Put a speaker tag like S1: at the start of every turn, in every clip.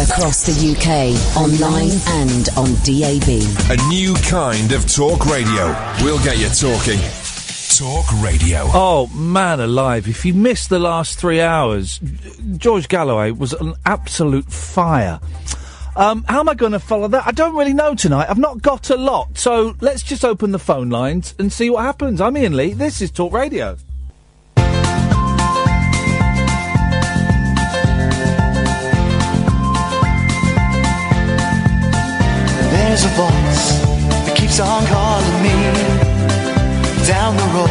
S1: Across the UK, online and on DAB.
S2: A new kind of talk radio. We'll get you talking. Talk radio.
S3: Oh, man alive. If you missed the last 3 hours, George Galloway was an absolute fire. How am I going to follow that? I don't really know tonight. I've not got a lot. So let's just open the phone lines and see what happens. I'm Iain Lee. This is Talk Radio.
S4: There's a voice that keeps on calling me. Down the road,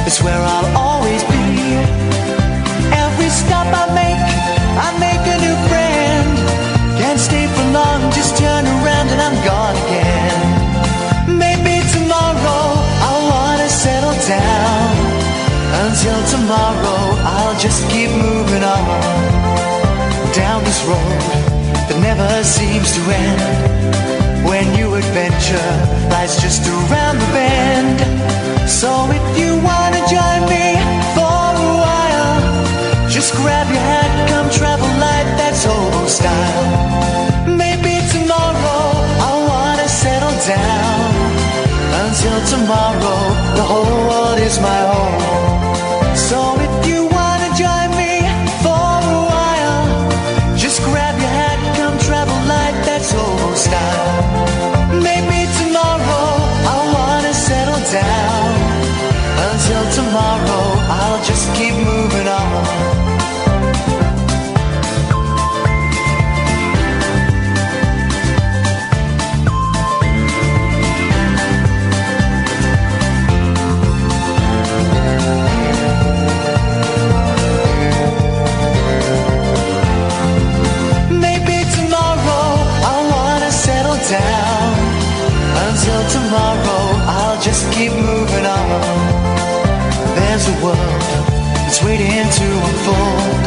S4: it's where I'll always be. Every stop I make a new friend. Can't stay for long, just turn around and I'm gone again. Maybe tomorrow I'll wanna settle down. Until tomorrow I'll just keep moving on. Down this road that never seems to end. When new adventure lies just around the bend. So if you wanna join me for a while, just grab your hat, come travel light, that's old style. Maybe tomorrow I'll wanna settle down. Until tomorrow, the whole world is my home. So if you wanna join me for a while, just grab your hat, come travel light, that's old style. Maybe tomorrow I'll wanna settle down. Until tomorrow I'll just keep moving on. Maybe tomorrow I'll wanna settle down. Until tomorrow I'll just keep moving on. There's a world that's waiting to unfold.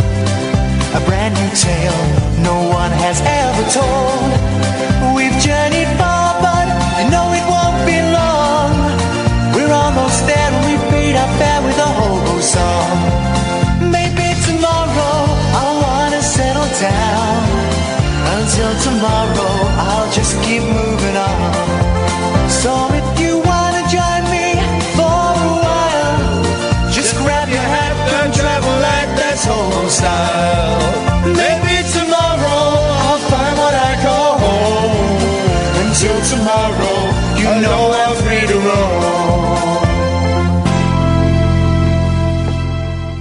S4: A brand new tale no one has ever told. We've journeyed far but you know it won't be long. We're almost there and we've paid our fare with a hobo song. Maybe tomorrow I'll wanna settle down. Until tomorrow I'll just keep moving on. So if you wanna join me for a while, just grab your hat and travel like that's old style. Maybe tomorrow I'll find what I call home. Until tomorrow, you know I'm free to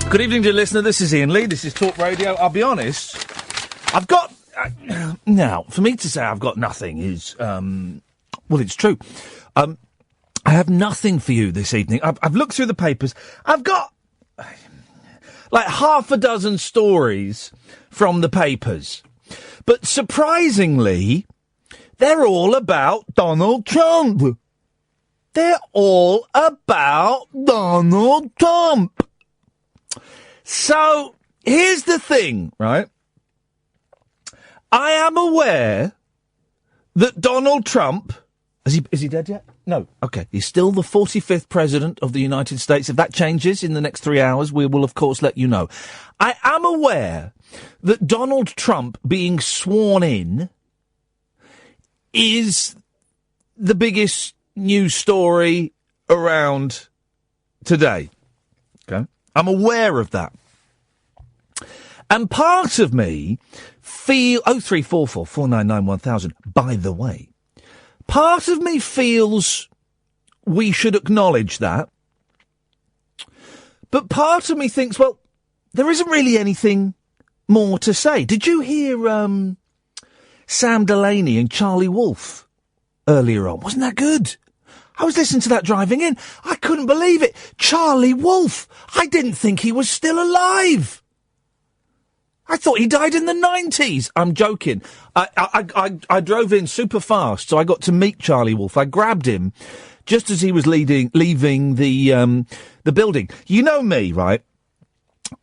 S4: roam.
S3: Good evening, dear listener. This is Iain Lee. This is Talk Radio. I'll be honest, I've got... now, for me to say I've got nothing is... well, it's true. I have nothing for you this evening. I've looked through the papers. I've got like half a dozen stories from the papers. But surprisingly, they're all about Donald Trump. They're all about Donald Trump. So, here's the thing, right? I am aware that Donald Trump... Is he dead yet? No. Okay. He's still the 45th President of the United States. If that changes in the next 3 hours, we will, of course, let you know. I am aware that Donald Trump being sworn in is the biggest news story around today. Okay? I'm aware of that. And part of me feel... 0344 499 1000, by the way. Part of me feels we should acknowledge that. But part of me thinks, well, there isn't really anything more to say. Did you hear Sam Delaney and Charlie Wolf earlier on? Wasn't that good? I was listening to that driving in. I couldn't believe it. Charlie Wolf. I didn't think he was still alive. I thought he died in the 90s. I'm joking. I drove in super fast, so I got to meet Charlie Wolf. I grabbed him just as he was leaving the building. You know me, right?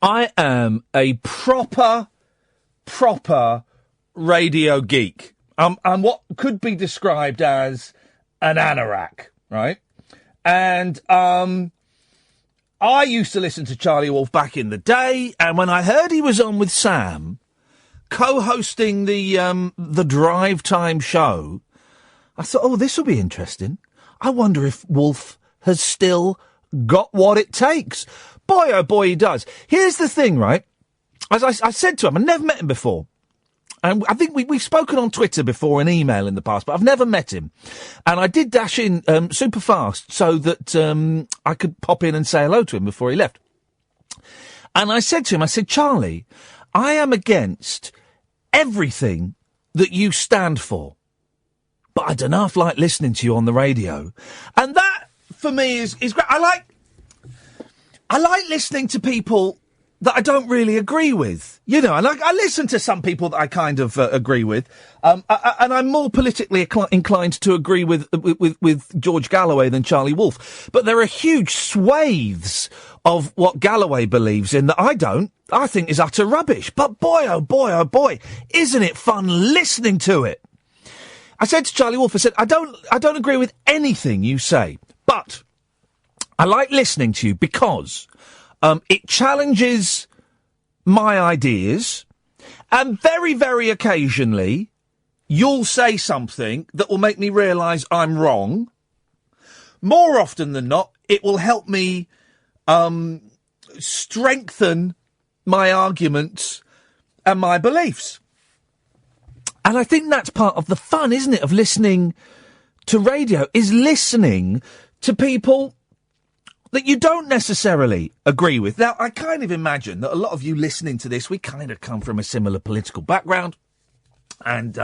S3: I am a proper radio geek. I'm what could be described as an anorak, right? And I used to listen to Charlie Wolf back in the day, and when I heard he was on with Sam, co-hosting the drive time show, I thought, oh, this will be interesting. I wonder if Wolf has still got what it takes. Boy, oh boy, he does. Here's the thing, right? As I said to him, I never met him before. And I think we've spoken on Twitter before and email in the past, but I've never met him. And I did dash in super fast so that I could pop in and say hello to him before he left. And I said to him, I said, Charlie, I am against everything that you stand for. But I don't know if I like listening to you on the radio. And that, for me, is great. I like listening to people that I don't really agree with. You know, I listen to some people that I kind of agree with. And I'm more politically inclined to agree with George Galloway than Charlie Wolf. But there are huge swathes of what Galloway believes in that I don't. I think is utter rubbish. But boy, oh boy, isn't it fun listening to it? I said to Charlie Wolf, I said, I don't agree with anything you say, but I like listening to you because it challenges my ideas, and very, very occasionally you'll say something that will make me realise I'm wrong. More often than not, it will help me strengthen my arguments and my beliefs. And I think that's part of the fun, isn't it, of listening to radio, is listening to people that you don't necessarily agree with. Now, I kind of imagine that a lot of you listening to this, we kind of come from a similar political background. And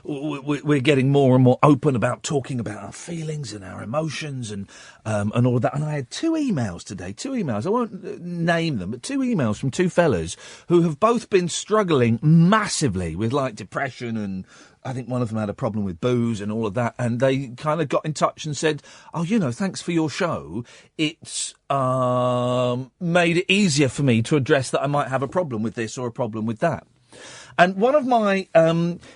S3: we're getting more and more open about talking about our feelings and our emotions and all of that. And I had two emails today, I won't name them, but two emails from two fellas who have both been struggling massively with, like, depression, and I think one of them had a problem with booze and all of that. And they kind of got in touch and said, oh, you know, thanks for your show. It's made it easier for me to address that I might have a problem with this or a problem with that. And one of my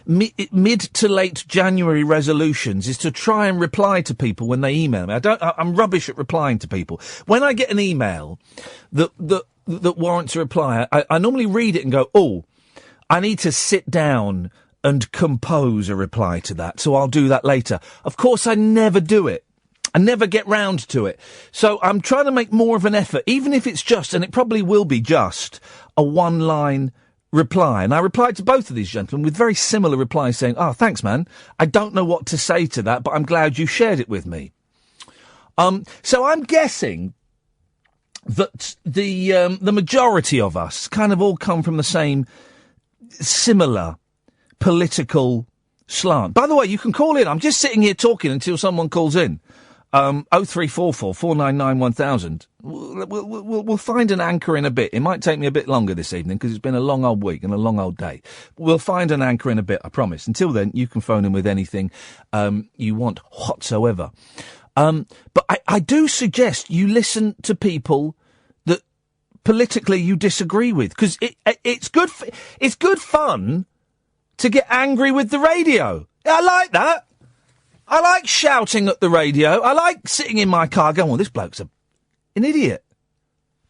S3: mid to late January resolutions is to try and reply to people when they email me. I'm rubbish at replying to people. When I get an email that warrants a reply, I normally read it and go, oh, I need to sit down and compose a reply to that, so I'll do that later. Of course, I never do it. I never get round to it. So I'm trying to make more of an effort, even if it's just, and it probably will be just, a one-line reply. And I replied to both of these gentlemen with very similar replies saying, oh, thanks, man. I don't know what to say to that, but I'm glad you shared it with me. So I'm guessing that the majority of us kind of all come from the same similar political slant. By the way, you can call in. I'm just sitting here talking until someone calls in. 0344 499 1000. We'll find an anchor in a bit. It might take me a bit longer this evening because it's been a long old week and a long old day. We'll find an anchor in a bit, I promise. Until then, you can phone in with anything you want whatsoever. But I do suggest you listen to people that politically you disagree with, because it's good fun to get angry with the radio. I like that. I like shouting at the radio. I like sitting in my car going, well, this bloke's an idiot.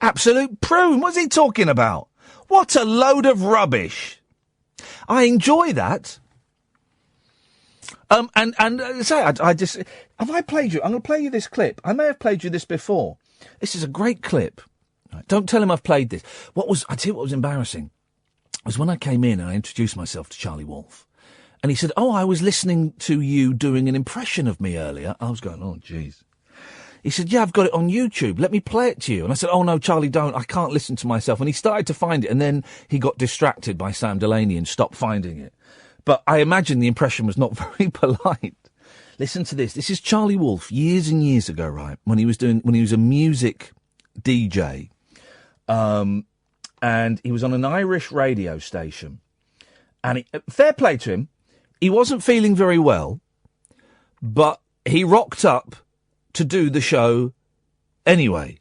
S3: Absolute prune. What's he talking about? What a load of rubbish. I enjoy that. I just, have I played you? I'm going to play you this clip. I may have played you this before. This is a great clip. Right, don't tell him I've played this. I tell you what was embarrassing was when I came in and I introduced myself to Charlie Wolf. And he said, oh, I was listening to you doing an impression of me earlier. I was going, oh, jeez. He said, yeah, I've got it on YouTube. Let me play it to you. And I said, oh, no, Charlie, don't. I can't listen to myself. And he started to find it. And then he got distracted by Sam Delaney and stopped finding it. But I imagine the impression was not very polite. Listen to this. This is Charlie Wolf years and years ago, right? When he was a music DJ. And he was on an Irish radio station. And fair play to him. He wasn't feeling very well, but he rocked up to do the show anyway.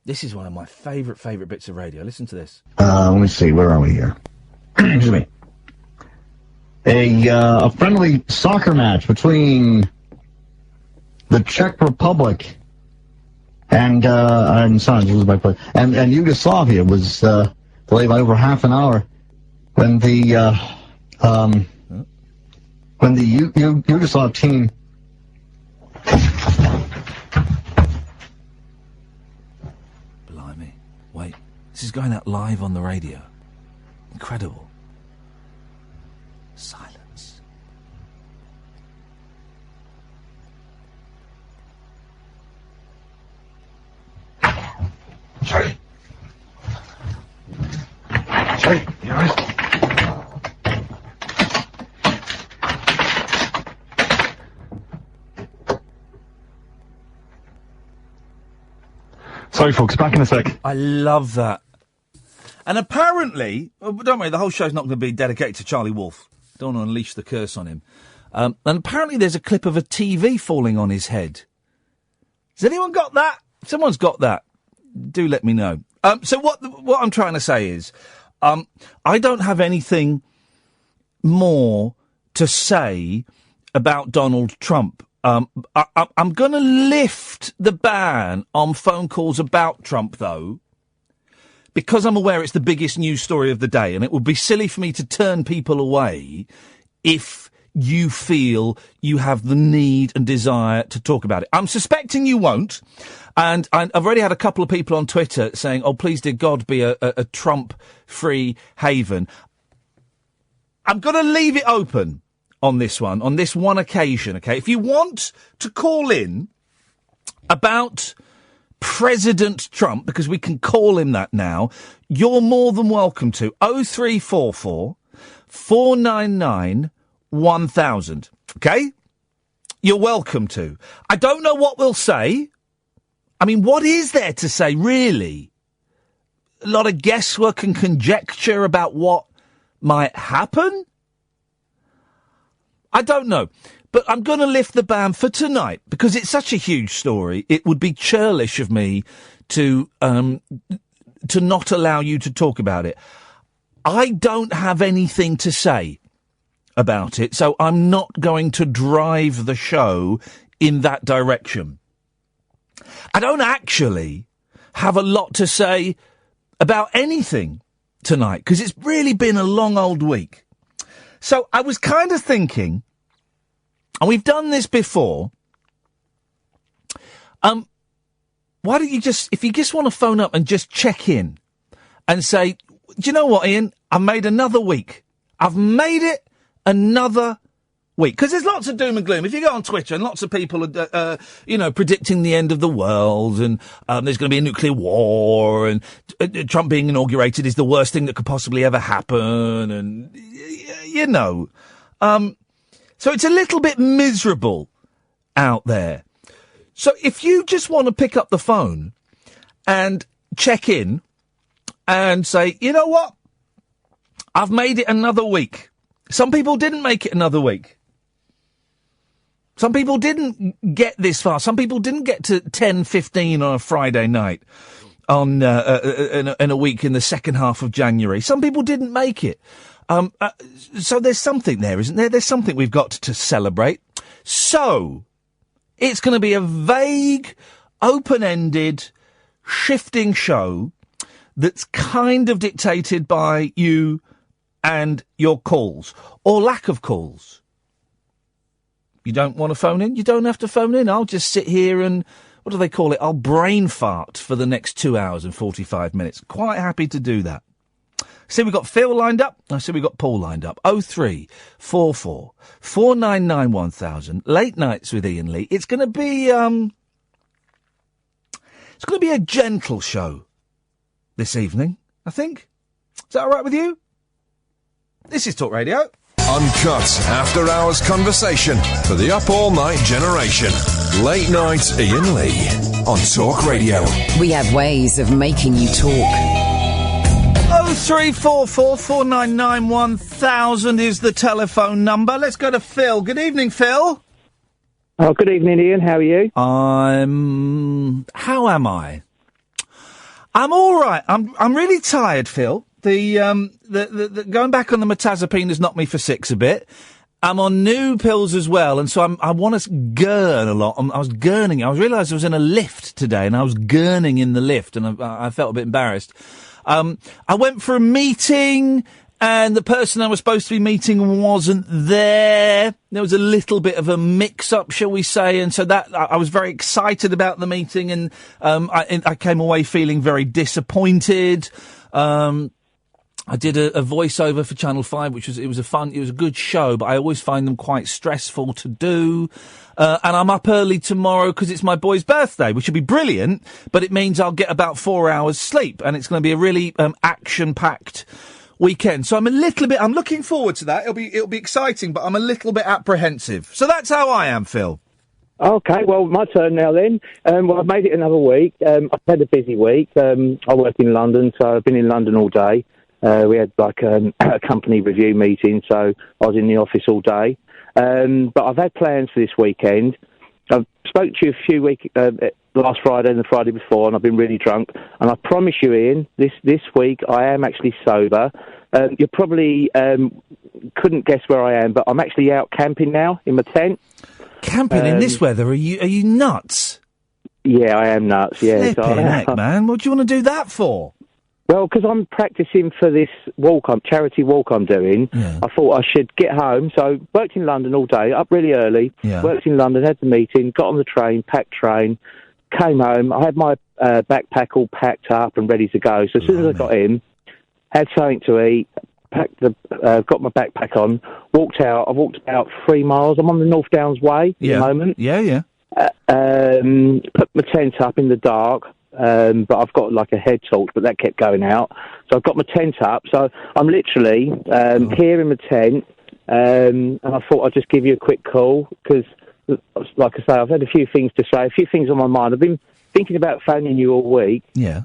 S3: This is one of my favourite bits of radio. Listen to this.
S5: Let me see. Where are we here? Excuse me. A friendly soccer match between the Czech Republic and Yugoslavia was delayed by over half an hour when the when the Yugoslav team.
S3: Blimey. Wait. This is going out live on the radio. Incredible. Silence.
S5: Sorry. You all right? Sorry, folks. Back in a sec.
S3: I love that. And apparently, don't worry, the whole show's not going to be dedicated to Charlie Wolf. Don't want to unleash the curse on him. And apparently there's a clip of a TV falling on his head. Has anyone got that? If someone's got that, do let me know. So what I'm trying to say is, I don't have anything more to say about Donald Trump. I'm going to lift the ban on phone calls about Trump, though, because I'm aware it's the biggest news story of the day, and it would be silly for me to turn people away if you feel you have the need and desire to talk about it. I'm suspecting you won't, and I've already had a couple of people on Twitter saying, oh, please, dear God, be a Trump-free haven. I'm going to leave it open on this one occasion, okay? If you want to call in about President Trump, because we can call him that now, you're more than welcome to. 0344 499 1000, okay? You're welcome to. I don't know what we'll say. I mean, what is there to say, really? A lot of guesswork and conjecture about what might happen? I don't know. But I'm going to lift the ban for tonight because it's such a huge story. It would be churlish of me to not allow you to talk about it. I don't have anything to say about it, so I'm not going to drive the show in that direction. I don't actually have a lot to say about anything tonight because it's really been a long old week. So I was kind of thinking, and we've done this before, why don't you just, if you just want to phone up and just check in and say, do you know what, Iain? I've made another week. I've made it another week. Because there's lots of doom and gloom. If you go on Twitter and lots of people are, predicting the end of the world and there's going to be a nuclear war and Trump being inaugurated is the worst thing that could possibly ever happen and, so it's a little bit miserable out there. So if you just want to pick up the phone and check in and say, you know what? I've made it another week. Some people didn't make it another week. Some people didn't get this far. Some people didn't get to 10:15 on a Friday night in a week in the second half of January. Some people didn't make it. So there's something there, isn't there? There's something we've got to celebrate. So it's going to be a vague, open-ended, shifting show that's kind of dictated by you and your calls, or lack of calls. You don't want to phone in? You don't have to phone in. I'll just sit here and, what do they call it? I'll brain fart for the next 2 hours and 45 minutes. Quite happy to do that. See, we've got Phil lined up. I see we've got Paul lined up. 0344 499 1000. Late nights with Iain Lee. It's going to be a gentle show this evening, I think. Is that all right with you? This is Talk Radio.
S2: Uncut after-hours conversation for the up-all-night generation. Late night Iain Lee on Talk Radio.
S1: We have ways of making you talk.
S3: 0344 499 1000 is the telephone number. Let's go to Phil. Good evening, Phil.
S6: Oh, good evening, Iain. How are you?
S3: How am I? I'm all right. I'm really tired, Phil. The going back on the mirtazapine has knocked me for six a bit. I'm on new pills as well, and so I want to gurn a lot. I was gurning. I realised I was in a lift today, and I was gurning in the lift, and I felt a bit embarrassed. I went for a meeting, and the person I was supposed to be meeting wasn't there. There was a little bit of a mix-up, shall we say, and so that I was very excited about the meeting, and I came away feeling very disappointed. I did a voiceover for Channel 5, it was a good show, but I always find them quite stressful to do. And I'm up early tomorrow because it's my boy's birthday, which will be brilliant, but it means I'll get about 4 hours sleep, and it's going to be a really action-packed weekend. So I'm looking forward to that. It'll be exciting, but I'm a little bit apprehensive. So that's how I am, Phil.
S6: Okay, well, my turn now then. Well, I've made it another week. I've had a busy week. I work in London, so I've been in London all day. We had like a company review meeting, so I was in the office all day. But I've had plans for this weekend. I spoke to you a few weeks last Friday and the Friday before, and I've been really drunk. And I promise you, Ian, this week I am actually sober. You probably couldn't guess where I am, but I'm actually out camping now in my tent.
S3: Camping in this weather? Are you nuts?
S6: Yeah, I am nuts. Yeah,
S3: Flipping heck, man. What do you want to do that for?
S6: Well, because I'm practising for this charity walk I'm doing, I thought I should get home. So worked in London all day, up really early, worked in London, had the meeting, got on the train, packed train, came home. I had my backpack all packed up and ready to go. So as soon as I got in, had something to eat, got my backpack on, walked out. I walked about 3 miles. I'm on the North Downs Way at the moment.
S3: Yeah.
S6: Put my tent up in the dark. But I've got like a head torch, but that kept going out. So I've got my tent up. So I'm literally here in my tent, and I thought I'd just give you a quick call because, like I say, I've had a few things to say, a few things on my mind. I've been thinking about phoning you all week.
S3: Yeah.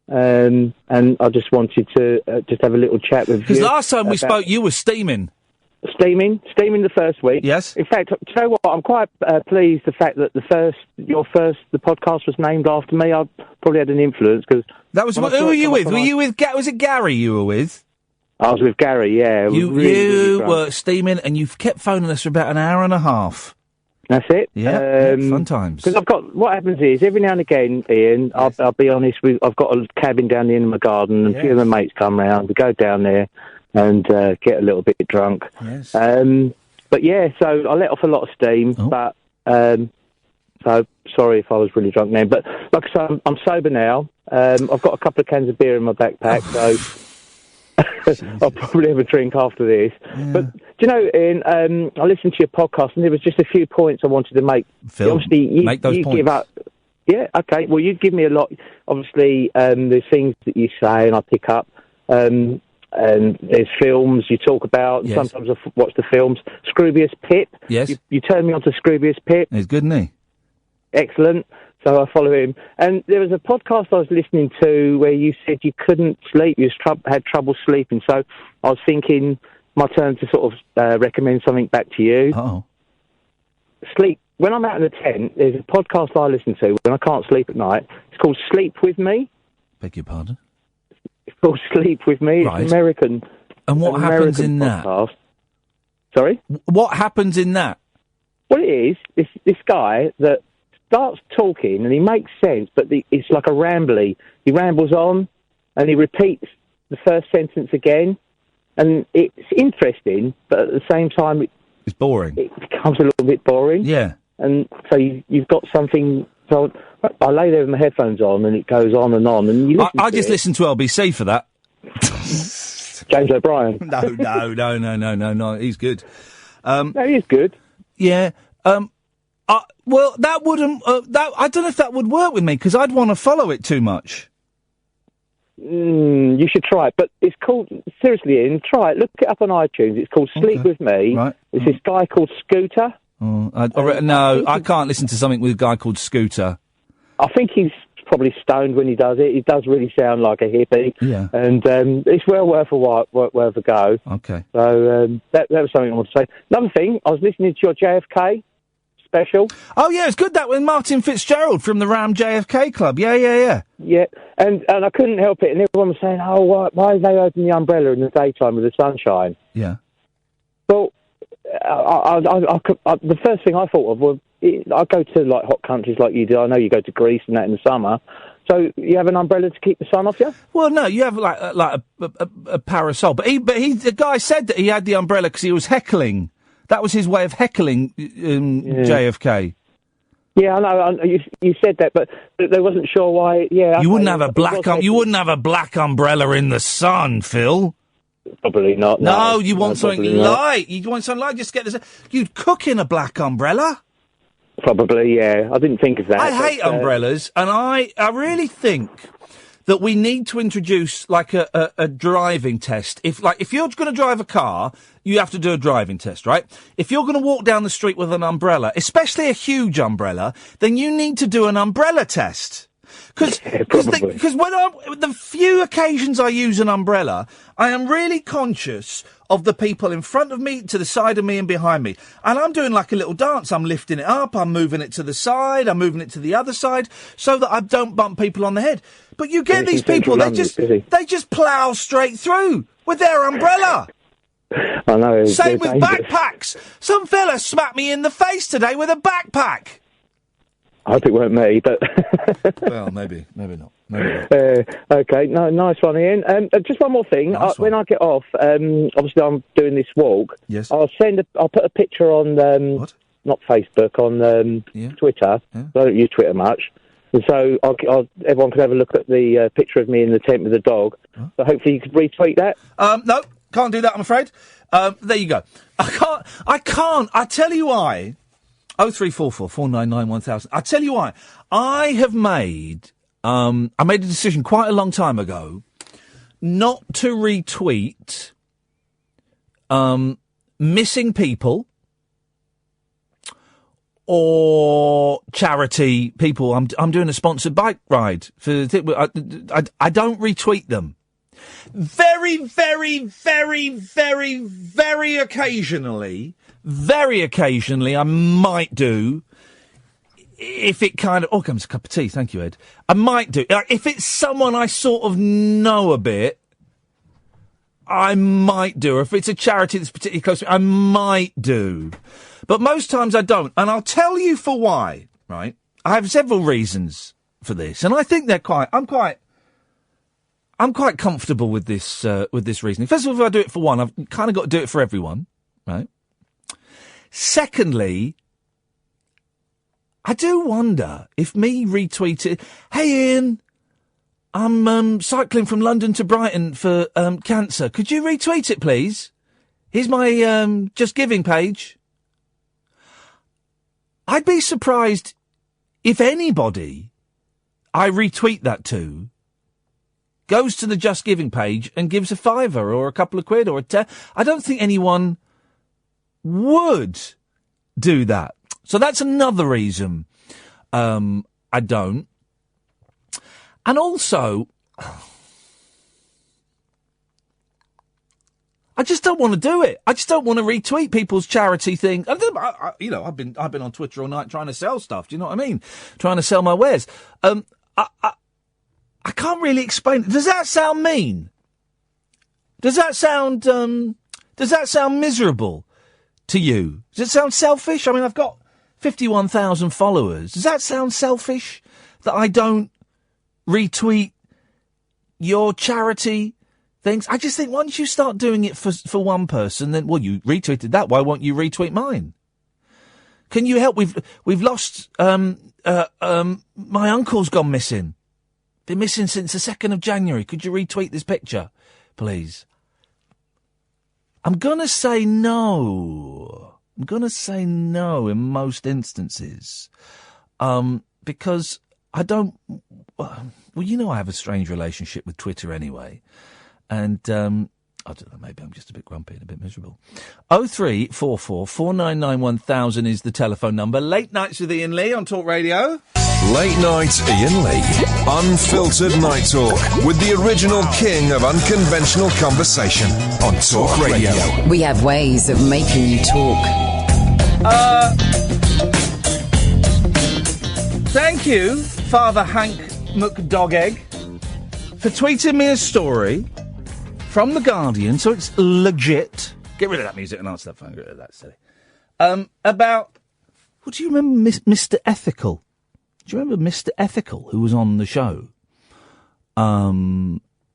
S6: And I just wanted to just have a little chat with you.
S3: Because last time we spoke, you were steaming.
S6: Steaming the first week.
S3: Yes.
S6: In fact, do you know what? I'm quite pleased the fact that the podcast was named after me. I probably had an influence because
S3: that was. Who were you with? Was it Gary you were with?
S6: I was with Gary. Yeah.
S3: You were steaming, and you've kept phoning us for about an hour and a half.
S6: That's it.
S3: Yeah. Fun times.
S6: Because what happens is every now and again, Ian. Yes. I'll be honest. I've got a cabin down the end of my garden, and a few of my mates come round. We go down there and get a little bit drunk.
S3: Yes.
S6: But yeah, so I let off a lot of steam, but so sorry if I was really drunk then. But like I said, I'm sober now. I've got a couple of cans of beer in my backpack, so I'll probably have a drink after this. Yeah. But do you know, Ian, I listened to your podcast and there was just a few points I wanted to make.
S3: Phil,
S6: obviously,
S3: make those points.
S6: Give up. Yeah, okay. Well, you give me a lot. Obviously, there's things that you say and I pick up. And there's films you talk about. Yes. Sometimes I watch the films. Scroobius Pip.
S3: Yes.
S6: You turned me on to Scroobius Pip.
S3: He's good, isn't he?
S6: Excellent. So I follow him. And there was a podcast I was listening to where you said you couldn't sleep. You had trouble sleeping. So I was thinking my turn to sort of recommend something back to you.
S3: Oh.
S6: Sleep. When I'm out in the tent, there's a podcast I listen to when I can't sleep at night. It's called Sleep With Me.
S3: Beg your pardon?
S6: It's called Sleep With Me.
S3: Right.
S6: It's American.
S3: And what happens in
S6: podcast.
S3: that?
S6: Sorry?
S3: What happens in that?
S6: What it is this guy that starts talking and he makes sense, but it's like a rambly. He rambles on and he repeats the first sentence again. And it's interesting, but at the same time,
S3: it's boring.
S6: It becomes a little bit boring.
S3: Yeah. And
S6: so you've got something. So I lay there with my headphones on, and it goes on and on. And you
S3: I just listen to LBC for that.
S6: James O'Brien.
S3: No. He's good.
S6: No, he is good.
S3: Yeah. Well, that wouldn't. I don't know if that would work with me because I'd want to follow it too much.
S6: You should try it, but it's called, seriously, Ian, try it. Look it up on iTunes. It's called Sleep With Me.
S3: Right.
S6: It's this guy called Scooter.
S3: I can't listen to something with a guy called Scooter.
S6: I think he's probably stoned when he does it. He does really sound like a hippie.
S3: Yeah.
S6: And it's well worth a go.
S3: Okay.
S6: So that was something I want to say. Another thing, I was listening to your JFK special.
S3: Oh, yeah, it's good, that with Martin Fitzgerald from the Ram JFK Club. Yeah.
S6: Yeah, and I couldn't help it, and everyone was saying, oh, why they open the umbrella in the daytime with the sunshine?
S3: Yeah.
S6: Well, the first thing I thought of was, I go to, like, hot countries like you do. I know you go to Greece and that in the summer. So you have an umbrella to keep the sun off you?
S3: Well, no, you have like a parasol. But the guy said that he had the umbrella because he was heckling. That was his way of heckling JFK.
S6: Yeah, I know. You said that, but they wasn't sure why. Yeah,
S3: you wouldn't have a black. You wouldn't have a black umbrella in the sun, Phil.
S6: Probably not.
S3: No, you want something light. You want something light. Just get this. You'd cook in a black umbrella.
S6: Probably, yeah. I didn't think of that.
S3: I hate umbrellas, and I really think that we need to introduce like a driving test. If you're going to drive a car, you have to do a driving test, right? If you're going to walk down the street with an umbrella, especially a huge umbrella, then you need to do an umbrella test. Because when the few occasions I use an umbrella, I am really conscious of the people in front of me, to the side of me and behind me. And I'm doing like a little dance. I'm lifting it up, I'm moving it to the side, I'm moving it to the other side, so that I don't bump people on the head. But you get these people, they just plough straight through with their umbrella.
S6: I know.
S3: Same with backpacks. Some fella smacked me in the face today with a backpack.
S6: I hope it weren't me, but...
S3: Well, maybe not.
S6: Okay, no, nice one, Ian. Just one more thing. When I get off, obviously I'm doing this walk.
S3: Yes.
S6: I'll put a picture on, not Facebook, on Twitter.
S3: Yeah.
S6: I don't use Twitter much. And so everyone can have a look at the picture of me in the tent with the dog. Huh? So hopefully you can retweet that.
S3: No, can't do that, I'm afraid. There you go. I can't. I tell you why. 0344 499 1000. I tell you why. I have made I made a decision quite a long time ago not to retweet missing people or charity people. I'm doing a sponsored bike ride for I don't retweet them. Very, very, very, very, very occasionally, I might do, if it kind of... Oh, comes a cup of tea. Thank you, Ed. I might do. If it's someone I sort of know a bit, I might do. Or if it's a charity that's particularly close to me, I might do. But most times I don't. And I'll tell you for why, right? I have several reasons for this. And I think I'm quite comfortable with this reasoning. First of all, if I do it for one, I've kind of got to do it for everyone, right? Secondly, I do wonder if me retweeting, hey Ian, I'm cycling from London to Brighton for cancer. Could you retweet it, please? Here's my Just Giving page. I'd be surprised if anybody I retweet that to goes to the Just Giving page and gives a £5 or a couple of quid or a £10. I don't think anyone would do that. So that's another reason I don't. And also, I just don't want to do it. I just don't want to retweet people's charity thing. I've been on Twitter all night trying to sell stuff. Do you know what I mean? Trying to sell my wares. I can't really explain. Does that sound mean? Does that sound miserable to you? Does it sound selfish? I mean, I've got 51,000 followers. Does that sound selfish that I don't retweet your charity things? I just think once you start doing it for one person, then, well, you retweeted that. Why won't you retweet mine? Can you help? We've lost, my uncle's gone missing. Been missing since the 2nd of January. Could you retweet this picture, please? I'm gonna say no. I'm gonna say no in most instances. Because I don't... Well, you know I have a strange relationship with Twitter anyway. And, I don't know, maybe I'm just a bit grumpy and a bit miserable. 0344 499 1000 is the telephone number. Late Nights with Iain Lee on Talk Radio.
S2: Late Night Iain Lee. Unfiltered night talk with the original king of unconventional conversation on Talk Radio.
S1: We have ways of making you talk.
S3: Thank you, Father Hank McDogegg, for tweeting me a story from The Guardian, so it's legit. Get rid of that music and answer that phone. Get rid of that, silly. About... What do you remember, Mr. Ethical? Do you remember Mr. Ethical, who was on the show?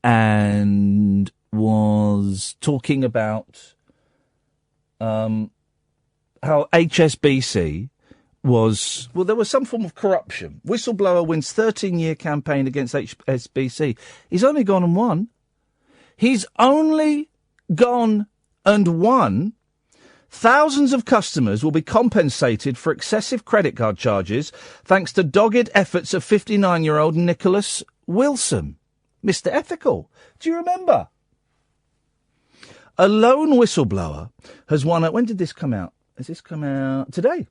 S3: and was talking about how HSBC was... Well, there was some form of corruption. Whistleblower wins 13-year campaign against HSBC. He's only gone and won. He's only gone and won. Thousands of customers will be compensated for excessive credit card charges thanks to dogged efforts of 59-year-old Nicholas Wilson. Mr. Ethical. Do you remember? A lone whistleblower has won... When did this come out? Has this come out? Today.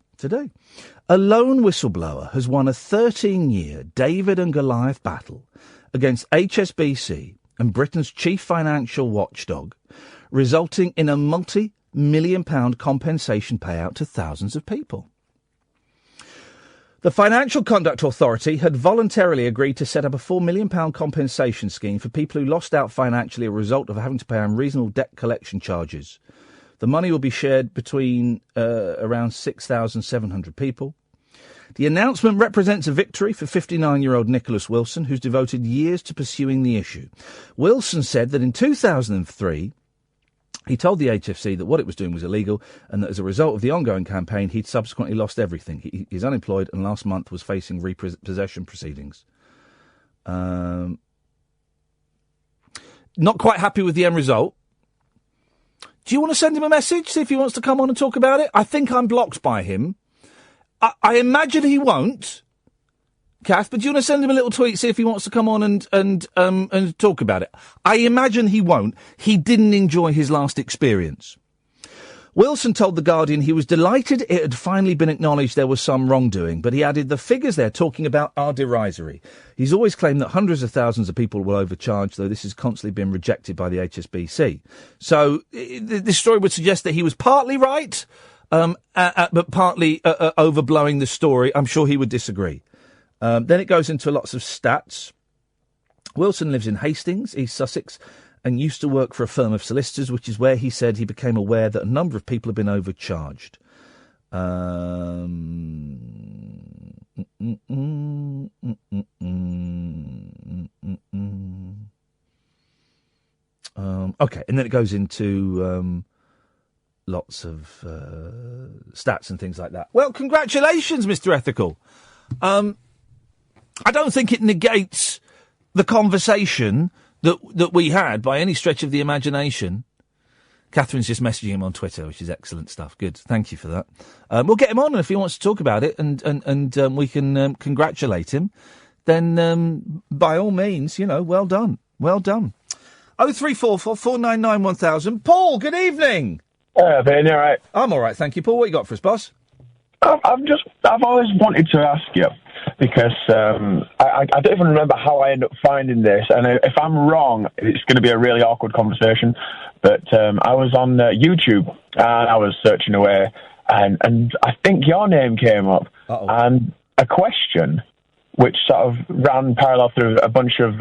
S3: A lone whistleblower has won a 13-year David and Goliath battle against HSBC and Britain's chief financial watchdog, resulting in a multi-million-pound compensation payout to thousands of people. The Financial Conduct Authority had voluntarily agreed to set up a £4 million compensation scheme for people who lost out financially as a result of having to pay unreasonable debt collection charges. The money will be shared between around 6,700 people. The announcement represents a victory for 59-year-old Nicholas Wilson, who's devoted years to pursuing the issue. Wilson said that in 2003, he told the HFC that what it was doing was illegal and that as a result of the ongoing campaign, he'd subsequently lost everything. He's unemployed and last month was facing repossession proceedings. Not quite happy with the end result. Do you want to send him a message, see if he wants to come on and talk about it? I think I'm blocked by him. I imagine he won't, Kath, but do you want to send him a little tweet, see if he wants to come on and talk about it? I imagine he won't. He didn't enjoy his last experience. Wilson told The Guardian he was delighted it had finally been acknowledged there was some wrongdoing, but he added the figures they're talking about are derisory. He's always claimed that hundreds of thousands of people will overcharge, though this has constantly been rejected by the HSBC. So this story would suggest that he was partly right, but partly overblowing the story. I'm sure he would disagree. Then it goes into lots of stats. Wilson lives in Hastings, East Sussex, and used to work for a firm of solicitors, which is where he said he became aware that a number of people have been overcharged. Okay, and then it goes into lots of stats and things like that. Well, congratulations, Mr. Ethical. I don't think it negates the conversation that we had by any stretch of the imagination. Catherine's just messaging him on Twitter, which is excellent stuff. Good. Thank you for that. We'll get him on, and if he wants to talk about it and we can congratulate him, then by all means, well done. Well done. 0344 499 1000. Paul, good evening.
S7: Ben, you all right?
S3: I'm all right, thank you. Paul, what you got for us, boss?
S7: I've always wanted to ask you, because I don't even remember how I ended up finding this, and if I'm wrong, it's going to be a really awkward conversation, but I was on YouTube, and I was searching away, and I think your name came up, and a question which sort of ran parallel through a bunch of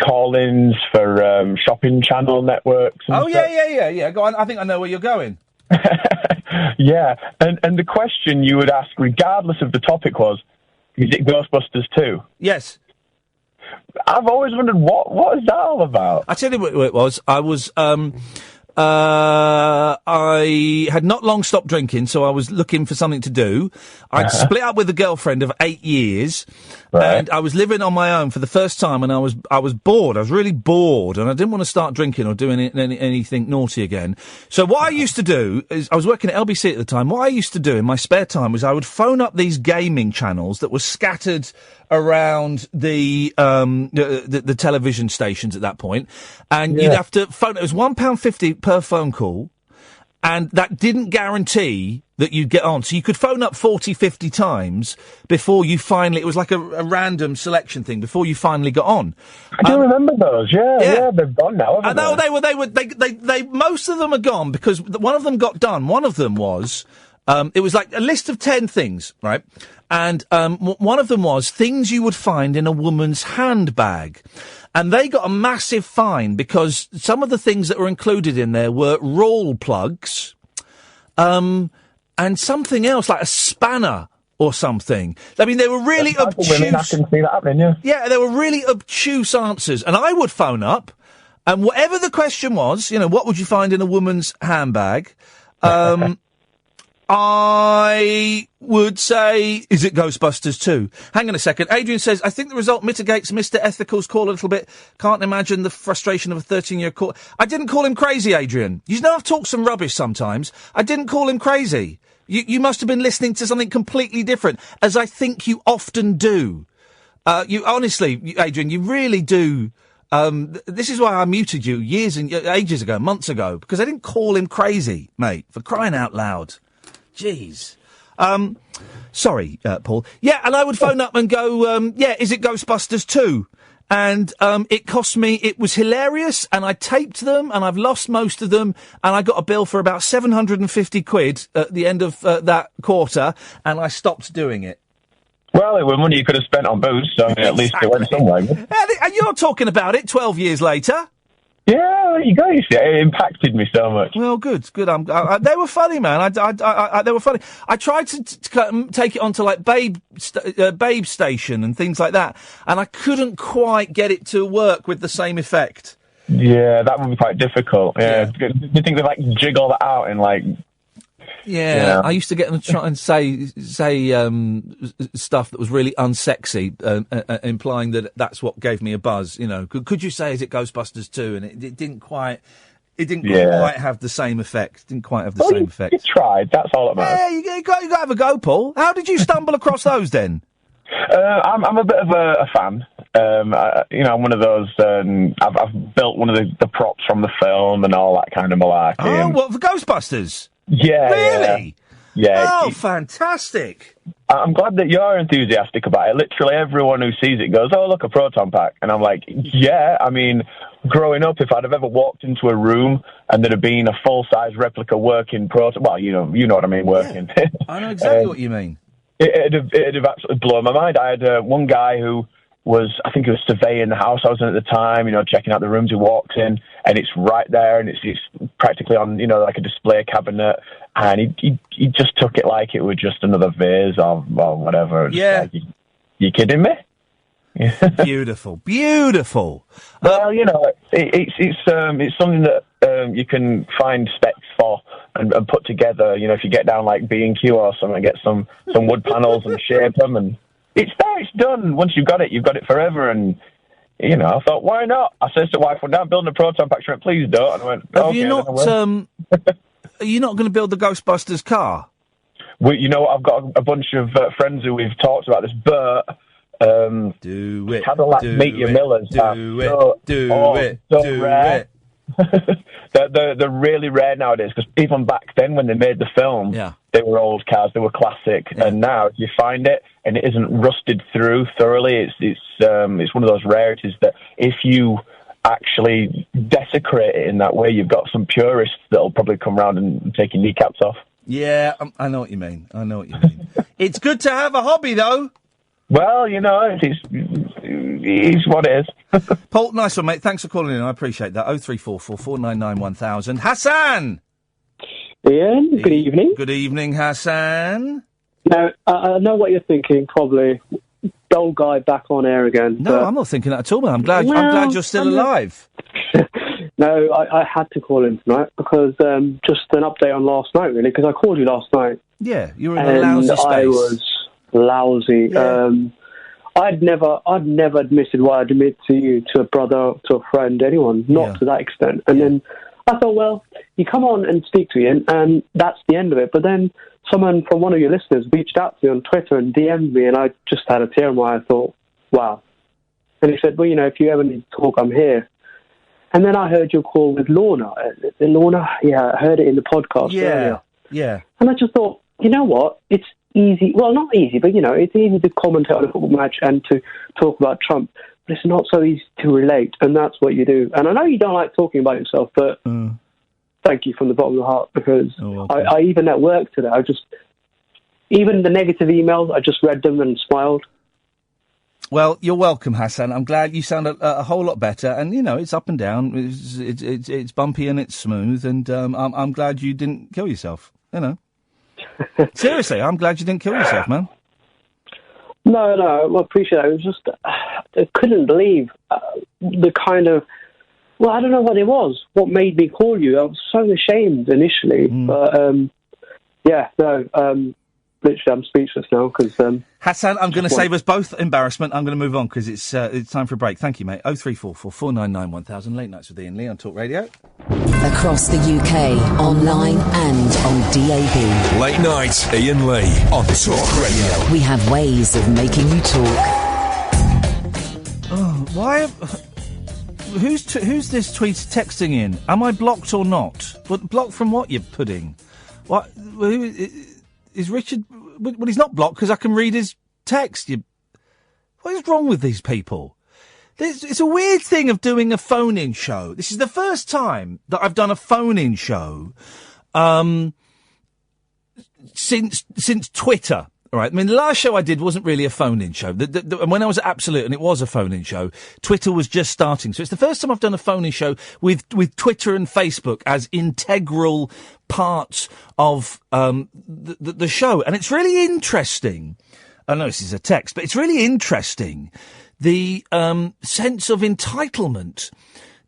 S7: call-ins for shopping channel networks. And
S3: yeah. Go on. I think I know where you're going.
S7: Yeah, and the question you would ask, regardless of the topic, was, is it Ghostbusters 2?
S3: Yes.
S7: I've always wondered, what is that all about?
S3: I tell you what it was. I was, I had not long stopped drinking, so I was looking for something to do. I'd split up with a girlfriend of 8 years, and I was living on my own for the first time, and I was bored. I was really bored, and I didn't want to start drinking or doing anything naughty again. So what I used to do is, I was working at LBC at the time. What I used to do in my spare time was I would phone up these gaming channels that were scattered around the television stations at that point, and you'd have to phone. It was £1.50 per phone call, and that didn't guarantee that you'd get on. So you could phone up 40, 50 times before you finally. It was like a random selection thing before you finally got on.
S7: I do remember those. Yeah, they've gone now.
S3: I know they most of them are gone because one of them got done. One of them was. It was like a list of 10 things, right? And one of them was things you would find in a woman's handbag. And they got a massive fine because some of the things that were included in there were roll plugs, and something else like a spanner or something. I mean, they were really obtuse.
S7: Women, I can see that happening, yeah.
S3: Yeah, they were really obtuse answers. And I would phone up, and whatever the question was, what would you find in a woman's handbag? I would say, is it Ghostbusters 2? Hang on a second. Adrian says, I think the result mitigates Mr. Ethical's call a little bit. Can't imagine the frustration of a 13-year call. I didn't call him crazy, Adrian. You know I've talked some rubbish sometimes. I didn't call him crazy. You must have been listening to something completely different, as I think you often do. Honestly, Adrian, you really do. This is why I muted you ages ago, months ago, because I didn't call him crazy, mate, for crying out loud. Jeez. Sorry, Paul. Yeah, and I would phone up and go, is it Ghostbusters 2? And it cost me, it was hilarious, and I taped them, and I've lost most of them, and I got a bill for about 750 quid at the end of that quarter, and I stopped doing it.
S7: Well, it was money you could have spent on booze, so at least it went somewhere.
S3: And you're talking about it 12 years later.
S7: Yeah, there you go. You see, it impacted me so much.
S3: Well, good. They were funny, man. They were funny. I tried to take it onto like Babe Station and things like that, and I couldn't quite get it to work with the same effect.
S7: Yeah, that would be quite difficult. Yeah. Do you think they like jiggle that out in like?
S3: Yeah, I used to get them to try and say stuff that was really unsexy, implying that that's what gave me a buzz. Could you say, is it Ghostbusters 2? And it didn't quite. It didn't quite have the same effect. Didn't quite have the same effect.
S7: You tried. That's all that matters.
S3: Yeah, you got to have a go, Paul. How did you stumble across those then?
S7: I'm a bit of a fan. I'm one of those. I've built one of the props from the film and all that kind of malarkey.
S3: Oh, what, for Ghostbusters?
S7: Yeah.
S3: Really?
S7: Yeah.
S3: Oh, fantastic.
S7: I'm glad that you're enthusiastic about it. Literally everyone who sees it goes, oh, look, a proton pack. And I'm like, yeah, I mean, growing up, if I'd have ever walked into a room and there'd have been a full-size replica working proton... Well, you know what I mean, working.
S3: Yeah, I know exactly what you mean.
S7: It'd have absolutely blown my mind. I had one guy who I think he was surveying the house I was in at the time, checking out the rooms. He walks in, and it's right there, and it's practically on, like a display cabinet, and he just took it like it was just another vase or whatever.
S3: Yeah.
S7: Like, you kidding me?
S3: Beautiful.
S7: Well, it's something that you can find specs for and put together. If you get down like B&Q or something, get some wood panels and shape them, and it's there, it's done. Once you've got it forever. And I thought, why not? I said to the wife, "Well, now I'm building a proton pack." She went, "Please don't." And I went,
S3: Have
S7: okay,
S3: you not? Are you not going to build the Ghostbusters car?
S7: I've got a bunch of friends who we've talked about this, but
S3: do it.
S7: Cadillac Meteor Millers.
S3: Do it.
S7: They're really rare nowadays, because even back then when they made the film, they were old cars, they were classic, and now if you find it and it isn't rusted through thoroughly, it's one of those rarities that if you actually desecrate it in that way, you've got some purists that'll probably come round and take your kneecaps off.
S3: Yeah, I know what you mean. It's good to have a hobby, though.
S7: Well, it's what it is.
S3: Paul, nice one, mate. Thanks for calling in. I appreciate that. 0344 499 1000. Hassan!
S8: Ian, good evening.
S3: Good evening, Hassan.
S8: Now, I know what you're thinking, probably. Dull guy back on air again.
S3: No, I'm not thinking that at all, man. I'm glad you're still alive.
S8: No, I had to call in tonight because just an update on last night, really, because I called you last night.
S3: Yeah, you were in a lousy space.
S8: I was lousy.
S3: Yeah.
S8: I'd never admitted what I'd admit to you, to a brother, to a friend, anyone, not to that extent. And then I thought, well, you come on and speak to Ian, and that's the end of it. But then someone from one of your listeners reached out to me on Twitter and DM'd me, and I just had a tear in my eye. I thought, wow. And he said, well, if you ever need to talk, I'm here. And then I heard your call with Lorna. Lorna, I heard it in the podcast earlier.
S3: Yeah.
S8: And I just thought, you know what? It's easy. Well, not easy, but, it's easy to commentate on a football match and to talk about Trump. But it's not so easy to relate, and that's what you do. And I know you don't like talking about yourself, but thank you from the bottom of the heart, because I even at work today, even the negative emails, I just read them and smiled.
S3: Well, you're welcome, Hassan. I'm glad you sound a whole lot better. And, it's up and down. It's bumpy and it's smooth. And I'm glad you didn't kill yourself, Seriously, I'm glad you didn't kill yourself, man.
S8: No, I appreciate it. It was just, I couldn't believe the kind of, well, I don't know what it was. What made me call you? I was so ashamed initially, but literally, I'm speechless now because.
S3: Hassan, I'm going to save us both embarrassment. I'm going to move on because it's time for a break. Thank you, mate. 0344 499 1000. Late Nights with Iain Lee on Talk Radio.
S1: Across the UK, online and on DAB.
S2: Late Night, Iain Lee on Talk Radio.
S1: We have ways of making you talk.
S3: Oh, why? Who's this tweet texting in? Am I blocked or not? Blocked from what, you pudding? What? Is Richard... Well, he's not blocked because I can read his text. What is wrong with these people? It's a weird thing of doing a phone-in show. This is the first time that I've done a phone-in show since Twitter. All right. I mean, the last show I did wasn't really a phone-in show. And when I was at Absolute and it was a phone-in show, Twitter was just starting. So it's the first time I've done a phone-in show with Twitter and Facebook as integral parts of the show. And it's really interesting. I know this is a text, but it's really interesting the sense of entitlement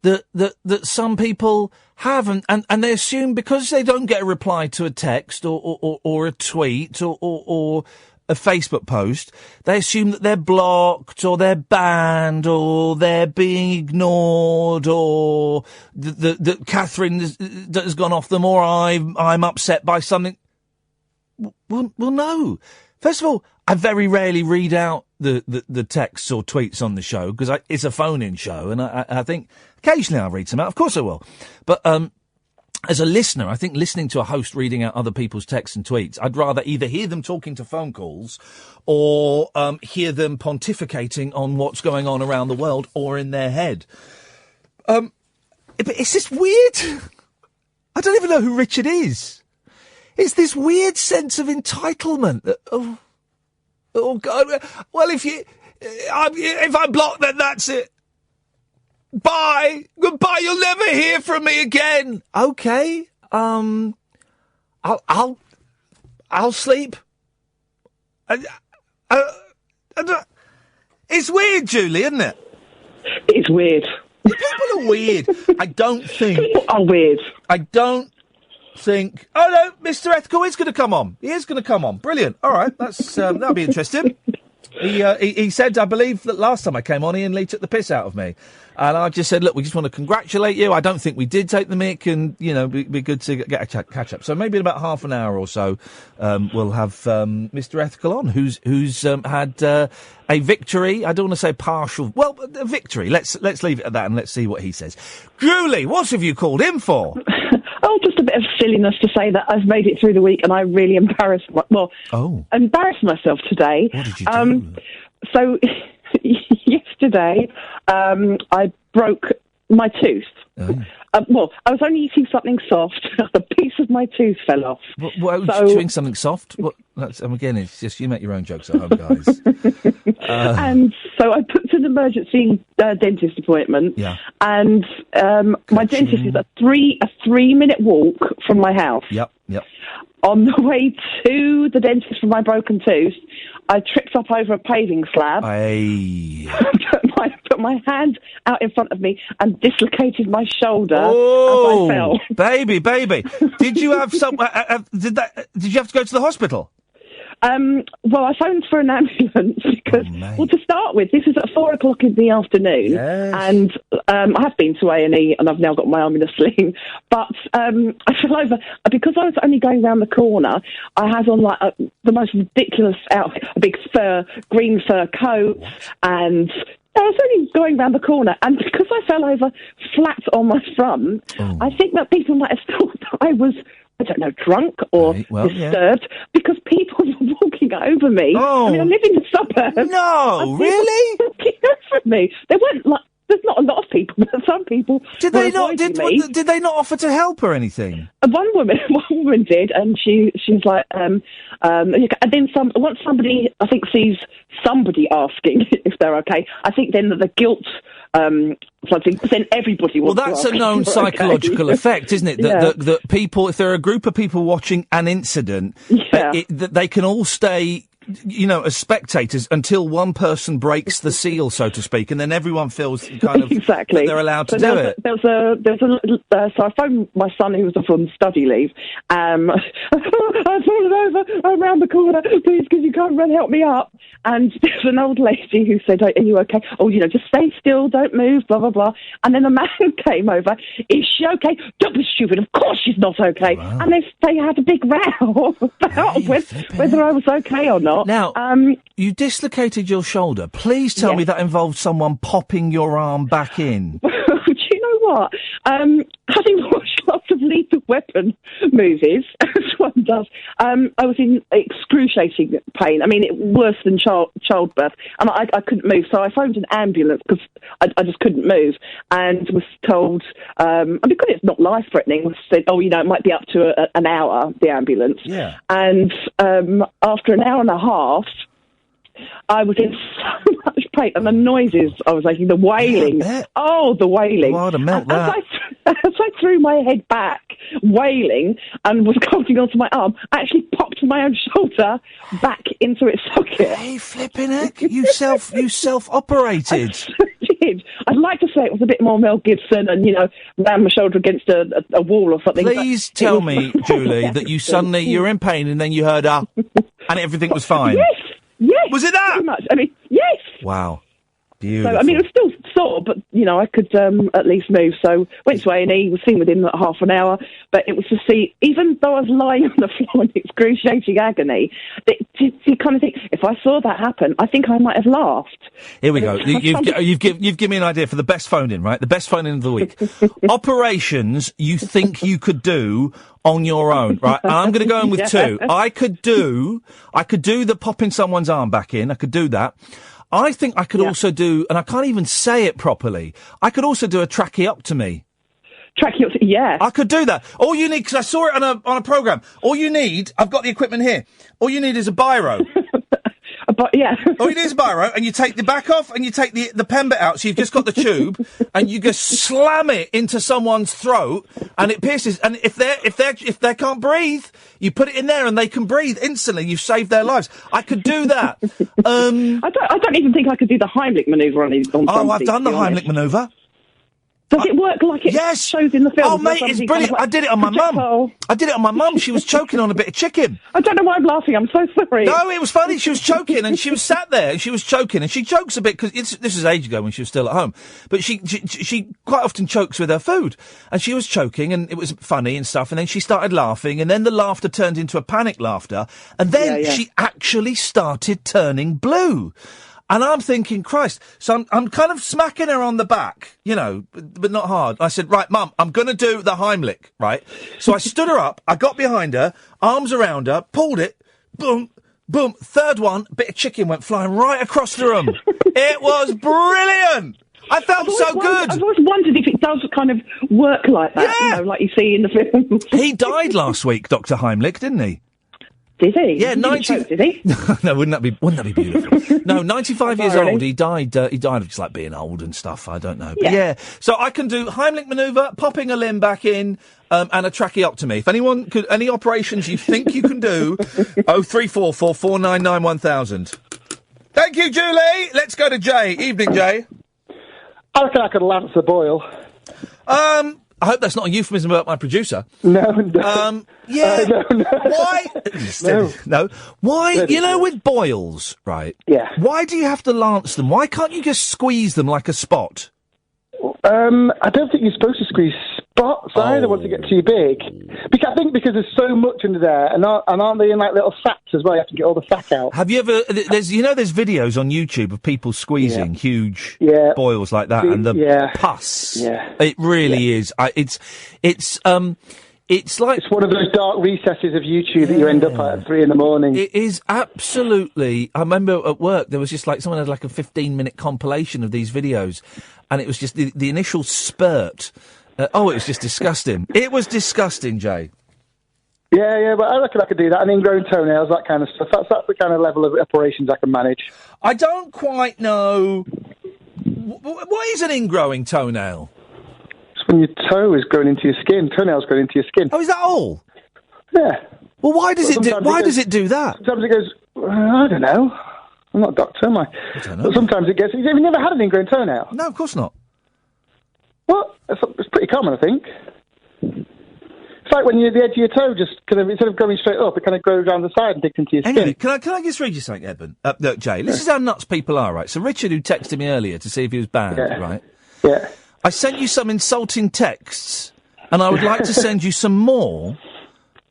S3: that some people have, and they assume because they don't get a reply to a text or a tweet or a Facebook post, they assume that they're blocked or they're banned or they're being ignored or that Catherine has gone off them or I'm upset by something. Well, no. First of all, I very rarely read out the texts or tweets on the show because it's a phone-in show, and I think occasionally I'll read some out. Of course I will. But as a listener, I think listening to a host reading out other people's texts and tweets, I'd rather either hear them talking to phone calls or hear them pontificating on what's going on around the world or in their head. But it's this weird... I don't even know who Richard is. It's this weird sense of entitlement. Oh God! Well, if I'm blocked, then that's it. Bye, goodbye. You'll never hear from me again. Okay. I'll sleep. It's weird, Julie, isn't it?
S9: It's weird.
S3: People are weird. I don't think
S9: people are weird.
S3: I don't think. Oh no, Mr. Ethical is going to come on. He is going to come on. Brilliant. All right, that'll be interesting. He said, I believe that last time I came on, Iain Lee took the piss out of me, and I just said, look, we just want to congratulate you. I don't think we did take the mick, and be good to get a catch up. So maybe in about half an hour or so, we'll have Mr. Ethical on, who's had a victory. I don't want to say partial. Well, a victory. Let's leave it at that, and let's see what he says. Julie, what have you called in for?
S9: Oh, just a bit of silliness to say that I've made it through the week and I really embarrassed myself today.
S3: What did you do?
S9: So yesterday, I broke my tooth.
S3: Oh.
S9: I was only eating something soft. A piece of my tooth fell off.
S3: Chewing something soft? Again, it's just you make your own jokes at home, guys.
S9: And so I booked an emergency dentist appointment.
S3: Yeah.
S9: And my dentist is a 3-minute walk from my house.
S3: Yep.
S9: On the way to the dentist for my broken tooth, I tripped up over a paving slab. Put my hand out in front of me and dislocated my shoulder as I fell.
S3: Baby. Did you have did you have to go to the hospital?
S9: Well, I phoned for an ambulance because, to start with, this is at 4:00 in the afternoon, and I have been to A&E and I've now got my arm in a sling, but I fell over because I was only going round the corner. I had on the most ridiculous outfit, a big green fur coat, and I was only going round the corner, and because I fell over flat on my front, I think that people might have thought that I was, I don't know, drunk or disturbed, because people were walking over me.
S3: Oh.
S9: I mean, I live in the suburbs.
S3: No, really?
S9: Walking over me. They weren't there's not a lot of people, but some people.
S3: Did they not offer to help or anything?
S9: One woman did, and she's like, and then once somebody, I think, sees somebody asking if they're okay, I think then the guilt, something, then everybody will.
S3: Well, that's a known psychological effect, isn't it? That people, if there are a group of people watching an incident, they can all stay as spectators until one person breaks the seal, so to speak, and then everyone feels kind of
S9: exactly
S3: that they're allowed to
S9: so
S3: do it.
S9: So I phoned my son, who was on study leave. I've fallen over around the corner. Please, could you come and help me up? And there's an old lady who said, "Are you okay? Oh, just stay still, don't move, blah blah blah." And then the man came over. "Is she okay?" "Don't be stupid. Of course she's not okay." Wow. And they had a big row about whether I was okay or not.
S3: Now, you dislocated your shoulder. Please tell me that involved someone popping your arm back in.
S9: Do you know what? Having watched lots of Lethal Weapon movies, as one does, I was in excruciating pain. I mean, worse than childbirth. And I couldn't move, so I phoned an ambulance because I just couldn't move, and was told, and because it's not life-threatening, was said, it might be up to an hour, the ambulance.
S3: Yeah.
S9: And after an hour and a half, I was in so much pain, and the noises I was making, the wailing. The wailing.
S3: I'd have melt that.
S9: As I threw my head back, wailing, and was holding onto my arm, I actually popped my own shoulder back into its socket.
S3: Hey, flipping heck! You self-operated.
S9: I did. I'd like to say it was a bit more Mel Gibson and, ran my shoulder against a wall or something.
S3: Please tell me, Julie, that you're in pain and then you heard and everything was fine.
S9: Yes.
S3: Was it that?
S9: Pretty much. I mean, yes.
S3: Wow. Beautiful.
S9: So, I mean, it was still sore, but, I could at least move. So went to A&E, was seen within half an hour. But it was to see, even though I was lying on the floor in excruciating agony, to kind of think, if I saw that happen, I think I might have laughed.
S3: Here we go. You've given me an idea for the best phone-in, right? The best phone-in of the week. Operations you think you could do on your own, right? And I'm going to go in with two. I could do the popping someone's arm back in. I could do that. I think I could also do, and I can't even say it properly, I could also do a tracheotomy.
S9: Tracheotomy, yeah.
S3: I could do that. All you need, because I saw it on a programme, all you need, I've got the equipment here, all you need is a biro. All you need is a biro, and you take the back off, and you take the pen bit out, so you've just got the tube, and you just slam it into someone's throat, and it pierces. And if they can't breathe, you put it in there, and they can breathe instantly. You've saved their lives. I could do that.
S9: I don't even think I could do the Heimlich manoeuvre on something.
S3: I've done the Heimlich manoeuvre.
S9: Does it work like it shows in the film?
S3: Oh, mate, it's brilliant. I did it on my mum. I did it on my mum. She was choking on a bit of chicken.
S9: I don't know why I'm laughing. I'm so sorry.
S3: No, it was funny. She was choking, and she was sat there, and she was choking, and she chokes a bit, because this is age ago when she was still at home. But she quite often chokes with her food. And she was choking, and it was funny and stuff, and then she started laughing, and then the laughter turned into a panic laughter, and then she actually started turning blue. And I'm thinking, Christ. So I'm kind of smacking her on the back, but not hard. I said, right, Mum, I'm going to do the Heimlich, right? So I stood her up, I got behind her, arms around her, pulled it, boom, boom. Third one, bit of chicken went flying right across the room. It was brilliant. I felt so good.
S9: I've always wondered if it does kind of work like that, like you see in the film.
S3: He died last week, Dr. Heimlich, didn't he?
S9: Did he?
S3: Yeah, 90.
S9: Did he?
S3: No, wouldn't that be beautiful? No, 95 years old. He died of just like being old and stuff. I don't know. But yeah. So I can do Heimlich manoeuvre, popping a limb back in, and a tracheotomy. If anyone could, any operations you think you can do, 0344 499 1000. Thank you, Julie. Let's go to Jay. Evening, Jay.
S10: I reckon I could lance a boil.
S3: I hope that's not a euphemism about my producer.
S10: No.
S3: No. Why? No. Why? With boils, right?
S10: Yeah.
S3: Why do you have to lance them? Why can't you just squeeze them like a spot?
S10: I don't think you're supposed to squeeze spots either once they get too big. Because there's so much under there, and aren't they in like little sacks as well? You have to get all the sack out.
S3: Have you ever? There's videos on YouTube of people squeezing huge boils like that, and the pus. Yeah, it really is. It's like
S10: it's one of those dark recesses of YouTube that you end up at 3 a.m.
S3: It is absolutely. I remember at work there was just like someone had like a 15-minute compilation of these videos, and it was just the initial spurt. It was just disgusting. It was disgusting, Jay.
S10: Yeah, but I reckon I could do that. And ingrown toenails, that kind of stuff. That's the kind of level of operations I can manage.
S3: I don't quite know. What is an ingrowing toenail?
S10: It's when your toe is growing into your skin. Toenails growing into your skin.
S3: Oh, is that all?
S10: Yeah.
S3: Well, why does it do that?
S10: Sometimes it goes. I don't know. I'm not a doctor, am I?
S3: I don't know.
S10: But sometimes it gets... Have you never had an ingrown toenail?
S3: No, of course not.
S10: Well, it's pretty common, I think. It's like when the edge of your toe just kind of, instead of going straight up, it kind of grows around the side and digs into your skin.
S3: Anyway, can I just read you something, Edmund? Look, Jay, this is how nuts people are, right? So Richard, who texted me earlier to see if he was banned, right?
S10: Yeah.
S3: I sent you some insulting texts, and I would like to send you some more,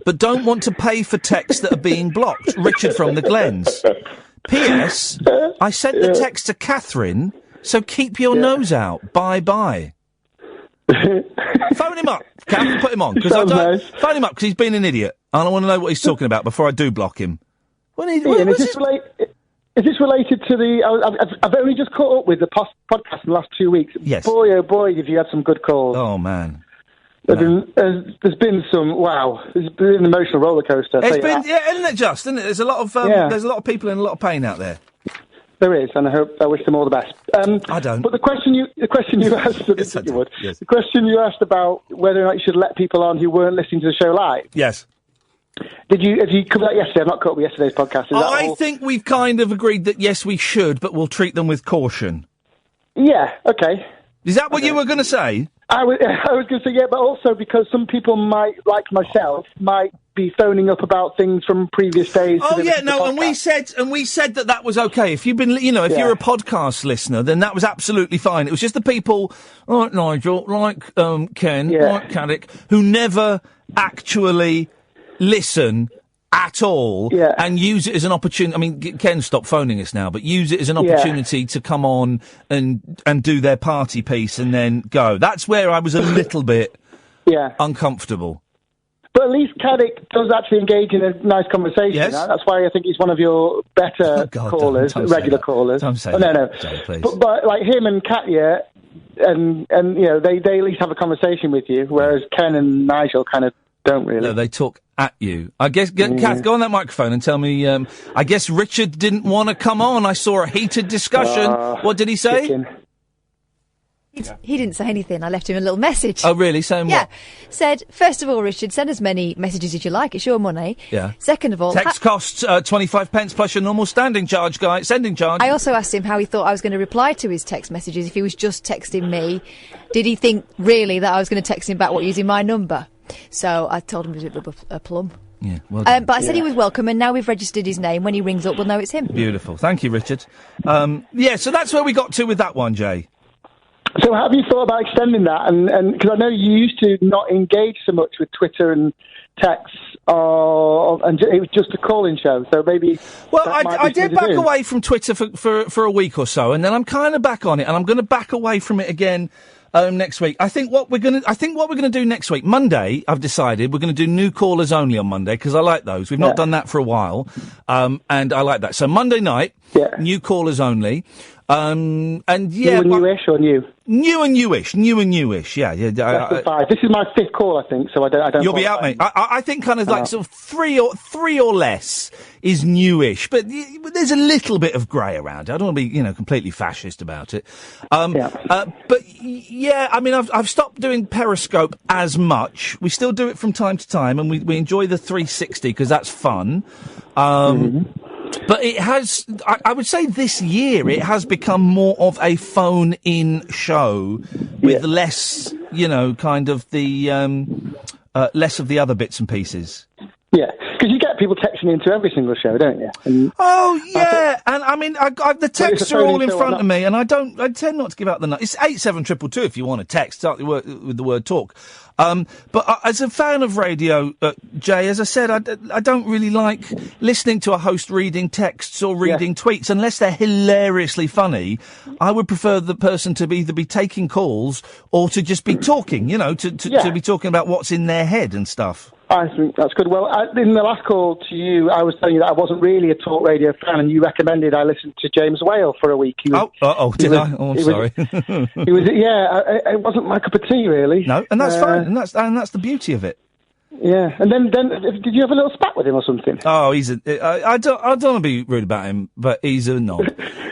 S3: but don't want to pay for texts that are being blocked. Richard from the Glens. P.S. I sent the text to Catherine, so keep your nose out. Bye-bye. Phone him up, Catherine, put him on. Phone him up, because he's been an idiot. And I want to know what he's talking about before I do block him.
S10: Is this related to the... I've only just caught up with the podcast in the last 2 weeks.
S3: Yes.
S10: Boy, oh boy, have you had some good calls.
S3: Oh, man.
S10: There's been some... Wow. There's been an emotional roller coaster.
S3: Yeah, isn't it just? Isn't it? There's a lot of there's a lot of people in a lot of pain out there.
S10: There is, and I wish them all the best.
S3: I don't.
S10: But the question you asked...
S3: Yes, I do. Yes.
S10: The question you asked about whether or not you should let people on who weren't listening to the show live.
S3: Yes.
S10: Have you covered that yesterday? I've not caught up with yesterday's podcast.
S3: I think we've kind of agreed that, yes, we should, but we'll treat them with caution.
S10: Yeah, okay.
S3: Is that what you were going to say?
S10: I was going to say, yeah, but also because some people might, like myself, might be phoning up about things from previous days.
S3: Oh, yeah, no, and we said that was okay. If you've been, if you're a podcast listener, then that was absolutely fine. It was just the people like Nigel, like Ken, like Caddick, who never actually listen at all and use it as an opportunity. I mean, Ken, stop phoning us now, but use it as an opportunity to come on and do their party piece and then go. That's where I was a little bit uncomfortable.
S10: But at least Caddick does actually engage in a nice conversation. Yes. That's why I think he's one of your better callers, regular callers.
S3: Don't say
S10: no.
S3: Jay, please.
S10: But like him and Katya, and they at least have a conversation with you, whereas Ken and Nigel kind of don't really.
S3: No, they talk at you. I guess, Kath, go on that microphone and tell me, I guess Richard didn't want to come on. I saw a heated discussion. What did he say?
S10: Chicken.
S11: He didn't say anything. I left him a little message.
S3: Oh, really? Saying what?
S11: Yeah. Said, first of all, Richard, send as many messages as you like. It's your money.
S3: Yeah.
S11: Second of all...
S3: Text costs 25 pence plus your normal sending charge.
S11: I also asked him how he thought I was going to reply to his text messages if he was just texting me. Did he think, really, that I was going to text him back using my number? So I told him it was a plum.
S3: Yeah, well done.
S11: But I said he was welcome, and now we've registered his name. When he rings up, we'll know it's him.
S3: Beautiful. Thank you, Richard. So that's where we got to with that one, Jay.
S10: So have you thought about extending that? And because I know you used to not engage so much with Twitter and texts, and it was just a call-in show. So maybe. Well,
S3: I did back away from Twitter for a week or so, and then I'm kind of back on it, and I'm going to back away from it again next week. I think what we're going to do next week, Monday, I've decided we're going to do new callers only on Monday because I like those. We've not done that for a while, and I like that. So Monday night, new callers only. And yeah,
S10: new and newish or new?
S3: New and newish. Yeah.
S10: This is my fifth call, I think. So I don't.
S3: You'll be out, mate. I think kind of like sort of three or less is newish, but there's a little bit of grey around it. I don't want to be, completely fascist about it. But yeah, I mean, I've stopped doing Periscope as much. We still do it from time to time, and we enjoy the 360 because that's fun. But it has, I would say this year, it has become more of a phone-in show with less, kind of the, less of the other bits and pieces.
S10: Yeah, because you get people texting into every single show, don't you? And
S3: and I mean, the texts are all in front of me, and I tend not to give out the number. It's 87222 if you want to text, start with the word talk. But as a fan of radio, Jay, as I said, I don't really like listening to a host reading texts or reading tweets unless they're hilariously funny. I would prefer the person to either be taking calls or to just be talking, to be talking about what's in their head and stuff.
S10: I think that's good. Well, in the last call to you, I was telling you that I wasn't really a talk radio fan, and you recommended I listen to James Whale for a week.
S3: Did I? Oh, I'm sorry.
S10: It wasn't my cup of tea, really.
S3: No, and that's fine, and that's the beauty of it.
S10: Yeah, and then did you have a little spat with him or something?
S3: Oh, I don't want to be rude about him, but he's a knob.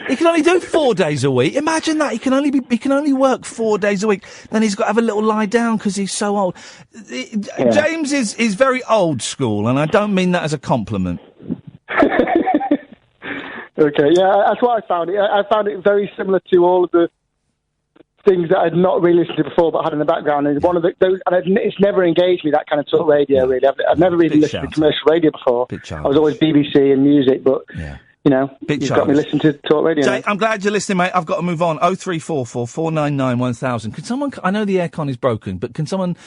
S3: He can only do 4 days a week. Imagine that. He can only work 4 days a week. Then he's got to have a little lie down because he's so old. James is very old school, and I don't mean that as a compliment.
S10: Okay, yeah, that's what I found. I found it very similar to all of the things that I'd not really listened to before, but had in the background. And one of those, and it's never engaged me, that kind of talk radio. Really, I've never really listened to commercial radio before. I was always BBC and music, but you know, you've got me listening to talk radio.
S3: Jay, I'm glad you're listening, mate. I've got to move on. 0344 499 1000. Can someone? I know the aircon is broken, but can someone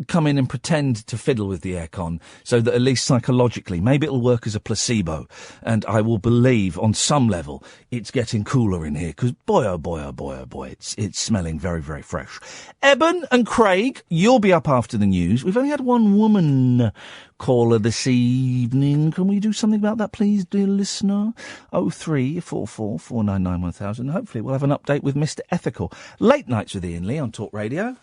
S3: come in and pretend to fiddle with the aircon so that at least psychologically, maybe it'll work as a placebo, and I will believe on some level it's getting cooler in here because boy, oh boy, oh boy, oh boy, it's smelling very, very fresh. Eben and Craig, you'll be up after the news. We've only had one woman caller this evening. Can we do something about that, please, dear listener? 0344 499 1000. Hopefully we'll have an update with Mr. Ethical. Late Nights with Iain Lee on Talk Radio.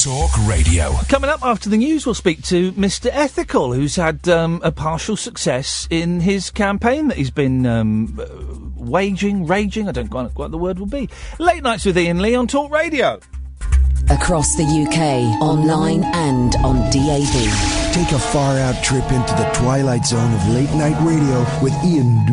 S2: Talk Radio.
S3: Coming up after the news, we'll speak to Mr. Ethical, who's had a partial success in his campaign that he's been raging. I don't quite know what the word will be. Late Nights with Iain Lee on Talk Radio.
S1: Across the UK, online and on DAB.
S12: Take a far-out trip into the twilight zone of late-night radio with Iain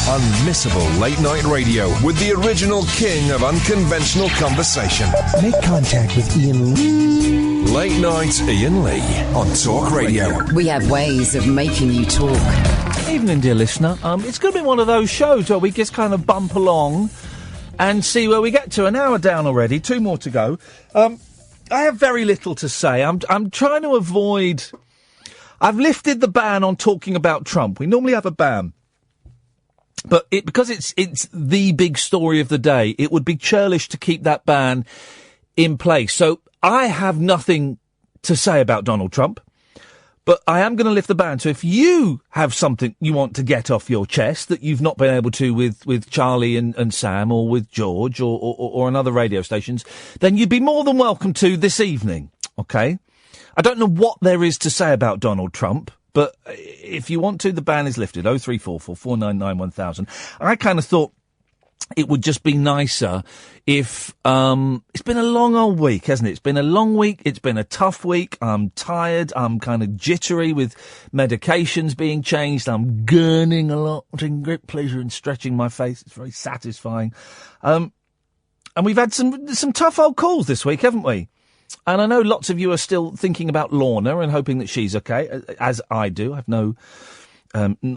S2: Unmissable late-night radio with the original king of unconventional conversation.
S12: Make contact with Iain Lee.
S2: Late Night Iain Lee on Talk Radio.
S1: We have ways of making you talk.
S3: Evening, dear listener. It's going to be one of those shows where we just kind of bump along and see where we get to. An hour down already, 2 more to go. I have very little to say. I'm trying to avoid... I've lifted the ban on talking about Trump. We normally have a ban. But because it's the big story of the day, it would be churlish to keep that ban in place. So I have nothing to say about Donald Trump. But I am going to lift the ban. So if you have something you want to get off your chest that you've not been able to with Charlie and Sam or with George or on other radio stations, then you'd be more than welcome to this evening. Okay? I don't know what there is to say about Donald Trump, but if you want to, the ban is lifted. 0344 499 1000. I kind of thought it would just be nicer if, it's been a long old week, hasn't it? It's been a long week. It's been a tough week. I'm tired. I'm kind of jittery with medications being changed. I'm gurning a lot, taking great pleasure in stretching my face. It's very satisfying. And we've had some tough old calls this week, haven't we? And I know lots of you are still thinking about Lorna and hoping that she's okay, as I do. I have no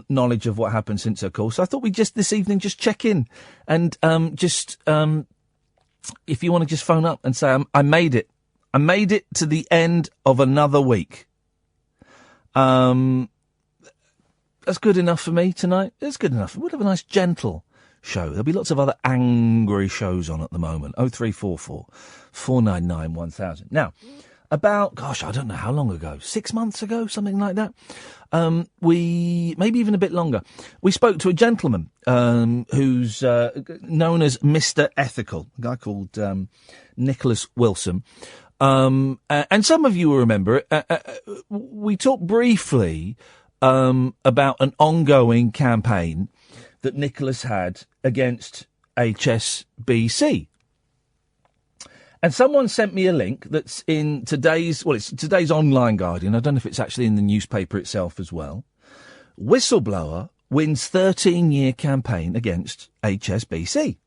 S3: knowledge of what happened since her call. So I thought we'd just this evening just check in and if you want to just phone up and say, I made it. I made it to the end of another week. That's good enough for me tonight. It's good enough. We'll have a nice gentle show. There'll be lots of other angry shows on at the moment. 0344 499 1000. Now, about, gosh, I don't know how long ago, 6 months ago, something like that. Maybe even a bit longer. We spoke to a gentleman, who's, known as Mr. Ethical, a guy called, Nicholas Wilson. And some of you will remember it. We talked briefly, about an ongoing campaign that Nicholas had against HSBC. And someone sent me a link that's in it's today's online Guardian. I don't know if it's actually in the newspaper itself as well. Whistleblower wins 13-year campaign against HSBC.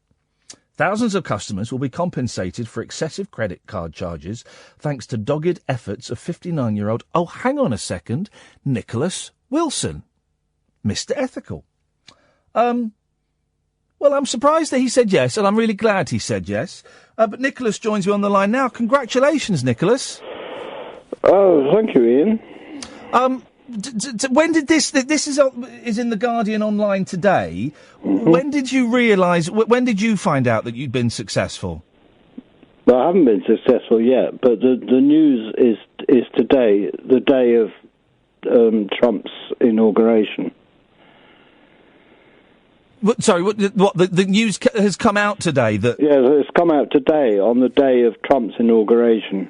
S3: Thousands of customers will be compensated for excessive credit card charges thanks to dogged efforts of 59-year-old, oh, hang on a second, Nicholas Wilson, Mr. Ethical. Well, I'm surprised that he said yes, and I'm really glad he said yes. But Nicholas joins me on the line now. Congratulations, Nicholas.
S13: Oh, thank you, Iain.
S3: When did this is in the Guardian online today. Mm-hmm. When did you realise, when did you find out that you'd been successful?
S13: Well, I haven't been successful yet, but the news is today, the day of Trump's inauguration.
S3: Sorry, what the news has come out today that...
S13: Yeah, it's come out today on the day of Trump's inauguration.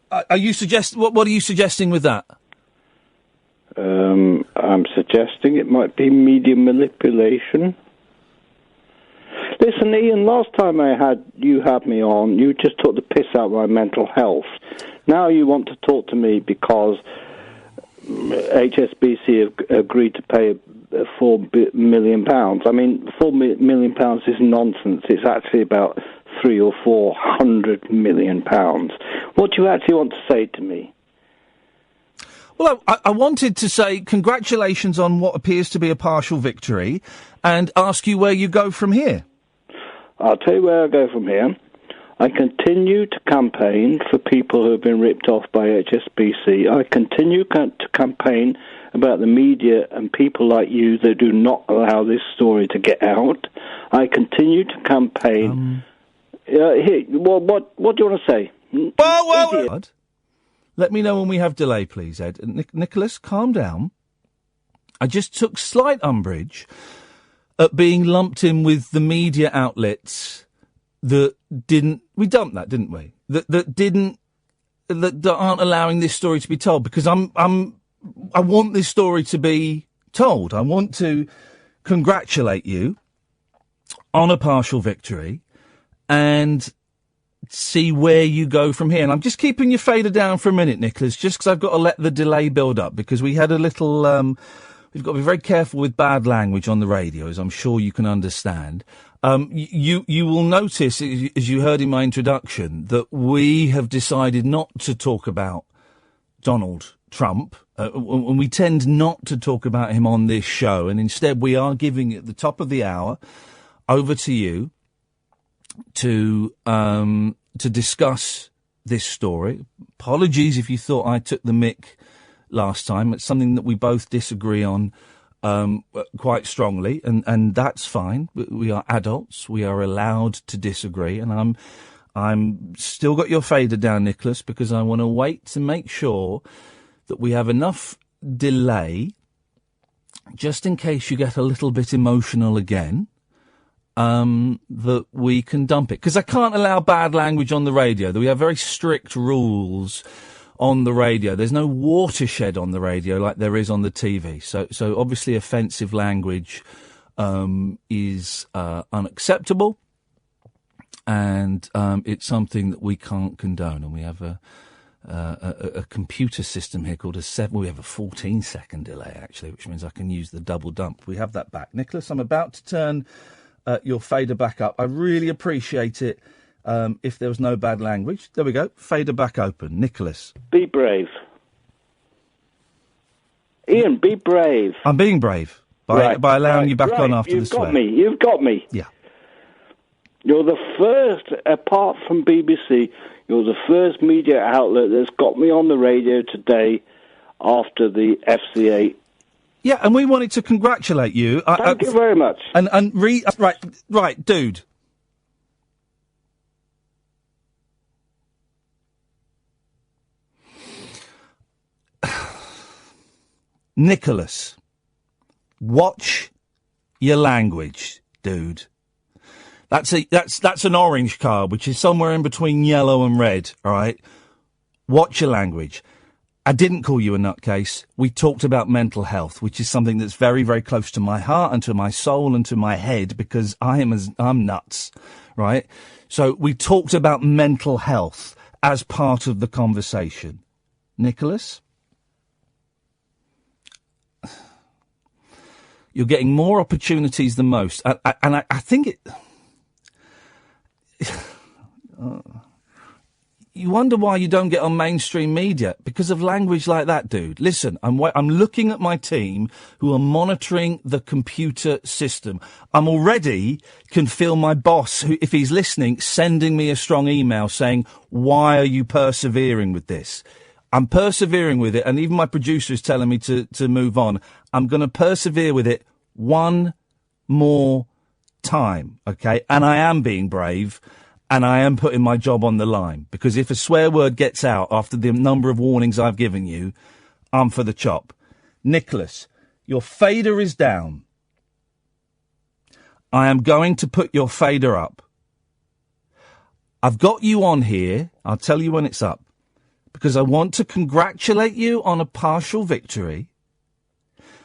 S3: What are you suggesting with that?
S13: I'm suggesting it might be media manipulation. Listen, Iain, last time you had me on, you just took the piss out of my mental health. Now you want to talk to me because HSBC have agreed to pay million. I mean, £4 million is nonsense. It's actually about 300 or 400 million pounds. What do you actually want to say to me?
S3: Well, I wanted to say congratulations on what appears to be a partial victory and ask you where you go from here.
S13: I'll tell you where I go from here. I continue to campaign for people who have been ripped off by HSBC. I continue to campaign about the media and people like you that do not allow this story to get out. I continue to campaign. Here, what do you want to say?
S3: Whoa. Let me know when we have delay, please, Ed. Nicholas, calm down. I just took slight umbrage at being lumped in with the media outlets that didn't... We dumped that, didn't we? That aren't allowing this story to be told, because I want this story to be told. I want to congratulate you on a partial victory and see where you go from here. And I'm just keeping your fader down for a minute, Nicholas, just because I've got to let the delay build up, because we had a little... we've got to be very careful with bad language on the radio, as I'm sure you can understand. You will notice, as you heard in my introduction, that we have decided not to talk about Donald Trump, and we tend not to talk about him on this show, and instead we are giving, at the top of the hour, over to you to discuss this story. Apologies if you thought I took the mick last time. It's something that we both disagree on quite strongly, and that's fine. We are adults. We are allowed to disagree, and I'm still got your fader down, Nicholas, because I want to wait to make sure that we have enough delay just in case you get a little bit emotional again. That we can dump it. Because I can't allow bad language on the radio. We have very strict rules on the radio. There's no watershed on the radio like there is on the TV. So obviously offensive language is unacceptable, and it's something that we can't condone. And we have a computer system here called we have a 14-second delay, actually, which means I can use the double dump. We have that back. Nicholas, I'm about to turn your fader back up. I really appreciate it if there was no bad language. There we go. Fader back open. Nicholas.
S13: Be brave. Iain, be brave.
S3: I'm being brave by allowing you back on after the swear.
S13: You've got me.
S3: Yeah.
S13: You're the first, apart from BBC, you're the first media outlet that's got me on the radio today after the FCA.
S3: Yeah, and we wanted to congratulate you.
S13: Thank you very much.
S3: Right, dude. Nicholas, watch your language, dude. That's an orange card, which is somewhere in between yellow and red, all right? Watch your language. I didn't call you a nutcase. We talked about mental health, which is something that's very, very close to my heart and to my soul and to my head, because I'm nuts, right? So we talked about mental health as part of the conversation. Nicholas? You're getting more opportunities than most. And I think it... You wonder why you don't get on mainstream media, because of language like that, dude. Listen, I'm looking at my team who are monitoring the computer system. I'm already can feel my boss, who, if he's listening, sending me a strong email saying, why are you persevering with this? I'm persevering with it, and even my producer is telling me to move on. I'm going to persevere with it one more time, okay? And I am being brave. And I am putting my job on the line, because if a swear word gets out after the number of warnings I've given you, I'm for the chop. Nicholas, your fader is down. I am going to put your fader up. I've got you on here. I'll tell you when it's up, because I want to congratulate you on a partial victory.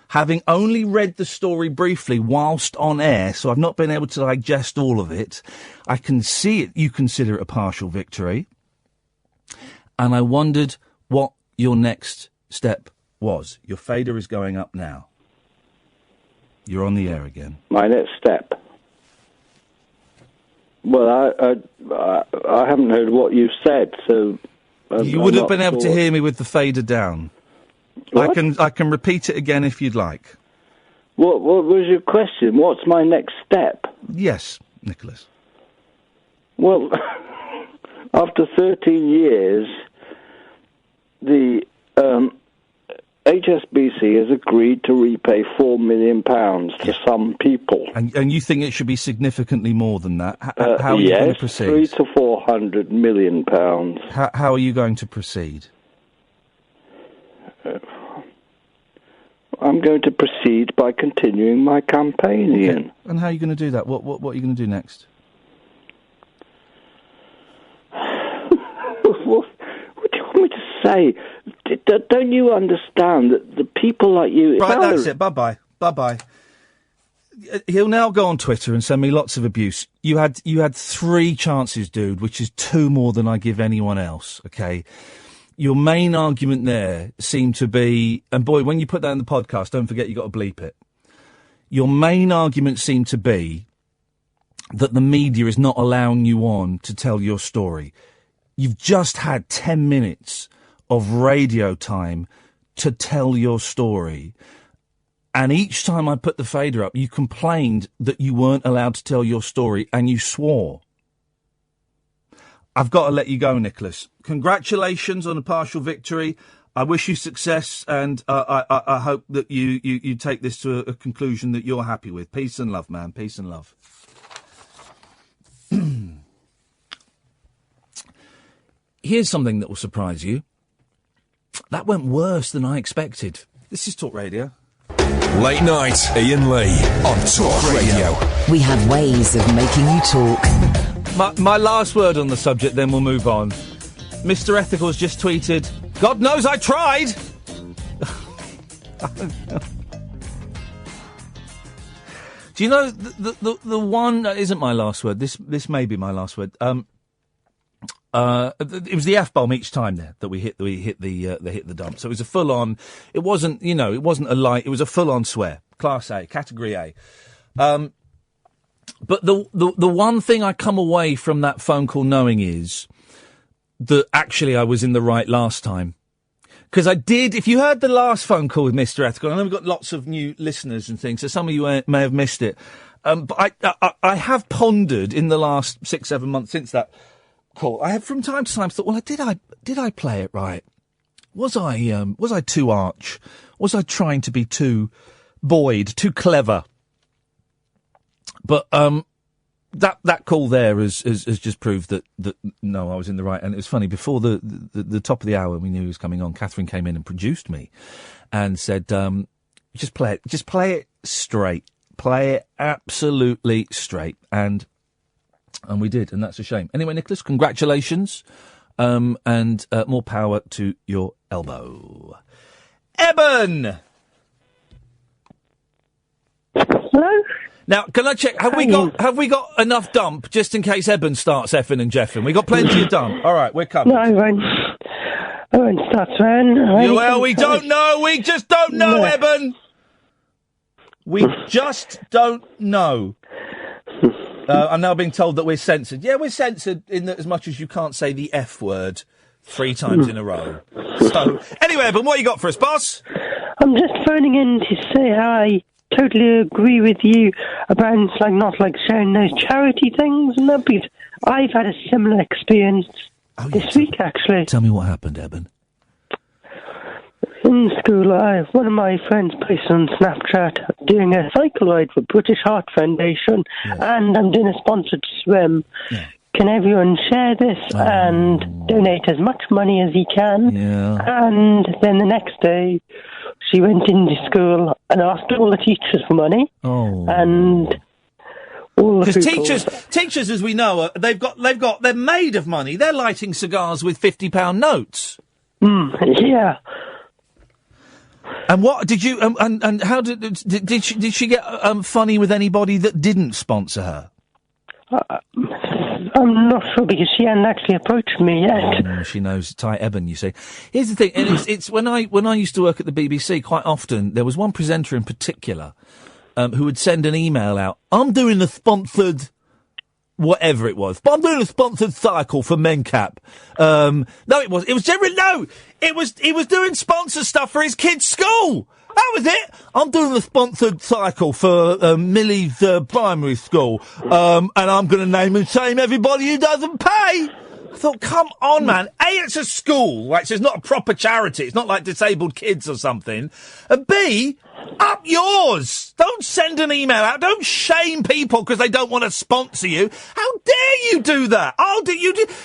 S3: Having only read the story briefly whilst on air, so I've not been able to digest all of it, I can see it. You consider it a partial victory. And I wondered what your next step was. Your fader is going up now. You're on the air again.
S13: My next step. Well, I haven't heard what you've said, so...
S3: You would have been able to hear me with the fader down.
S13: What?
S3: I can repeat it again if you'd like.
S13: What was your question? What's my next step?
S3: Yes, Nicholas.
S13: Well, after 13 years, the HSBC has agreed to repay £4 million to some people.
S3: And you think it should be significantly more than that? How are you going to proceed?
S13: Yes, £300 to £400 million.
S3: How are you going to proceed?
S13: I'm going to proceed by continuing my campaign, Ian.
S3: And how are you going to do that? What are you going to do next?
S13: What do you want me to say? Don't you understand that the people like you...
S3: Right, that's it. Bye-bye. Bye-bye. He'll now go on Twitter and send me lots of abuse. You had 3 chances, dude, which is 2 more than I give anyone else, okay? Your main argument there seemed to be... And, boy, when you put that in the podcast, don't forget you got to bleep it. Your main argument seemed to be that the media is not allowing you on to tell your story. You've just had 10 minutes of radio time to tell your story. And each time I put the fader up, you complained that you weren't allowed to tell your story, and you swore. I've got to let you go, Nicholas. Congratulations on a partial victory. I wish you success, and I hope that you take this to a conclusion that you're happy with. Peace and love, man. Peace and love. Here's something that will surprise you. That went worse than I expected. This is Talk Radio.
S2: Late night, Iain Lee on Talk Radio.
S1: We have ways of making you talk.
S3: My last word on the subject, then we'll move on. Mr. Ethical's just tweeted, God knows I tried! Do you know, the one that isn't my last word, this may be my last word, it was the F-bomb each time there that we hit the dump. So it was a full-on, it wasn't a light, it was a full-on swear. Class A, Category A. But the one thing I come away from that phone call knowing is that actually I was in the right last time. Because I did, if you heard the last phone call with Mr. Ethical, I know we've got lots of new listeners and things, so some of you may have missed it. But I have pondered in the last 6-7 months since that call. I have from time to time thought, well, did I play it right? Was I too arch? Was I trying to be too buoyed, too clever? But that call there has just proved that no, I was in the right. And it was funny, before the top of the hour we knew he was coming on, Catherine came in and produced me and said, just play it straight. Play it absolutely straight. And we did, and that's a shame. Anyway, Nicholas, congratulations, and more power to your elbow. Eben!
S14: Hello?
S3: Now, can I check, have we got enough dump just in case Eben starts effing and jeffing? We got plenty of dump. All right, we're coming.
S14: No, I won't start swearing.
S3: Well, we don't know. We just don't know, no. Eben. We just don't know. I'm now being told that we're censored. Yeah, we're censored in that as much as you can't say the F word 3 times in a row. So, anyway, Eben, what you got for us, boss?
S14: I'm just phoning in to say how I totally agree with you about not sharing those charity things and that, because I've had a similar experience this week, actually.
S3: Tell me what happened, Eben.
S14: In school, one of my friends posted on Snapchat doing a cycle ride for British Heart Foundation, and I'm doing a sponsored swim. Yeah. Can everyone share this and donate as much money as he can?
S3: Yeah.
S14: And then the next day, she went into school and asked all the teachers for money.
S3: Oh.
S14: And all the
S3: because teachers, as we know, they're made of money. They're lighting cigars with £50 notes.
S14: Yeah.
S3: And what did you? And how did she get funny with anybody that didn't sponsor her?
S14: I'm not sure, because she hadn't actually approached me yet.
S3: She knows Ty Eben, you see. Here's the thing, and it's when I used to work at the BBC, quite often there was one presenter in particular who would send an email out. I'm doing a sponsored whatever it was, but I'm doing a sponsored cycle for MenCap. No, it was generally, no, he was doing sponsored stuff for his kid's school. That was it. I'm doing a sponsored cycle for Millie's primary school, and I'm going to name and shame everybody who doesn't pay. I thought, come on, man. A, it's a school, right? So it's not a proper charity. It's not like disabled kids or something. And B, up yours. Don't send an email out. Don't shame people because they don't want to sponsor you. How dare you do that?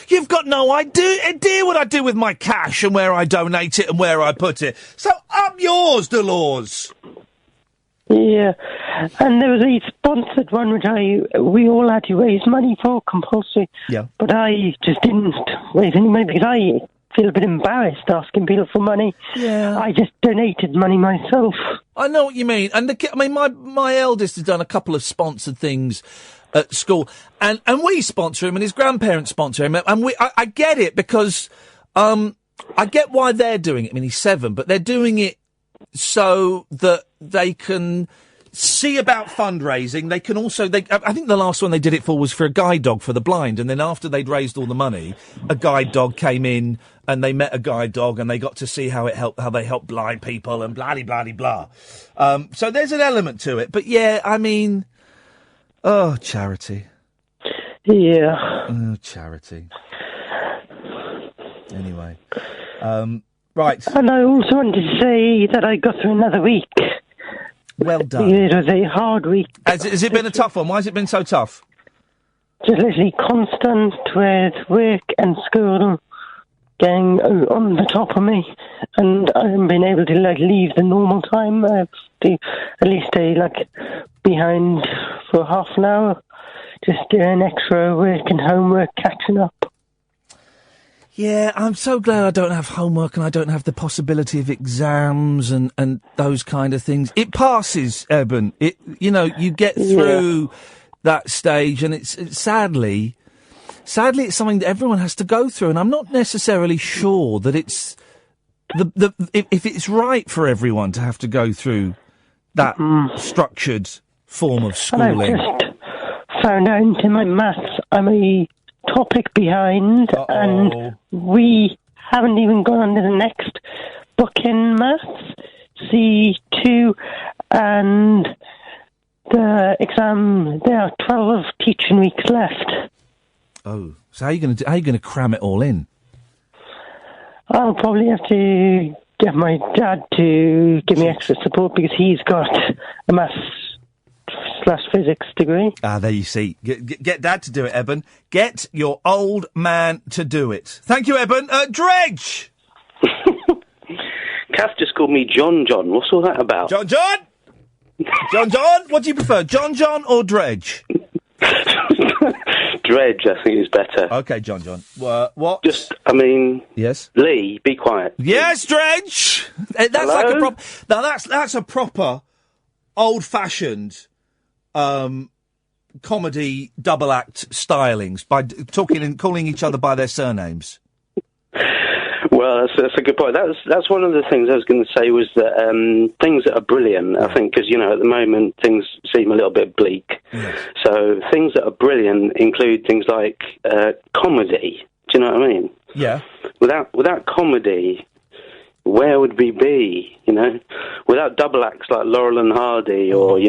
S3: You've got no idea what I do with my cash and where I donate it and where I put it. So up yours, Dolores.
S14: Yeah, and there was a sponsored one which we all had to raise money for, compulsory.
S3: Yeah.
S14: But I just didn't raise any money because I feel a bit embarrassed asking people for money.
S3: Yeah.
S14: I just donated money myself.
S3: I know what you mean. And my eldest has done a couple of sponsored things at school, and we sponsor him, and his grandparents sponsor him, and I get it because I get why they're doing it. I mean, he's 7, but they're doing it so that they can see about fundraising. They can also, I think the last one they did it for was for a guide dog for the blind. And then after they'd raised all the money, a guide dog came in and they met a guide dog and they got to see how they help blind people and blah. So there's an element to it. But yeah, I mean, charity.
S14: Yeah.
S3: Oh, charity. Anyway. Right.
S14: And I also wanted to say that I got through another week.
S3: Well done.
S14: It was a hard week.
S3: Has it been a tough one? Why has it been so tough?
S14: Just literally constant with work and school getting on the top of me. And I haven't been able to, leave the normal time. I have to at least stay, behind for half an hour. Just doing extra work and homework, catching up.
S3: Yeah, I'm so glad I don't have homework and I don't have the possibility of exams and those kind of things. It passes, Eben. You get through that stage, and it's sadly it's something that everyone has to go through. And I'm not necessarily sure that it's if it's right for everyone to have to go through that structured form of schooling.
S14: And I've just found out in my maths I'm a topic behind, and we haven't even gone on to the next book in maths, C2, and the exam, there are 12 teaching weeks left.
S3: Oh, so how are you going to cram it all in?
S14: I'll probably have to get my dad to give me extra support because he's got a maths/physics degree.
S3: There you see. Get Dad to do it, Eben. Get your old man to do it. Thank you, Eben. Dredge!
S15: Kath just called me John. What's all that about?
S3: John? John, what do you prefer, John or Dredge?
S15: Dredge, I think, is better.
S3: Okay, John. What?
S15: Yes? Lee, be quiet.
S3: Yes, Dredge! That's
S15: Hello?
S3: like a proper... Now, that's a proper old-fashioned... comedy double act stylings by talking and calling each other by their surnames.
S15: Well, that's a good point. That's one of the things I was going to say was that things that are brilliant, I think, because, at the moment things seem a little bit bleak.
S3: Yes.
S15: So things that are brilliant include things like comedy. Do you know what I mean?
S3: Yeah.
S15: Without comedy, where would we be, Without double acts like Laurel and Hardy or,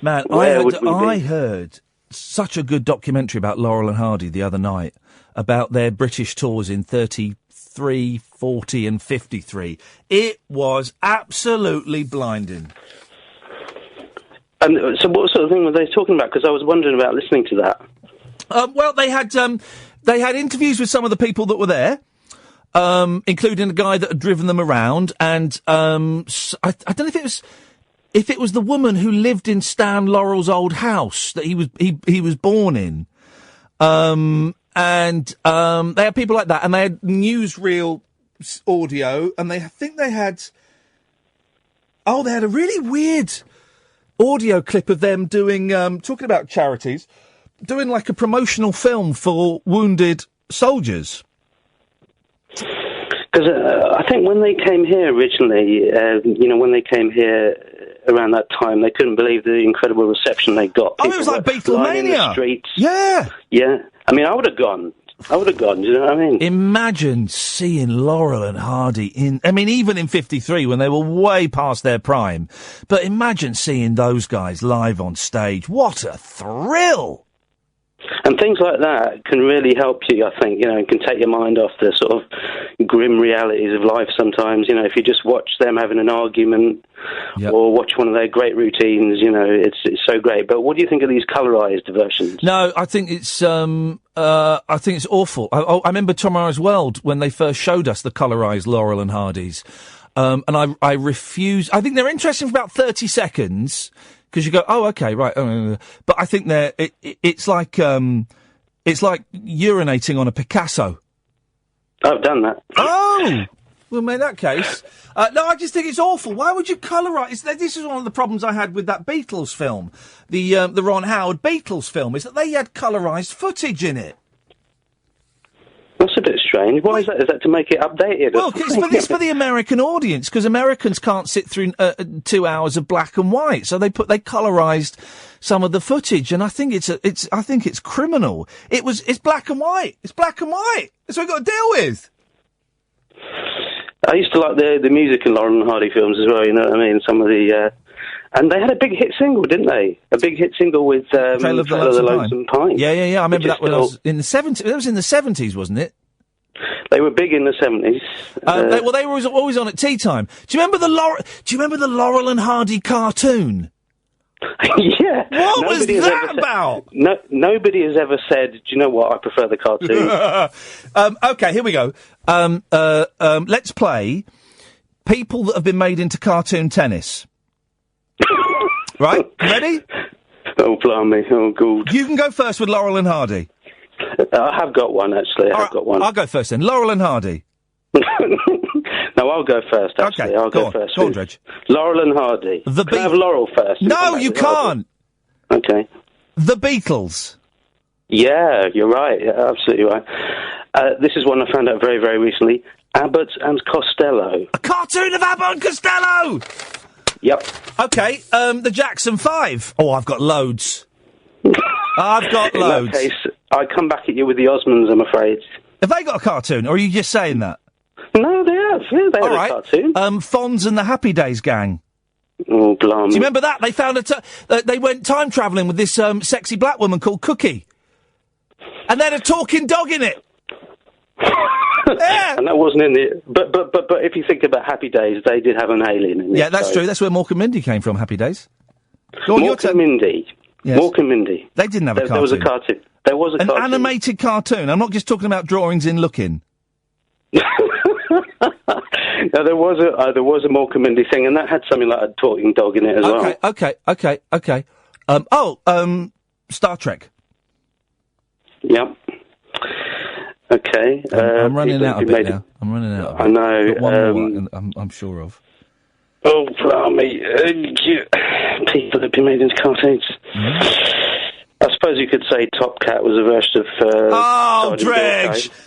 S3: Man, I heard such a good documentary about Laurel and Hardy the other night about their British tours in 33, 40 and 53. It was absolutely blinding.
S15: And so what sort of thing were they talking about? Because I was wondering about listening to that.
S3: Well, they had interviews with some of the people that were there, including a guy that had driven them around, and I don't know if it was the woman who lived in Stan Laurel's old house that he was born in. They had people like that, and they had newsreel audio, and they had a really weird audio clip of them doing, talking about charities, doing like a promotional film for wounded soldiers.
S15: Because I think when they came here originally, when they came here around that time. They couldn't believe the incredible reception they got.
S3: Oh, it was like Beatlemania.
S15: In the streets.
S3: Yeah.
S15: Yeah. I mean, I would have gone. Do you know what I mean?
S3: Imagine seeing Laurel and Hardy even in 53 when they were way past their prime. But imagine seeing those guys live on stage. What a thrill!
S15: And things like that can really help you, I think, and can take your mind off the sort of grim realities of life sometimes. If you just watch them having an argument or watch one of their great routines, it's so great. But what do you think of these colorised versions?
S3: No, I think it's awful. I remember Tomorrow's World when they first showed us the colorised Laurel and Hardys. And I refuse. I think they're interesting for about 30 seconds. Because you go, oh, okay, right. But I think it's like urinating on a Picasso.
S15: I've done that.
S3: Oh! Well, in that case. No, I just think it's awful. Why would you colorise? This is one of the problems I had with that Beatles film. The Ron Howard Beatles film, is that they had colorised footage in it.
S15: That's a bit strange. Why is that? Is that to make it updated?
S3: Well, it's for the American audience, because Americans can't sit through 2 hours of black and white, so they colorised some of the footage, and I think it's criminal. It's black and white. It's black and white. That's what we've got to deal with.
S15: I used to like the music in Laurel and Hardy films as well. You know what I mean? Some of the. And they had a big hit single, didn't they? A big hit single with
S3: Trail of the Lonesome Pine. Yeah. I remember that when I was in the 70s. It was in the 70s, wasn't it?
S15: They were big in the 70s.
S3: They were always on at tea time. Do you remember the Laurel and Hardy cartoon?
S15: Yeah.
S3: What was that about?
S15: Nobody has ever said, do you know what, I prefer the cartoon.
S3: Okay, here we go. Let's play people that have been made into cartoon tennis. Right, ready?
S15: Oh, blimey. Oh, good.
S3: You can go first with Laurel and Hardy.
S15: I have got one, actually. I've got one.
S3: I'll go first then. Laurel and Hardy.
S15: No, I'll go first, actually.
S3: Okay,
S15: I'll
S3: go
S15: go
S3: on.
S15: first.
S3: Go on, Dredge.
S15: Laurel and Hardy. Can I have Laurel first?
S3: No, you can't.
S15: Okay.
S3: The Beatles.
S15: Yeah, you're right. Yeah, absolutely right. This is one I found out very, very recently. Abbott and Costello.
S3: A cartoon of Abbott and Costello!
S15: Yep.
S3: Okay, the Jackson 5. Oh, I've got loads. I've got loads.
S15: In that case, I come back at you with the Osmonds, I'm afraid.
S3: Have they got a cartoon, or are you just saying that?
S15: No, they have. Yeah, they have a cartoon.
S3: Fonz and the Happy Days gang.
S15: Oh, blimey.
S3: Do you remember that? They found they went time travelling with this sexy black woman called Cookie. And they had a talking dog in it. Yeah.
S15: And that wasn't in the... But if you think about Happy Days, they did have an alien in it.
S3: Yeah, that's true. That's where Mork and Mindy came from, Happy Days.
S15: Mork and Mindy.
S3: Yes.
S15: Mork and Mindy.
S3: They didn't have a cartoon.
S15: There was a cartoon. There was a cartoon.
S3: An animated cartoon. I'm not just talking about drawings in Looking.
S15: No, there was a Mork and Mindy thing, and that had something like a talking dog in it as well.
S3: Okay. Star Trek.
S15: Yep. Okay.
S3: I'm running out a bit now. I'm running out.
S15: I know.
S3: Got one more I'm sure of.
S15: Oh, blimey. People that have been made into cartoons.
S3: Mm-hmm.
S15: I suppose you could say Top Cat was a version of...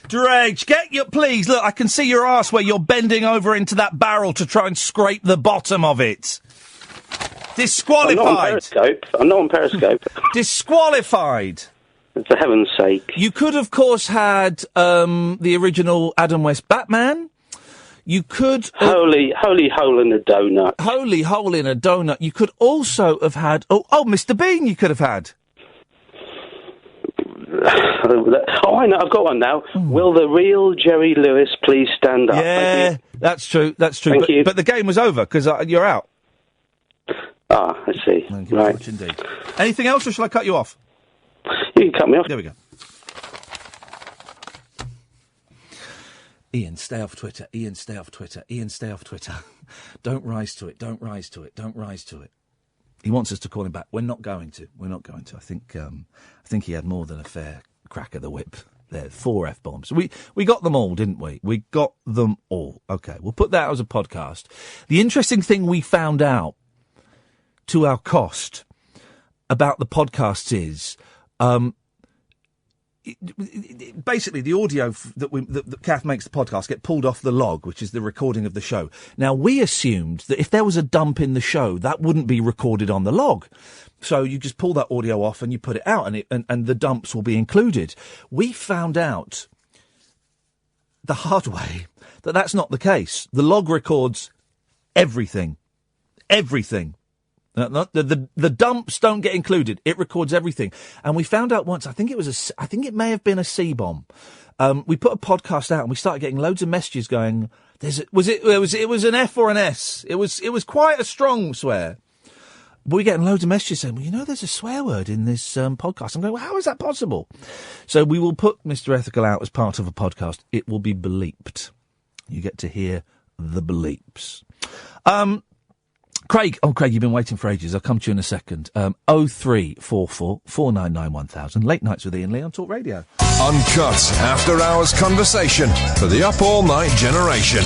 S3: Dredge, please, look, I can see your arse where you're bending over into that barrel to try and scrape the bottom of it. Disqualified.
S15: I'm not on Periscope.
S3: Disqualified.
S15: For heaven's sake.
S3: You could, of course, had the original Adam West Batman. You could...
S15: Holy hole in a donut.
S3: Holy hole in a donut. You could also have had... Oh, Mr. Bean you could have had.
S15: Oh, I know, I've got one now. Will the real Jerry Lewis please stand up?
S3: Yeah, that's true.
S15: Thank you.
S3: But the game was over, because you're out.
S15: Ah, I see.
S3: Thank you very much indeed. Anything else, or shall I cut you off?
S15: You can cut me off.
S3: There we go. Iain, stay off Twitter. Iain, stay off Twitter. Iain, stay off Twitter. Don't rise to it. Don't rise to it. Don't rise to it. He wants us to call him back. We're not going to. I think he had more than a fair crack at the whip there. 4 F-bombs. We got them all, didn't we? We got them all. Okay, we'll put that as a podcast. The interesting thing we found out, to our cost, about the podcasts is basically, the audio that Kath makes the podcast get pulled off the log, which is the recording of the show. Now, we assumed that if there was a dump in the show, that wouldn't be recorded on the log. So you just pull that audio off and you put it out, and the dumps will be included. We found out the hard way that that's not the case. The log records everything. Everything. The dumps don't get included. It records everything. And we found out once, I think it may have been a C-bomb. We put a podcast out and we started getting loads of messages going, it was an F or an S. It was quite a strong swear. But we're getting loads of messages saying, well, there's a swear word in this podcast. I'm going, well, how is that possible? So we will put Mr. Ethical out as part of a podcast. It will be bleeped. You get to hear the bleeps. Craig, you've been waiting for ages. I'll come to you in a second. 0344 499 1000. Late Nights with Iain Lee on Talk Radio.
S2: Uncut after-hours conversation for the up-all-night generation.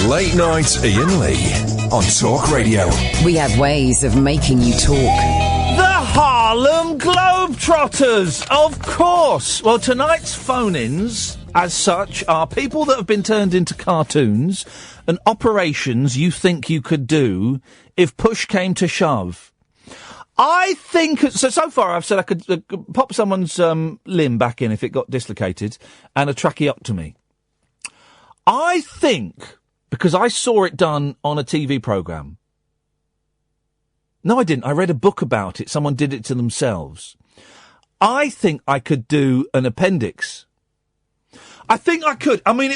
S2: Late Night Iain Lee on Talk Radio.
S1: We have ways of making you talk.
S3: The Harlem Globetrotters, of course. Well, tonight's phone-ins, as such, are people that have been turned into cartoons and operations you think you could do if push came to shove. I think, so far I've said I could pop someone's limb back in if it got dislocated, and a tracheotomy. I think, because I saw it done on a TV programme. No, I didn't. I read a book about it. Someone did it to themselves. I think I could do an appendix. I think I could. I mean,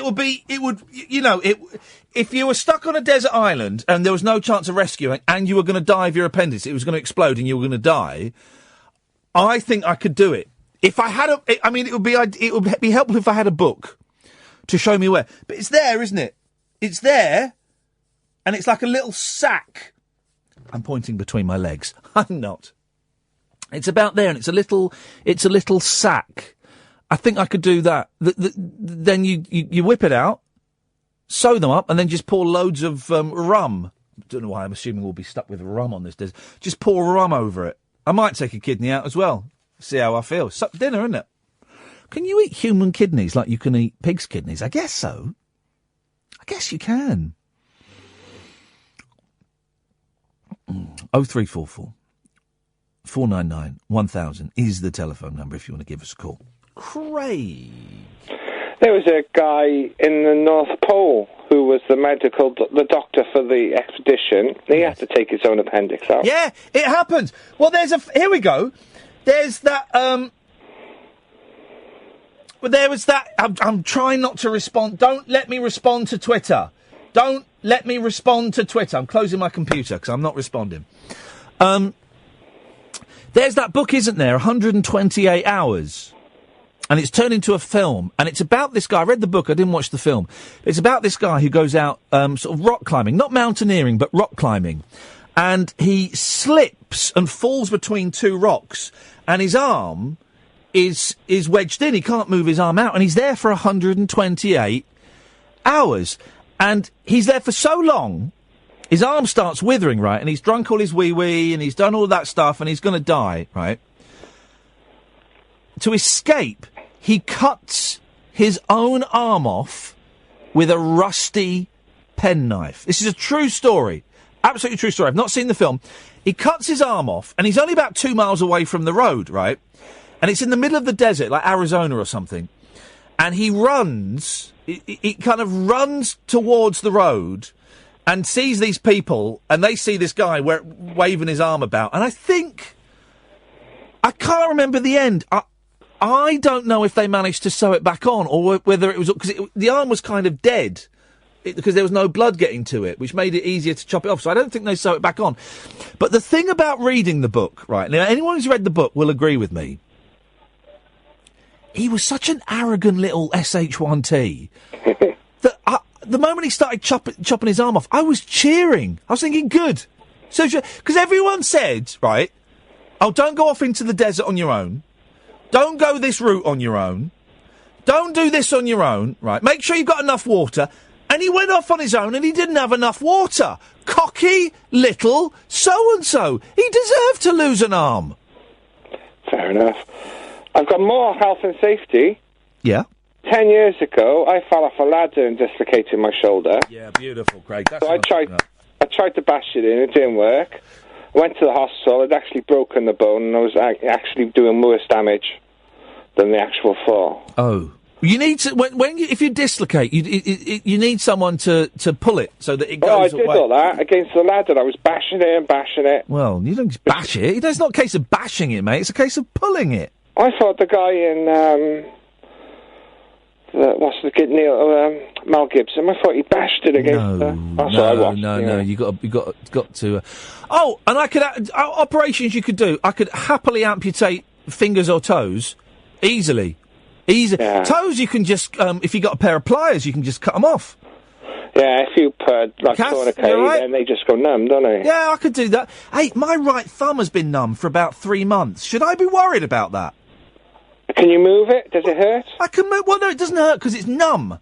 S3: if you were stuck on a desert island and there was no chance of rescuing and you were going to die of your appendix, it was going to explode and you were going to die, I think I could do it. If I had it would be helpful if I had a book to show me where. But it's there, isn't it? It's there, and it's like a little sack. I'm pointing between my legs. I'm not. It's about there, and it's a little sack. I think I could do that. Then you whip it out, sew them up, and then just pour loads of rum. I don't know why I'm assuming we'll be stuck with rum on this desert. Just pour rum over it. I might take a kidney out as well. See how I feel. It's dinner, isn't it? Can you eat human kidneys like you can eat pig's kidneys? I guess so. I guess you can. 0344 499 1000 is the telephone number if you want to give us a call. Craig.
S16: There was a guy in the North Pole who was the doctor for the expedition. He had to take his own appendix out.
S3: Yeah, it happened. Well, here we go. There's that, well, there was that, I'm trying not to respond. Don't let me respond to Twitter. Don't let me respond to Twitter. I'm closing my computer because I'm not responding. There's that book, isn't there? 128 Hours. And it's turned into a film. And it's about this guy. I read the book. I didn't watch the film. It's about this guy who goes out sort of rock climbing. Not mountaineering, but rock climbing. And he slips and falls between two rocks. And his arm is wedged in. He can't move his arm out. And he's there for 128 hours. And he's there for so long, his arm starts withering, right? And he's drunk all his wee-wee, and he's done all that stuff, and he's going to die, right? To escape, he cuts his own arm off with a rusty penknife. This is a true story. Absolutely true story. I've not seen the film. He cuts his arm off, and he's only about 2 miles away from the road, right? And it's in the middle of the desert, like Arizona or something. And he runs... He kind of runs towards the road and sees these people, and they see this guy waving his arm about. And I can't remember the end. I don't know if they managed to sew it back on or whether it was... Because the arm was kind of dead because there was no blood getting to it, which made it easier to chop it off. So I don't think they sew it back on. But the thing about reading the book, right, now anyone who's read the book will agree with me. He was such an arrogant little SH1T that the moment he started chopping his arm off, I was cheering. I was thinking, good. So, because everyone said, right, oh, don't go off into the desert on your own. Don't go this route on your own. Don't do this on your own, right? Make sure you've got enough water. And he went off on his own and he didn't have enough water. Cocky little so-and-so. He deserved to lose an arm.
S16: Fair enough. I've got more health and safety.
S3: Yeah.
S16: 10 years ago, I fell off a ladder and dislocated my shoulder.
S3: Yeah, beautiful, Craig. That's
S16: So I tried to bash it in. It didn't work. I went to the hospital. I'd actually broken the bone, and I was actually doing worse damage than the actual fall.
S3: Oh. You need to if you dislocate, you need someone to pull it so that it goes.
S16: Oh, I did
S3: away.
S16: all that against the ladder. I was bashing it.
S3: Well, you don't bash it. It's not a case of bashing it, mate. It's a case of pulling it.
S16: I thought the guy in what's the kid Mel Gibson. I thought he bashed it against. That's what I watched.
S3: No. You got to. Oh, and I could operations you could do. I could happily amputate fingers or toes easily.
S16: Yeah.
S3: Toes, you can just, if you got a pair of pliers, you can just cut them off.
S16: Yeah, if you put tourniquet, then they just go numb, don't they?
S3: Yeah, I could do that. Hey, my right thumb has been numb for about 3 months. Should I be worried about that?
S16: Can you move it? Does it hurt?
S3: I can move. Well, no, it doesn't hurt because it's numb.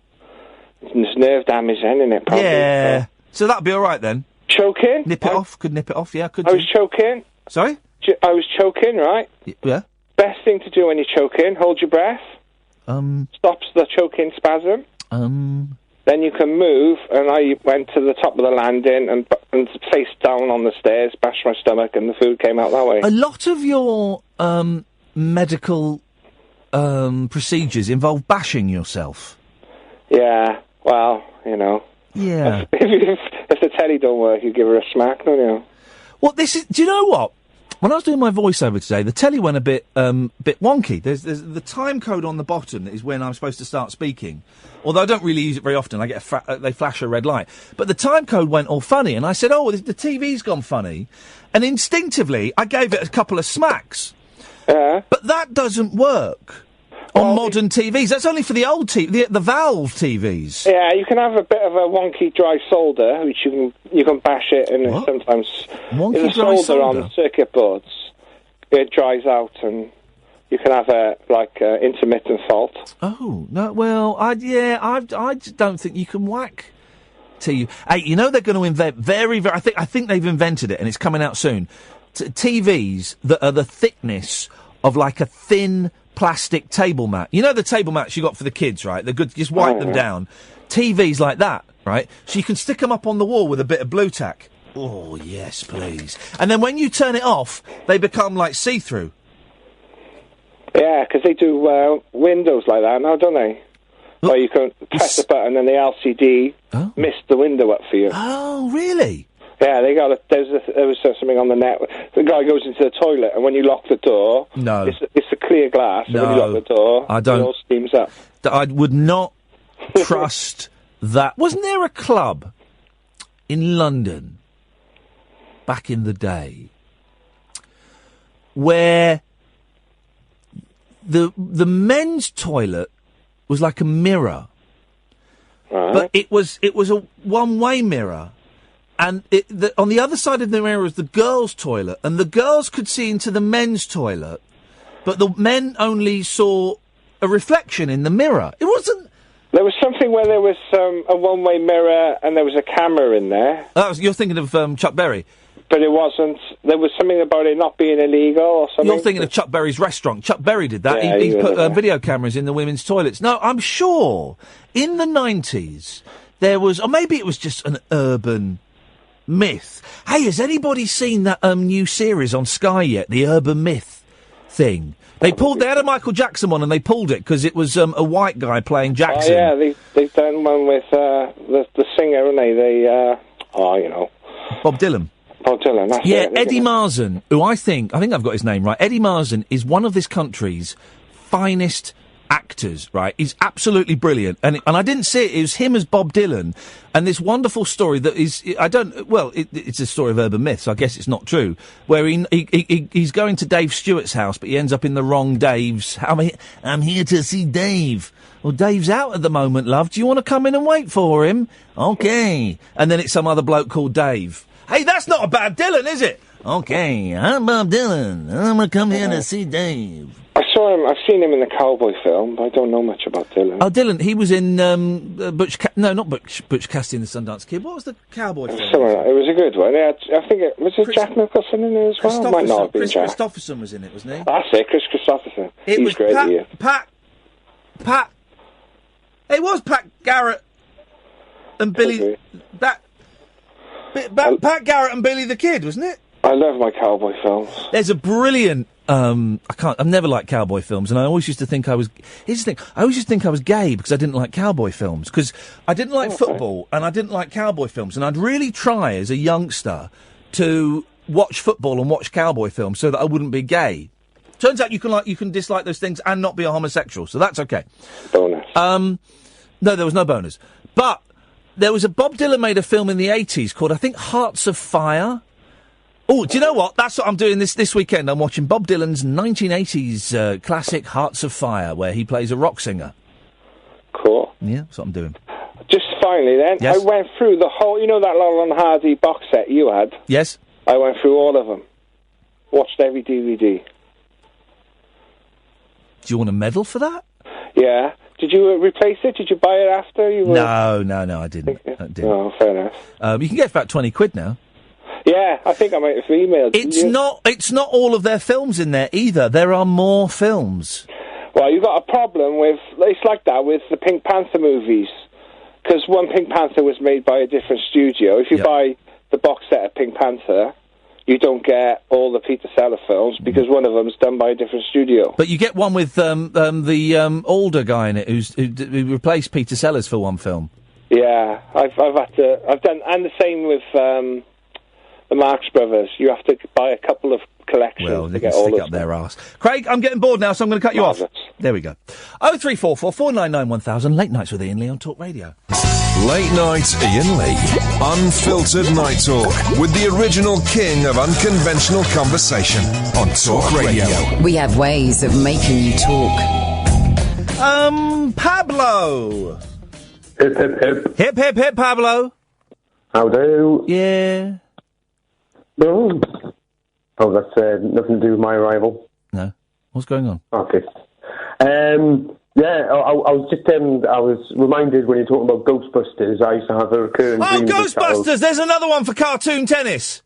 S16: There's nerve damage then, isn't it? Probably.
S3: Yeah. So that'd be all right then.
S16: Choking?
S3: Nip it off. Could nip it off. Yeah, could.
S16: I was choking.
S3: Sorry?
S16: I was choking, right?
S3: Yeah.
S16: Best thing to do when you're choking: hold your breath. Stops the choking spasm. Then you can move, and I went to the top of the landing and face down on the stairs, bashed my stomach, and the food came out that way.
S3: A lot of your medical procedures involve bashing yourself.
S16: Yeah, well, you know.
S3: Yeah.
S16: If the telly don't work, you give her a smack, don't you?
S3: Well, do you know what? When I was doing my voiceover today, the telly went a bit wonky. There's the time code on the bottom that is when I'm supposed to start speaking. Although I don't really use it very often. I get they flash a red light. But the time code went all funny, and I said, "Oh, the TV's gone funny," and instinctively I gave it a couple of smacks. But that doesn't work on modern TVs. That's only for the old the Valve TVs.
S16: Yeah, you can have a bit of a wonky dry solder, which you can bash it, and sometimes
S3: wonky
S16: the solder on circuit boards, it dries out, and you can have a intermittent fault.
S3: Oh no! Well, I just don't think you can whack TV. Hey, you know they're going to invent very. I think they've invented it, and it's coming out soon. TVs that are the thickness of like a thin plastic table mat. You know the table mats you got for the kids, right? They're good. Just wipe them down. TVs like that, right? So you can stick them up on the wall with a bit of blue tack. Oh yes, please. And then when you turn it off, they become like see-through.
S16: Yeah, because they do windows like that now, don't they? Where you can press a button and the LCD mist the window up for you.
S3: Oh, really?
S16: Yeah, they got. There was something on the net. The guy goes into the toilet, and when you lock the door, it's a clear glass. And when you lock the door, it all steams up.
S3: I would not trust that. Wasn't there a club in London back in the day where the men's toilet was like a mirror, but it was a one-way mirror. And on the other side of the mirror was the girls' toilet, and the girls could see into the men's toilet, but the men only saw a reflection in the mirror. It wasn't.
S16: There was something where there was a one-way mirror and there was a camera in there.
S3: You're thinking of Chuck Berry.
S16: But it wasn't. There was something about it not being illegal or something.
S3: You're thinking of Chuck Berry's restaurant. Chuck Berry did that. He put video cameras in the women's toilets. No, I'm sure in the 90s there was, or maybe it was just an urban myth. Hey, has anybody seen that new series on Sky yet? The urban myth thing. They had a Michael Jackson one, and they pulled it because it was a white guy playing Jackson.
S16: Oh yeah, they've done one with the singer, haven't they?
S3: Bob Dylan.
S16: Bob Dylan. That's
S3: Eddie Marsan, who I think I've got his name right. Eddie Marsan is one of this country's finest actors, right? He's absolutely brilliant. And I didn't see it. It was him as Bob Dylan. And this wonderful story that is, it's a story of urban myth, so I guess it's not true, where he's going to Dave Stewart's house, but he ends up in the wrong Dave's. I'm here to see Dave. Well, Dave's out at the moment, love. Do you want to come in and wait for him? Okay. And then it's some other bloke called Dave. Hey, that's not a bad Dylan, is it? Okay, I'm Bob Dylan. I'm going to come here to see Dave.
S16: I saw him. I've seen him in the cowboy film, but I don't know much about Dylan.
S3: Oh, Dylan, he was in not Butch Cassidy and the Sundance Kid. What was the cowboy film?
S16: It was a good one. I think was it Jack Nicholson in it as well? It might not have been
S3: Chris
S16: Jack.
S3: Christopherson was in it, wasn't he?
S16: That's it, Chris Christopherson. He's great.
S3: Pat. It was Pat Garrett and Billy. Pat Garrett and Billy the Kid, wasn't it?
S16: I love my cowboy films.
S3: There's a brilliant. I've never liked cowboy films, and I always used to think I was. Here's the thing: I always used to think I was gay because I didn't like cowboy films, because I didn't like football and I didn't like cowboy films, and I'd really try as a youngster to watch football and watch cowboy films so that I wouldn't be gay. Turns out you can dislike those things and not be a homosexual, so that's okay.
S16: Bonus.
S3: No, there was no bonus, but there was Bob Dylan made a film in the 80s called, I think, Hearts of Fire. Oh, do you know what? That's what I'm doing this weekend. I'm watching Bob Dylan's 1980s classic Hearts of Fire, where he plays a rock singer.
S16: Cool.
S3: Yeah, that's what I'm doing.
S16: Just finally then,
S3: yes?
S16: I went through the whole, that Laurel and Hardy box set you had?
S3: Yes.
S16: I went through all of them. Watched every DVD.
S3: Do you want a medal for that?
S16: Yeah. Did you replace it? Did you buy it after you were...
S3: No, I didn't.
S16: Oh, fair enough.
S3: You can get about 20 quid now.
S16: Yeah, I think I might have emailed you.
S3: It's not all of their films in there either. There are more films.
S16: Well, you've got a problem with... It's like that with the Pink Panther movies. Because one Pink Panther was made by a different studio. If you buy the box set of Pink Panther, you don't get all the Peter Sellers films because one of them's done by a different studio.
S3: But you get one with the older guy in it who replaced Peter Sellers for one film.
S16: Yeah, I've done, and the same with the Marx Brothers. You have to buy a couple of collections.
S3: Well, they
S16: to
S3: can
S16: get all
S3: stick
S16: of
S3: up their arse. Craig, I'm getting bored now, so I'm going to cut you off. There we go. 0344 499 1000. Late Nights with Iain Lee on Talk Radio.
S2: Late Night Iain Lee. Unfiltered night talk with the original king of unconventional conversation on Talk Radio.
S1: We have ways of making you talk.
S3: Pablo.
S17: Hip, hip, hip.
S3: Hip, hip, hip, Pablo.
S17: How do?
S3: Yeah.
S17: No. Oh, that's nothing to do with my arrival.
S3: No. What's going on?
S17: Okay. Yeah, I was reminded when you're talking about Ghostbusters, I used to have a recurring dream.
S3: Oh, Ghostbusters! There's another one for cartoon tennis.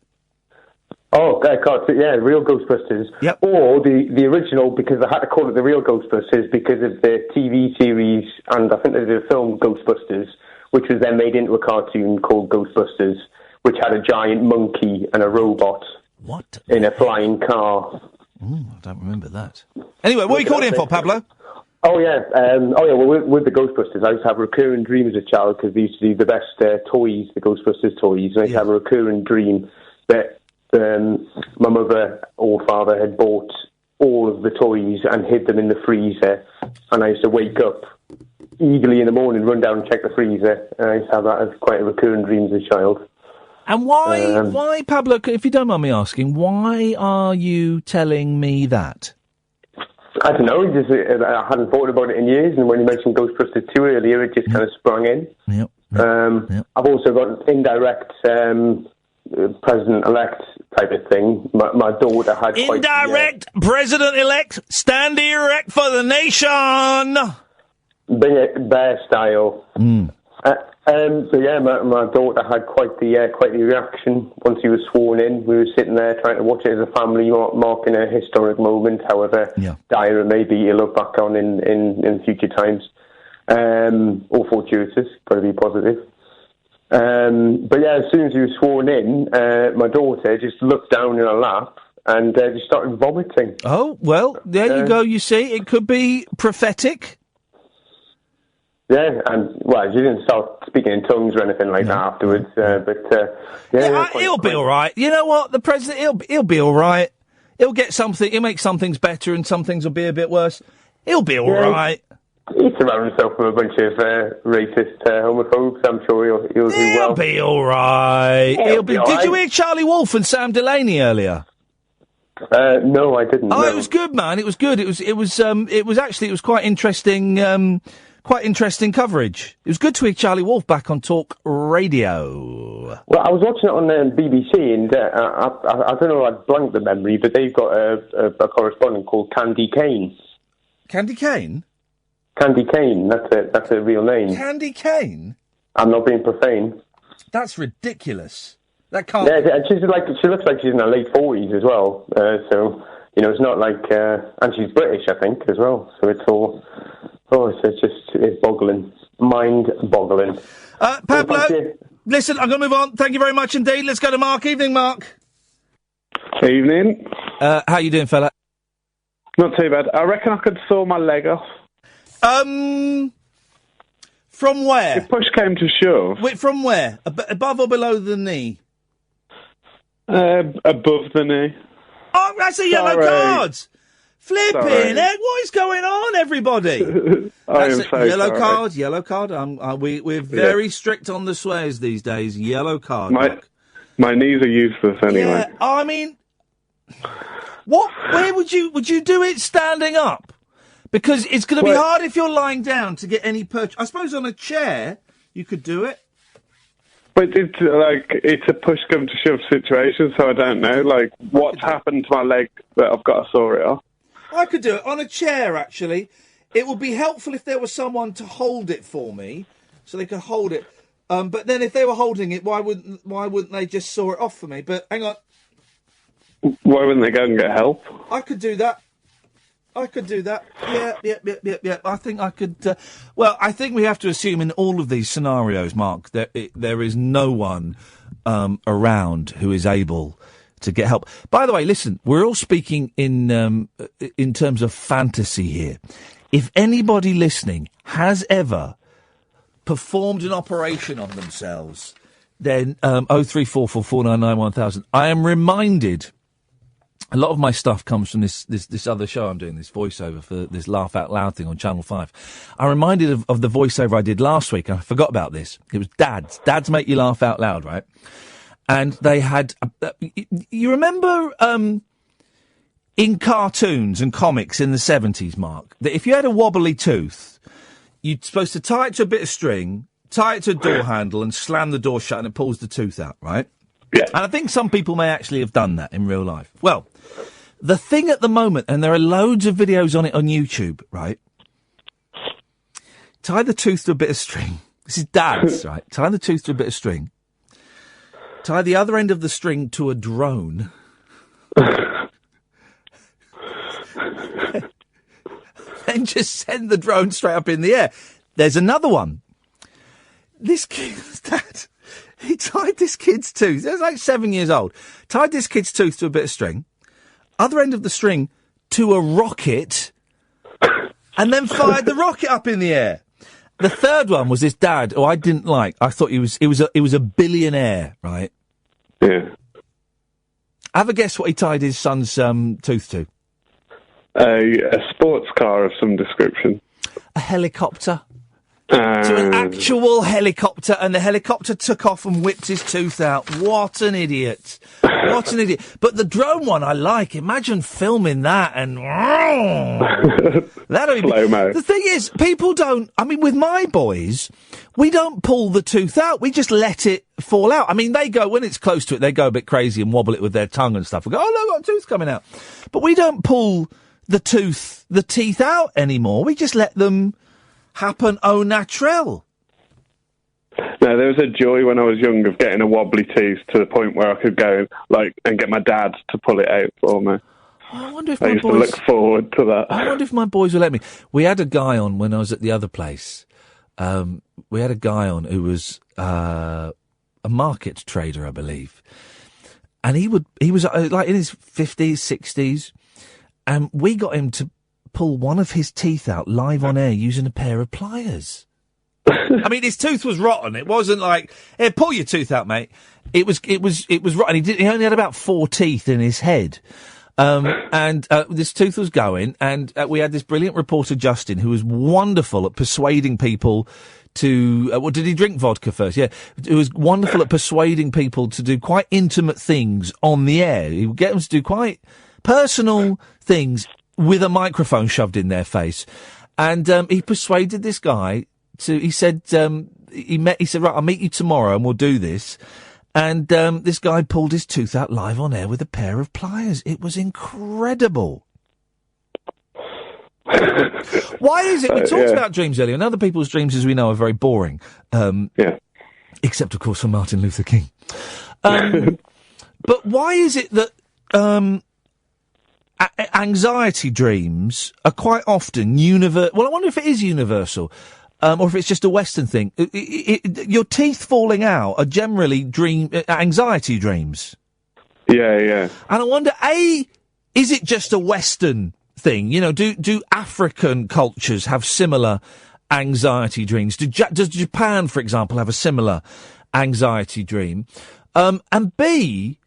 S17: Oh, cartoon, yeah, real Ghostbusters.
S3: Yep.
S17: Or the original, because I had to call it the real Ghostbusters because of the TV series, and I think they did a film, Ghostbusters, which was then made into a cartoon called Ghostbusters, which had a giant monkey and a robot.
S3: What?
S17: In a flying car.
S3: I don't remember that. Anyway, what are you calling in for, Pablo?
S17: Oh yeah, well, with the Ghostbusters, I used to have a recurring dream as a child because they used to do the best toys, the Ghostbusters toys. And I used to have a recurring dream that my mother or father had bought all of the toys and hid them in the freezer. And I used to wake up eagerly in the morning, run down and check the freezer. And I used to have that as quite a recurring dream as a child.
S3: And why, Pablo, if you don't mind me asking, why are you telling me that?
S17: I don't know, I hadn't thought about it in years, and when you mentioned Ghostbusters 2 earlier, it just kind of sprung in.
S3: Yep.
S17: I've also got an indirect president-elect type of thing. My daughter had
S3: Indirect president-elect, stand erect for the nation!
S17: Bear style. So yeah, my daughter had quite the reaction once he was sworn in. We were sitting there trying to watch it as a family, marking a historic moment. However dire it may be, you look back on in future times, or fortuitous. Got to be positive. But yeah, as soon as he was sworn in, my daughter just looked down in her lap and just started vomiting.
S3: Oh well, there you go. You see, it could be prophetic.
S17: Yeah, and well, she didn't start speaking in tongues or anything like that afterwards.
S3: He'll be all right. You know what? The president, he'll be all right. He'll get something. He'll make some things better, and some things will be a bit worse. He'll be all right.
S17: He surrounded himself with a bunch of racist homophobes. I'm sure he'll do well.
S3: He'll be all right.
S17: He'll be all right.
S3: Did you hear Charlie Wolf and Sam Delaney earlier?
S17: No, I didn't.
S3: Oh, it was good, man. It was good. It was quite interesting. Quite interesting coverage. It was good to hear Charlie Wolf back on Talk Radio.
S17: Well, I was watching it on BBC, and I don't know, I blanked the memory, but they've got a correspondent called Candy Kane.
S3: Candy Cane?
S17: Candy Cane, that's her real name.
S3: Candy Cane?
S17: I'm not being profane.
S3: That's ridiculous. That can't...
S17: Yeah, and she looks like she's in her late 40s as well, so, it's not like... and she's British, I think, as well, so it's all... it's boggling. Mind-boggling.
S3: Pablo, listen, I'm going to move on. Thank you very much indeed. Let's go to Mark. Evening, Mark.
S18: Evening.
S3: How you doing, fella?
S18: Not too bad. I reckon I could saw my leg off.
S3: From where?
S18: If push came to shove.
S3: Wait, from where? Above or below the knee?
S18: Above the knee.
S3: Oh, that's a yellow card! Flipping heck, what is going on, everybody? Yellow card. We're very strict on the swears these days. Yellow card.
S18: My knees are useless anyway.
S3: Yeah, I mean, where would you do it standing up? Because it's going to be hard if you're lying down to get any perch. I suppose on a chair you could do it.
S18: But it's a push come to shove situation, so I don't know. Like, what's happened to my leg that I've got to saw it off?
S3: I could do it on a chair, actually. It would be helpful if there was someone to hold it for me, so they could hold it. But then if they were holding it, why wouldn't they just saw it off for me? But hang on.
S18: Why wouldn't they go and get help?
S3: I could do that. Yeah. I think I could. I think we have to assume in all of these scenarios, Mark, that there is no one around who is able to get help. By the way, listen, we're all speaking in terms of fantasy here. If anybody listening has ever performed an operation on themselves, then 03444991000. I am reminded. A lot of my stuff comes from this other show I'm doing, this voiceover for this Laugh Out Loud thing on Channel 5. I'm reminded of the voiceover I did last week. I forgot about this. It was Dads. Dads make you laugh out loud, right? And they had... you remember in cartoons and comics in the 70s, Mark, that if you had a wobbly tooth, you're supposed to tie it to a bit of string, tie it to a door handle and slam the door shut and it pulls the tooth out, right?
S18: Yeah.
S3: And I think some people may actually have done that in real life. Well, the thing at the moment, and there are loads of videos on it on YouTube, right? Tie the tooth to a bit of string. This is Dad's, right? Tie the tooth to a bit of string. Tie the other end of the string to a drone. And just send the drone straight up in the air. There's another one. This kid's dad... He tied this kid's tooth. He was like 7 years old. Tied this kid's tooth to a bit of string. Other end of the string to a rocket. And then fired the rocket up in the air. The third one was this dad who I didn't like. I thought he was a billionaire, right?
S18: Yeah.
S3: Have a guess what he tied his son's tooth to.
S18: A sports car of some description.
S3: A helicopter. To an actual helicopter, and the helicopter took off and whipped his tooth out. What an idiot. What an idiot. But the drone one I like. Imagine filming that and... That'll be...
S18: Slow-mo.
S3: The thing is, people don't... I mean, with my boys, we don't pull the tooth out. We just let it fall out. I mean, they go, when it's close to it, they go a bit crazy and wobble it with their tongue and stuff. We go, oh, no, I've got a tooth coming out. But we don't pull the teeth out anymore. We just let them... happen au naturel.
S18: No, there was a joy when I was young of getting a wobbly tooth to the point where I could go and get my dad to pull it out for me.
S3: I wonder if
S18: I used to look forward to that.
S3: I wonder if my boys will let me. We had a guy on when I was at the other place. We had a guy on who was a market trader, I believe, and he was like in his 50s, 60s, and we got him to pull one of his teeth out live on air using a pair of pliers. I mean, his tooth was rotten. It wasn't like, hey, pull your tooth out, mate. It was rotten. He only had about 4 teeth in his head. And this tooth was going, and we had this brilliant reporter, Justin, who was wonderful at persuading people to... did he drink vodka first? Yeah. It was wonderful at persuading people to do quite intimate things on the air. He would get them to do quite personal things with a microphone shoved in their face. And he persuaded this guy to... He said, right, I'll meet you tomorrow and we'll do this. And this guy pulled his tooth out live on air with a pair of pliers. It was incredible. Why is it? We talked about dreams earlier, and other people's dreams, as we know, are very boring. Except, of course, for Martin Luther King. But why is it that anxiety dreams are quite often universal? Well, I wonder if it is universal, or if it's just a Western thing. Your teeth falling out are generally anxiety dreams.
S18: Yeah.
S3: And I wonder, is it just a Western thing? You know, do African cultures have similar anxiety dreams? Does Japan, for example, have a similar anxiety dream? And B,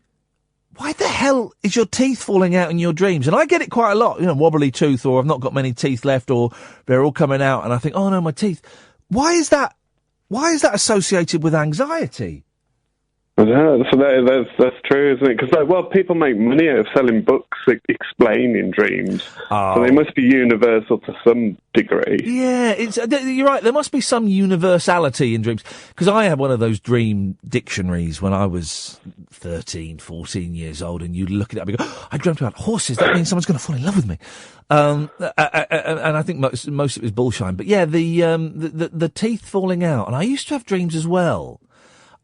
S3: why the hell is your teeth falling out in your dreams? And I get it quite a lot, you know, wobbly tooth, or I've not got many teeth left, or they're all coming out, and I think, oh no, my teeth. Why is that associated with anxiety?
S18: So that's true, isn't it? Because people make money out of selling books explaining dreams, so they must be universal to some degree.
S3: Yeah, you're right. There must be some universality in dreams. Because I had one of those dream dictionaries when I was 13, 14 years old, and you look at it up and go, oh, I dreamt about horses. That means someone's going to fall in love with me. And I think most of it was bullshine. But yeah, the teeth falling out, and I used to have dreams as well.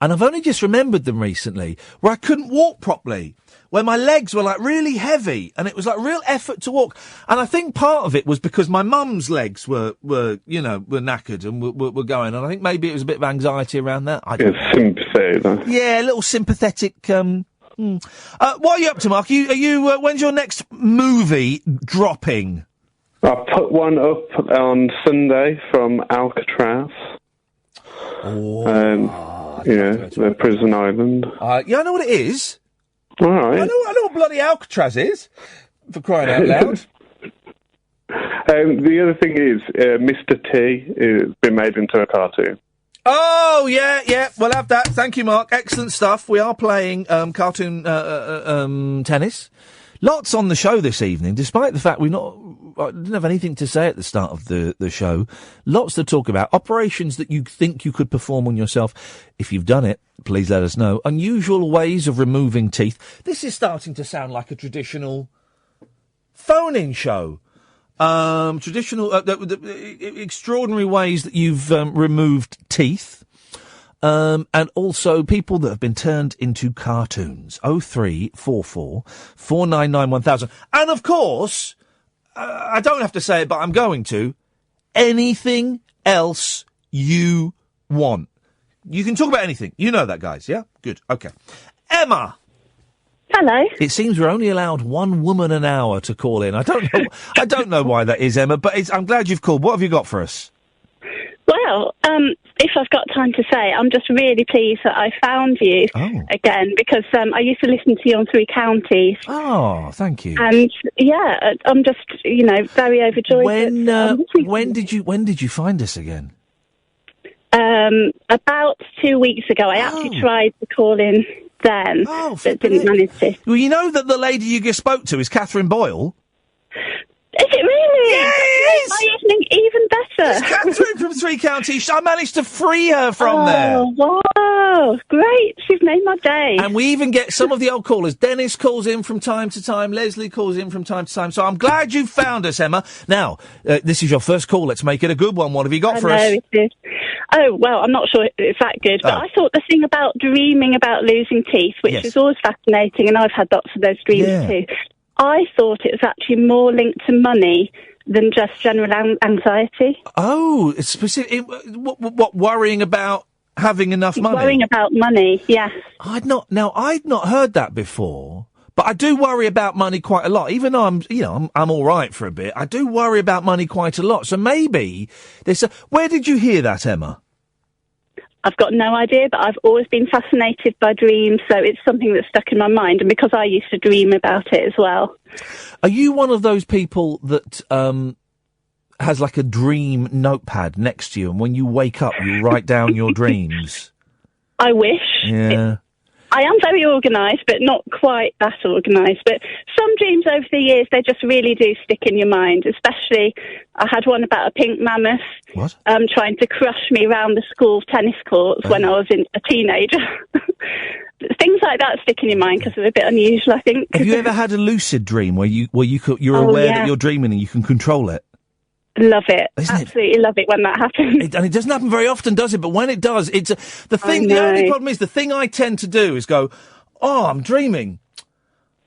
S3: And I've only just remembered them recently, where I couldn't walk properly, where my legs were like really heavy, and it was like real effort to walk. And I think part of it was because my mum's legs were knackered and were going. And I think maybe it was a bit of anxiety around that.
S18: Sympathy.
S3: Yeah, a little sympathetic. What are you up to, Mark? Are you? When's your next movie dropping?
S18: I put one up on Sunday from Alcatraz. The prison island.
S3: Yeah, I know what it is.
S18: All right.
S3: I know what bloody Alcatraz is, for crying out loud.
S18: The other thing is, Mr. T has been made into a cartoon.
S3: Oh, yeah, we'll have that. Thank you, Mark. Excellent stuff. We are playing cartoon tennis. Lots on the show this evening, despite the fact I didn't have anything to say at the start of the show. Lots to talk about. Operations that you think you could perform on yourself. If you've done it, please let us know. Unusual ways of removing teeth. This is starting to sound like a traditional phone-in show. Extraordinary ways that you've removed teeth. And also people that have been turned into cartoons. 0344 499 1000. And of course, I don't have to say it, but I'm going to. Anything else you want. You can talk about anything. You know that, guys, yeah? Good. Okay. Emma.
S19: Hello.
S3: It seems we're only allowed one woman an hour to call in. I don't know why that is, Emma, but I'm glad you've called. What have you got for us?
S19: Well, if I've got time to say, I'm just really pleased that I found you again, because I used to listen to you on 3 Counties.
S3: Oh, thank you.
S19: And yeah, I'm just, very overjoyed.
S3: When did you find us again?
S19: About 2 weeks ago. I actually tried to call in then, but didn't manage to.
S3: Well, you know that the lady you just spoke to is Catherine Boyle?
S19: Is it really?
S3: Yeah, it is!
S19: My evening even better.
S3: It's Catherine from 3 Counties. I managed to free her from there.
S19: Oh, wow. Great. She's made my day.
S3: And we even get some of the old callers. Dennis calls in from time to time. Leslie calls in from time to time. So I'm glad you found us, Emma. Now, this is your first call. Let's make it a good one. What have you got for us?
S19: It is. Oh, well, I'm not sure it's that good. But I thought the thing about dreaming about losing teeth, which is always fascinating, and I've had lots of those dreams too, I thought it was actually more linked to money than just general anxiety.
S3: Oh, it's specific. What worrying about having enough money?
S19: Worrying about money, yes.
S3: I'd not heard that before, but I do worry about money quite a lot. Even though I'm all right for a bit, I do worry about money quite a lot. So maybe where did you hear that, Emma?
S19: I've got no idea, but I've always been fascinated by dreams, so it's something that's stuck in my mind, and because I used to dream about it as well.
S3: Are you one of those people that has like a dream notepad next to you, and when you wake up, you write down your dreams?
S19: I wish.
S3: Yeah.
S19: I am very organised, but not quite that organised. But some dreams over the years, they just really do stick in your mind. Especially, I had one about a pink mammoth trying to crush me around the school tennis courts when I was a teenager. Things like that stick in your mind because they're a bit unusual, I think.
S3: Have you ever had a lucid dream where you're aware that you're dreaming and you can control it?
S19: Love it. Absolutely love it when that happens.
S3: And it doesn't happen very often, does it? But when it does, it's the thing. The only problem is the thing I tend to do is go, "Oh, I'm dreaming.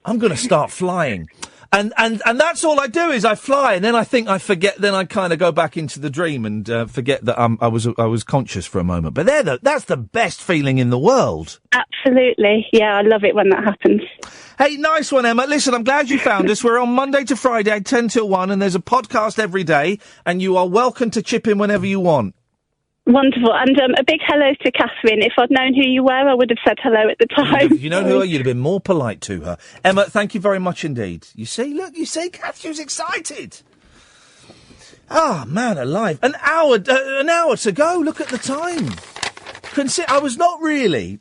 S3: I'm going to start flying." And that's all I do is I fly, and then I think I forget. Then I kind of go back into the dream and forget that I was conscious for a moment. But that's the best feeling in the world.
S19: Absolutely, yeah, I love it when that happens.
S3: Hey, nice one, Emma. Listen, I'm glad you found us. We're on Monday to Friday, 10 till 1, and there's a podcast every day, and you are welcome to chip in whenever you want.
S19: Wonderful. And a big hello to Catherine. If I'd known who you were, I would have said hello at the time.
S3: If you know who, you'd have been more polite to her. Emma, thank you very much indeed. You see, Catherine's excited. Ah, man alive. An hour to go. Look at the time. I was not really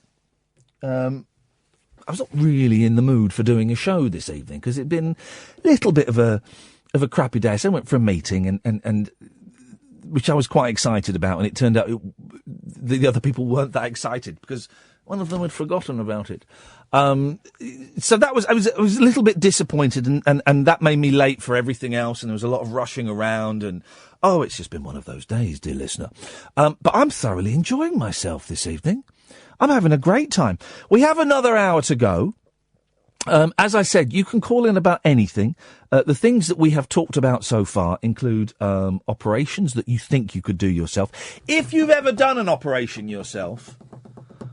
S3: in the mood for doing a show this evening because it'd been a little bit of a crappy day. So I went for a meeting and which I was quite excited about, and it turned out the other people weren't that excited because one of them had forgotten about it. So I was a little bit disappointed, and that made me late for everything else, and there was a lot of rushing around, and it's just been one of those days, dear listener. But I'm thoroughly enjoying myself this evening. I'm having a great time. We have another hour to go. As I said, you can call in about anything. The things that we have talked about so far include operations that you think you could do yourself. If you've ever done an operation yourself,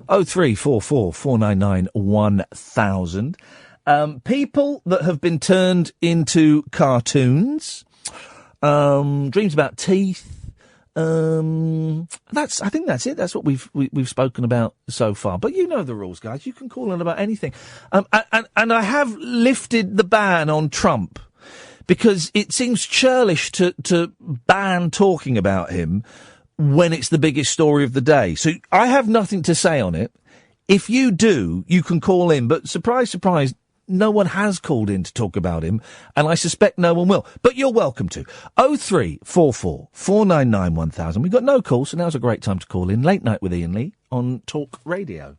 S3: 0344 499 1000. People that have been turned into cartoons. Dreams about teeth. I think that's it. That's what we've spoken about so far. But you know the rules, guys. You can call in about anything. And I have lifted the ban on Trump because it seems churlish to ban talking about him when it's the biggest story of the day. So I have nothing to say on it. If you do, you can call in. But surprise, surprise, no one has called in to talk about him, and I suspect no one will. But you're welcome to. 0344 499 1000. We've got no calls, so now's a great time to call in. Late Night with Iain Lee on Talk Radio.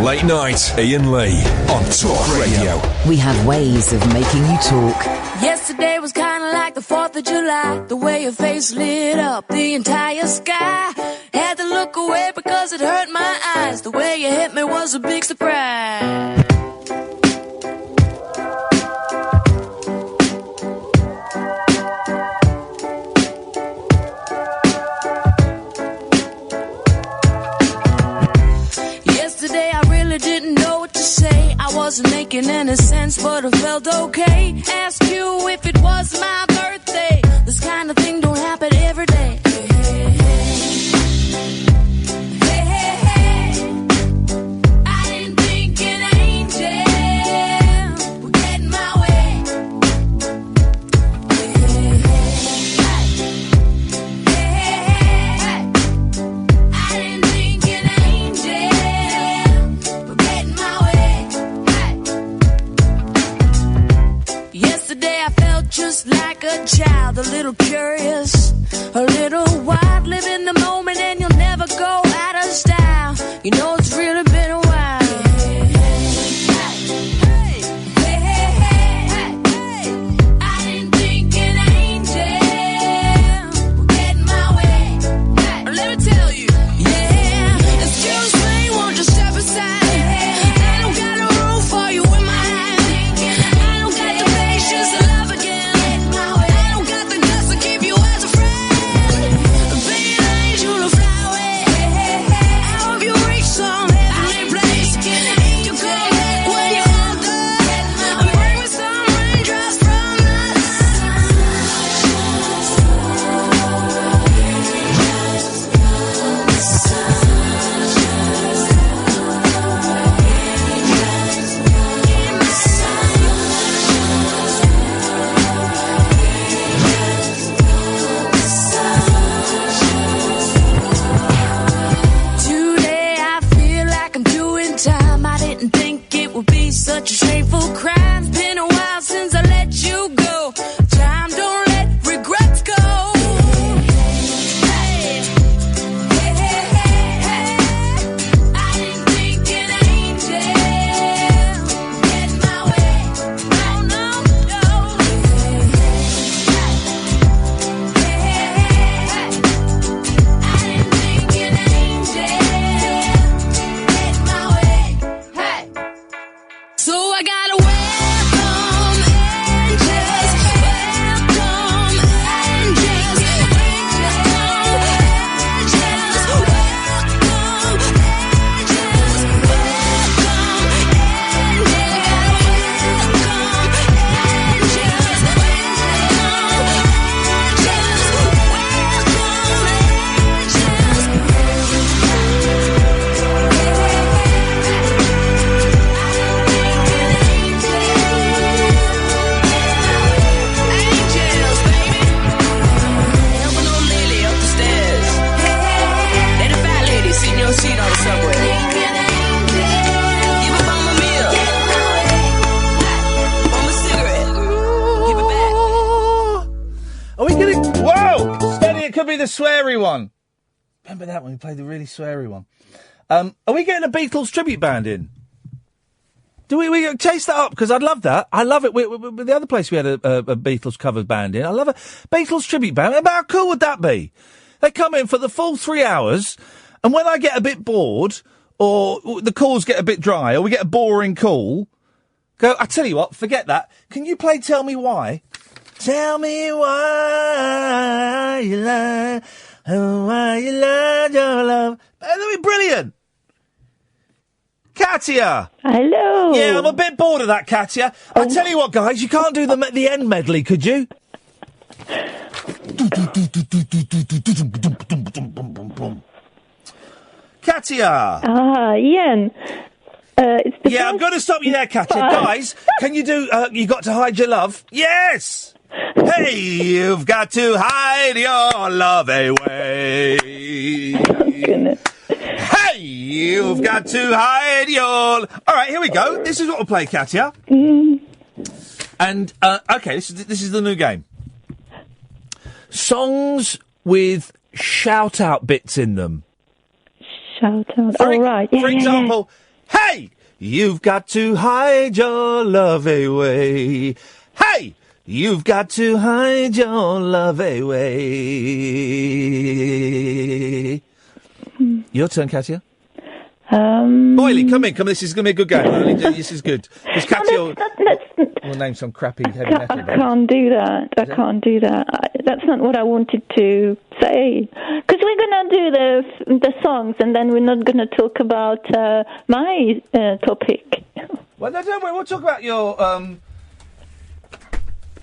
S2: Late Night, Iain Lee on Talk Radio.
S1: We have ways of making you talk.
S20: Yesterday was kind of like the 4th of July. The way your face lit up the entire sky. Had to look away because it hurt my eyes. The way you hit me was a big surprise. Yesterday I really didn't know what to say. I wasn't making any sense, but I felt okay. Ask you if it was my birthday. This kind of thing don't happen every day. Hey, hey, hey. Hey, hey, hey. I didn't think an angel would get in my way. Hey, hey, hey. Hey, hey, hey. I didn't think an angel would get in my way. Yesterday I felt just like a child, a little curious, a little wild, live in the moment and you'll never go out of style. You know it's really been a while. Such a shameful crime. It's been a while since I let you go. Time don't let regrets go. Hey, hey, hey, hey. I didn't think an angel would get in my way. No, no, no.
S3: to be the sweary one. Remember that when we played the really sweary one? Are we getting a Beatles tribute band in? Do we chase that up? Because I'd love that. I love it. The other place we had a Beatles cover band in. I love a Beatles tribute band. How cool would that be? They come in for the full 3 hours, and when I get a bit bored, or the calls get a bit dry, or we get a boring call, go, I tell you what, forget that. Can you play Tell Me Why? Tell me why you lie, and why you lied your love. That'd be brilliant. Katia!
S21: Hello!
S3: Yeah, I'm a bit bored of that, Katia. I tell you what, guys, you can't do the end medley, could you? Katia!
S21: Ian.
S3: I'm going to stop you there, Katia. Guys, can you do You Got to Hide Your Love? Yes! Hey, you've got to hide your love away.
S21: Oh, goodness.
S3: Hey, you've got to hide your... All right, here we go. This is what we'll play, Katia. And, okay, this is the new game. Songs with shout-out bits in them.
S21: Shout-out. All right.
S3: For example, hey, you've got to hide your love away. Hey, you've got to hide your love away. Your turn, Katia. Boyley, come in. This is going to be a good game. This is good. Because Katia will name some crappy heavy metal.
S21: I can't do that. That's not what I wanted to say. Because we're going to do the songs, and then we're not going to talk about my topic.
S3: Well, no, don't worry. We'll talk about your...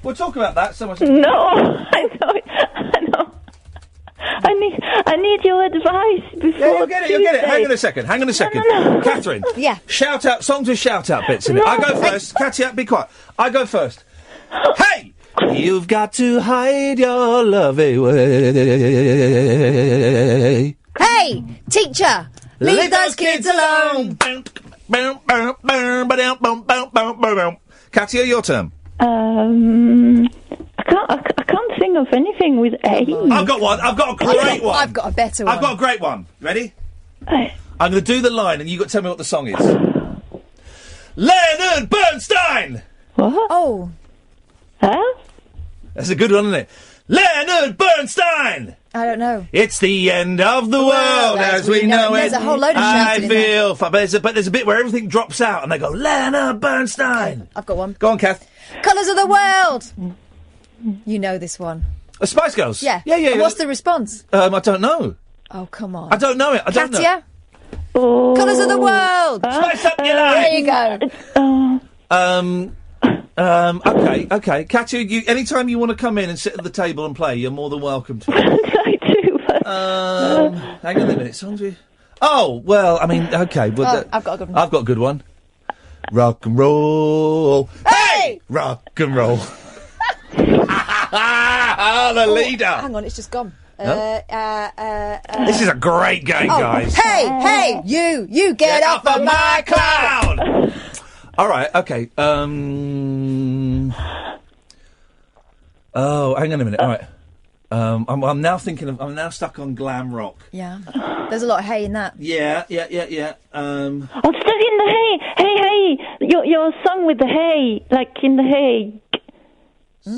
S3: We'll talk about that so much.
S21: No, I know. I need your advice before.
S3: Yeah, you'll get it. Hang on a second.
S21: No.
S3: Catherine.
S11: Yeah.
S3: Shout out songs with shout out bits in it. I go first. Katia, be quiet. I go first. Hey! You've got to hide your love away.
S11: Hey, teacher, leave those kids alone.
S3: Katia, your turn.
S21: I can't think of anything with A.
S3: I've got one. I've got a great one.
S11: I've got a better one.
S3: I've got a great one. Ready? I'm going to do the line, and you've got to tell me what the song is. Leonard Bernstein!
S21: What?
S11: Oh.
S21: Huh?
S3: That's a good one, isn't it? Leonard Bernstein!
S11: I don't know.
S3: It's the end of the world as we know it.
S11: There's a whole load of shouting in there.
S3: But there's a bit where everything drops out, and they go, Leonard Bernstein!
S11: I've got one.
S3: Go on, Kath.
S11: Colours of the World! You know this one.
S3: Spice Girls?
S11: Yeah.
S3: Yeah.
S11: What's the response?
S3: I don't know.
S11: Oh, come on.
S3: I don't know it. I don't know.
S11: Katia? Colours of the World!
S3: Spice up your life!
S11: There you go.
S3: Okay. Katia, anytime you want to come in and sit at the table and play, you're more than welcome to.
S21: I do.
S3: Hang on a minute. Songs with... Oh, well, I mean, okay. But
S11: I've got a good one.
S3: I've got a good one. Rock and roll.
S11: Hey!
S3: Rock and roll. The leader.
S11: Hang on, it's just gone.
S3: This is a great game, guys.
S11: Hey, you get off of my cloud.
S3: All right, okay. Oh, hang on a minute. All right. I'm now stuck on glam rock.
S11: Yeah. There's a lot of hay in that.
S3: Yeah.
S21: I'm stuck in the hay. Hey. Your song with the hay, like in the hay.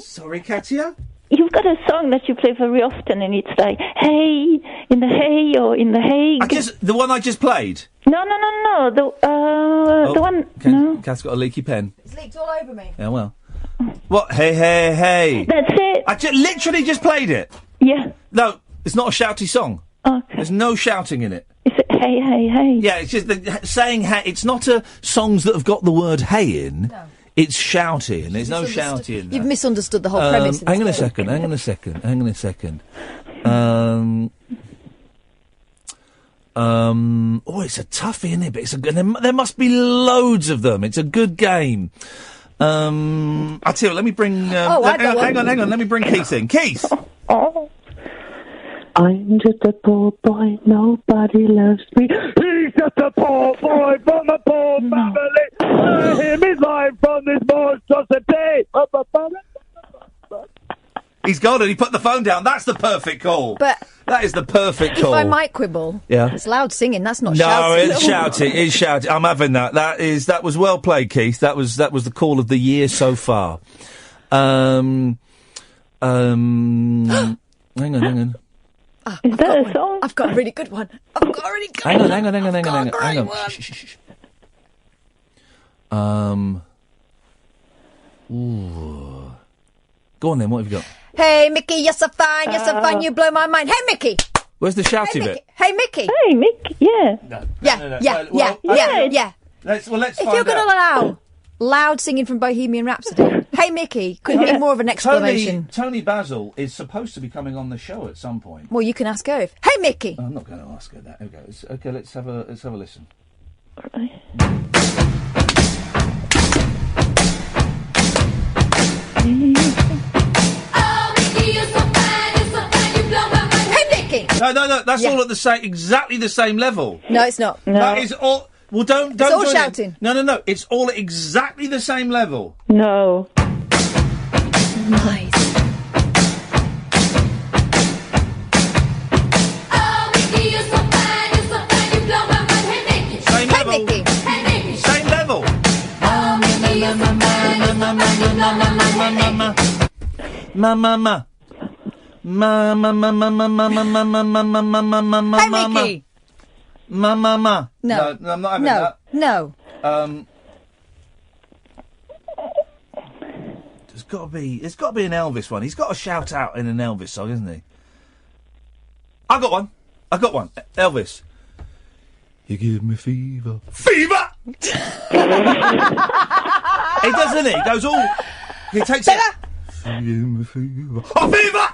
S3: Sorry, Katia?
S21: You've got a song that you play very often, and it's like, hey, in the hay, or in the hay.
S3: The one I just played?
S21: No. The one... No.
S3: Kath's got a leaky pen.
S11: It's leaked all over me.
S3: Yeah, well. What? Hey.
S21: That's it.
S3: I literally just played it.
S21: Yeah.
S3: No, it's not a shouty song.
S21: Okay.
S3: There's no shouting in it.
S21: Is it hey?
S3: Yeah, it's just saying hey. It's not songs that have got the word hey in. No. It's shouting. There's no shouting in there.
S11: You've misunderstood the whole premise.
S3: Hang on a second. Oh, it's a toughie, isn't it? But there must be loads of them. It's a good game. I tell you what, let me bring... hang on. Let me bring Keith in. Keith!
S10: I'm just a poor boy, nobody loves me. He's just a poor boy from a poor family. Him is life from this monstrosity.
S3: He's gone and he put the phone down. That's the perfect call.
S11: But
S3: that is the perfect call.
S11: if I might quibble, it's loud singing. That's not
S3: No,
S11: shouting.
S3: it's shouting. It's shouting. I'm having that. That was well played, Keith. That was the call of the year so far. Hang on.
S21: Is that a song?
S11: I've got a really good one. Hang on. Shh.
S3: Ooh. Go on then, what have you got?
S11: Hey, Mickey, you're so fine, you blow my mind. Hey, Mickey!
S3: Where's the shouty bit?
S11: Hey, Mickey!
S21: Hey, Mickey, yeah.
S3: No.
S11: Yeah.
S3: Let's find
S11: If you're going to allow loud singing from Bohemian Rhapsody, hey, Mickey, could it be more of an exclamation?
S3: Tony Basil is supposed to be coming on the show at some point.
S11: Well, you can ask her if, hey, Mickey!
S3: I'm not going to ask her that. Okay, let's have a listen.
S21: All right.
S3: No, that's all at exactly the same level.
S11: No, it's not.
S3: That is all. Well, don't.
S11: It's all
S3: join
S11: shouting.
S3: in. No. It's all at exactly the same level.
S21: No.
S11: Nice.
S3: Same level. Same level. Ma.
S11: Hey, Mickey!
S3: Ma.
S11: No.
S3: No, I'm not having that.
S11: No.
S3: There's got to be an Elvis one. He's got to shout out in an Elvis song, isn't he? I got one. Elvis. You give me fever. Fever! He doesn't he? He goes all... He takes it... You give me fever. Oh, fever!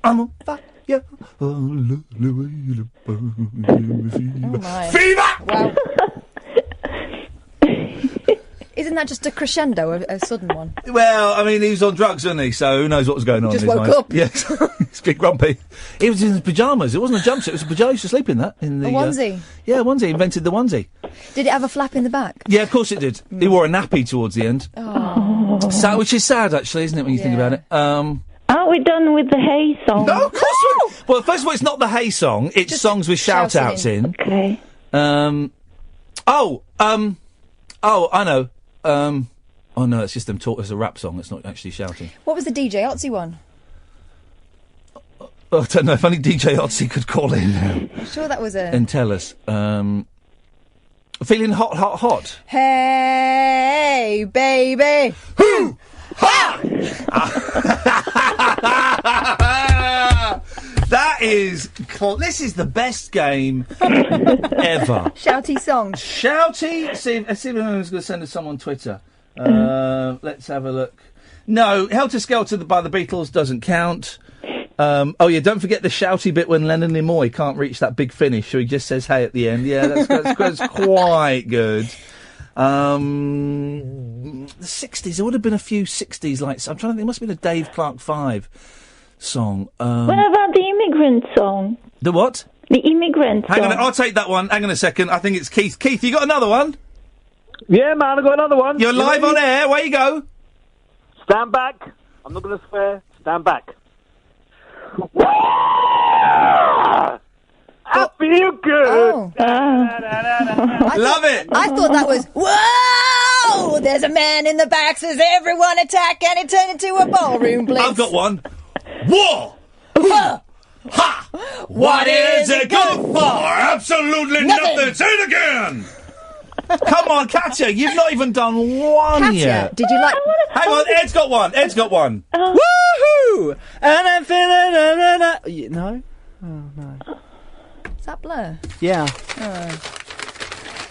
S3: I'm on fire. I love the way you burn. Give me fever.
S11: Oh my.
S3: Fever!
S11: Wow. Isn't that just a crescendo, a sudden one?
S3: Well, I mean, he was on drugs, wasn't he? So who knows what was going on?
S11: Just
S3: in his
S11: woke
S3: mind.
S11: up.
S3: Yes, he's a bit grumpy. He was in his pyjamas. It wasn't a jumpsuit. It was a pyjama. He used to sleep in that. In the,
S11: A onesie?
S3: Yeah, a onesie. He invented the onesie.
S11: Did it have a flap in the back?
S3: Yeah, of course it did. He wore a nappy towards the end.
S11: Oh.
S3: Which is sad, actually, isn't it, when you think about it?
S21: Aren't we done with the Hey song?
S3: No, of course we... Well, first of all, it's not the Hey song. It's just songs with shout-outs in.
S21: Okay.
S3: Oh, I know. Oh, no, it's just them talk. It's a rap song. It's not actually shouting.
S11: What was the DJ Otzi one?
S3: I don't know. If only DJ Otzi could call in now.
S11: I'm sure that was a...
S3: And tell us. Feeling hot.
S11: Hey, baby.
S3: Hoo! Ha! That is... This is the best game ever.
S11: Shouty song.
S3: Shouty? See if anyone's going to send us some on Twitter. Let's have a look. No, Helter Skelter by the Beatles doesn't count. Oh yeah, don't forget the shouty bit when Lennon Nimoy can't reach that big finish, so he just says hey at the end. Yeah, that's quite good. The 60s, there would have been a few 60s, like, I'm trying to think, it must have been a Dave Clark 5 song.
S21: What about the Immigrant song?
S3: The what?
S21: The Immigrant song.
S3: Hang on, I'll take that one. Hang on a second, I think it's Keith. Keith, you got another one?
S6: Yeah, man, I got another one.
S3: You're live on air, where you go?
S6: Stand back. I'm not going to swear. Stand back. I feel good.
S11: Oh.
S3: Love it.
S11: I thought that was, whoa! There's a man in the back, says everyone attack, and it turned into a ballroom blitz.
S3: I've got one. Whoa! Ha! What is it good for? Absolutely nothing. Say it again! Come on, Katya, you've not even done one yet.
S11: Did you like...
S3: Hang on, Ed's got one.
S4: Woohoo! And I'm feeling... No? Oh, no.
S11: Is that Blur?
S4: Yeah.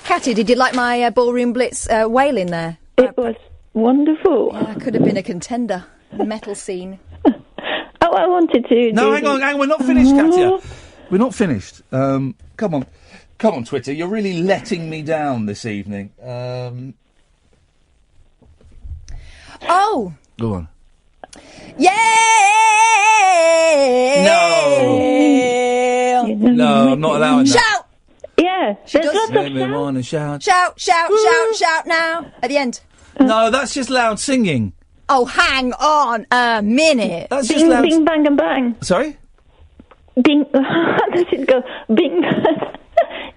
S11: Katya, did you like my Ballroom Blitz wailing there?
S21: It was wonderful.
S11: Yeah, could have been a contender. Metal scene.
S21: I wanted to...
S3: No, hang on, we're not finished, Katya. We're not finished. Come on, Twitter, you're really letting me down this evening.
S11: Oh!
S3: Go on.
S11: Yeah!
S3: No, I'm not allowing that.
S11: Shout!
S21: Yeah, there's lots of
S3: Make me wanna shout.
S11: Shout now, at the end.
S3: No, that's just loud singing.
S11: Oh, hang on a minute.
S3: That's
S21: Bing,
S3: just loud.
S21: bing, bang, and bang.
S3: Sorry?
S21: Bing. How does it go? Bing.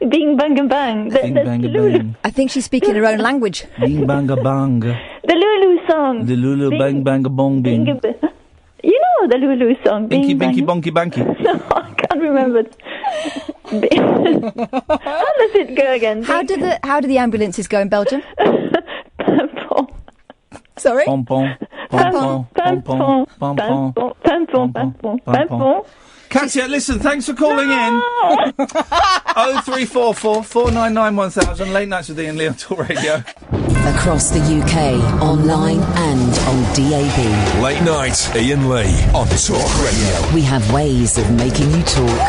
S21: Bing, bang, and bang.
S3: Bing, bang, bang.
S11: I think she's speaking her own language.
S3: Bing, bang, bang.
S21: The Lulu song.
S3: The Lulu bang, bang, bong, bing.
S21: You know the Lulu song.
S3: Binky,
S21: Bing,
S3: binky,
S21: bang.
S3: bonky, banky.
S21: No, I can't remember. How does it go again?
S11: How do the ambulances go in Belgium? Sorry?
S3: Pom pom. Pom pom. Pom pom. Pom pom. Katya, listen, thanks for calling in. 0344 499 1000. Late nights with Iain Lee on Talk Radio.
S1: Across the UK, online and on DAB.
S2: Late night, Iain Lee on Talk Radio.
S1: We have ways of making you talk.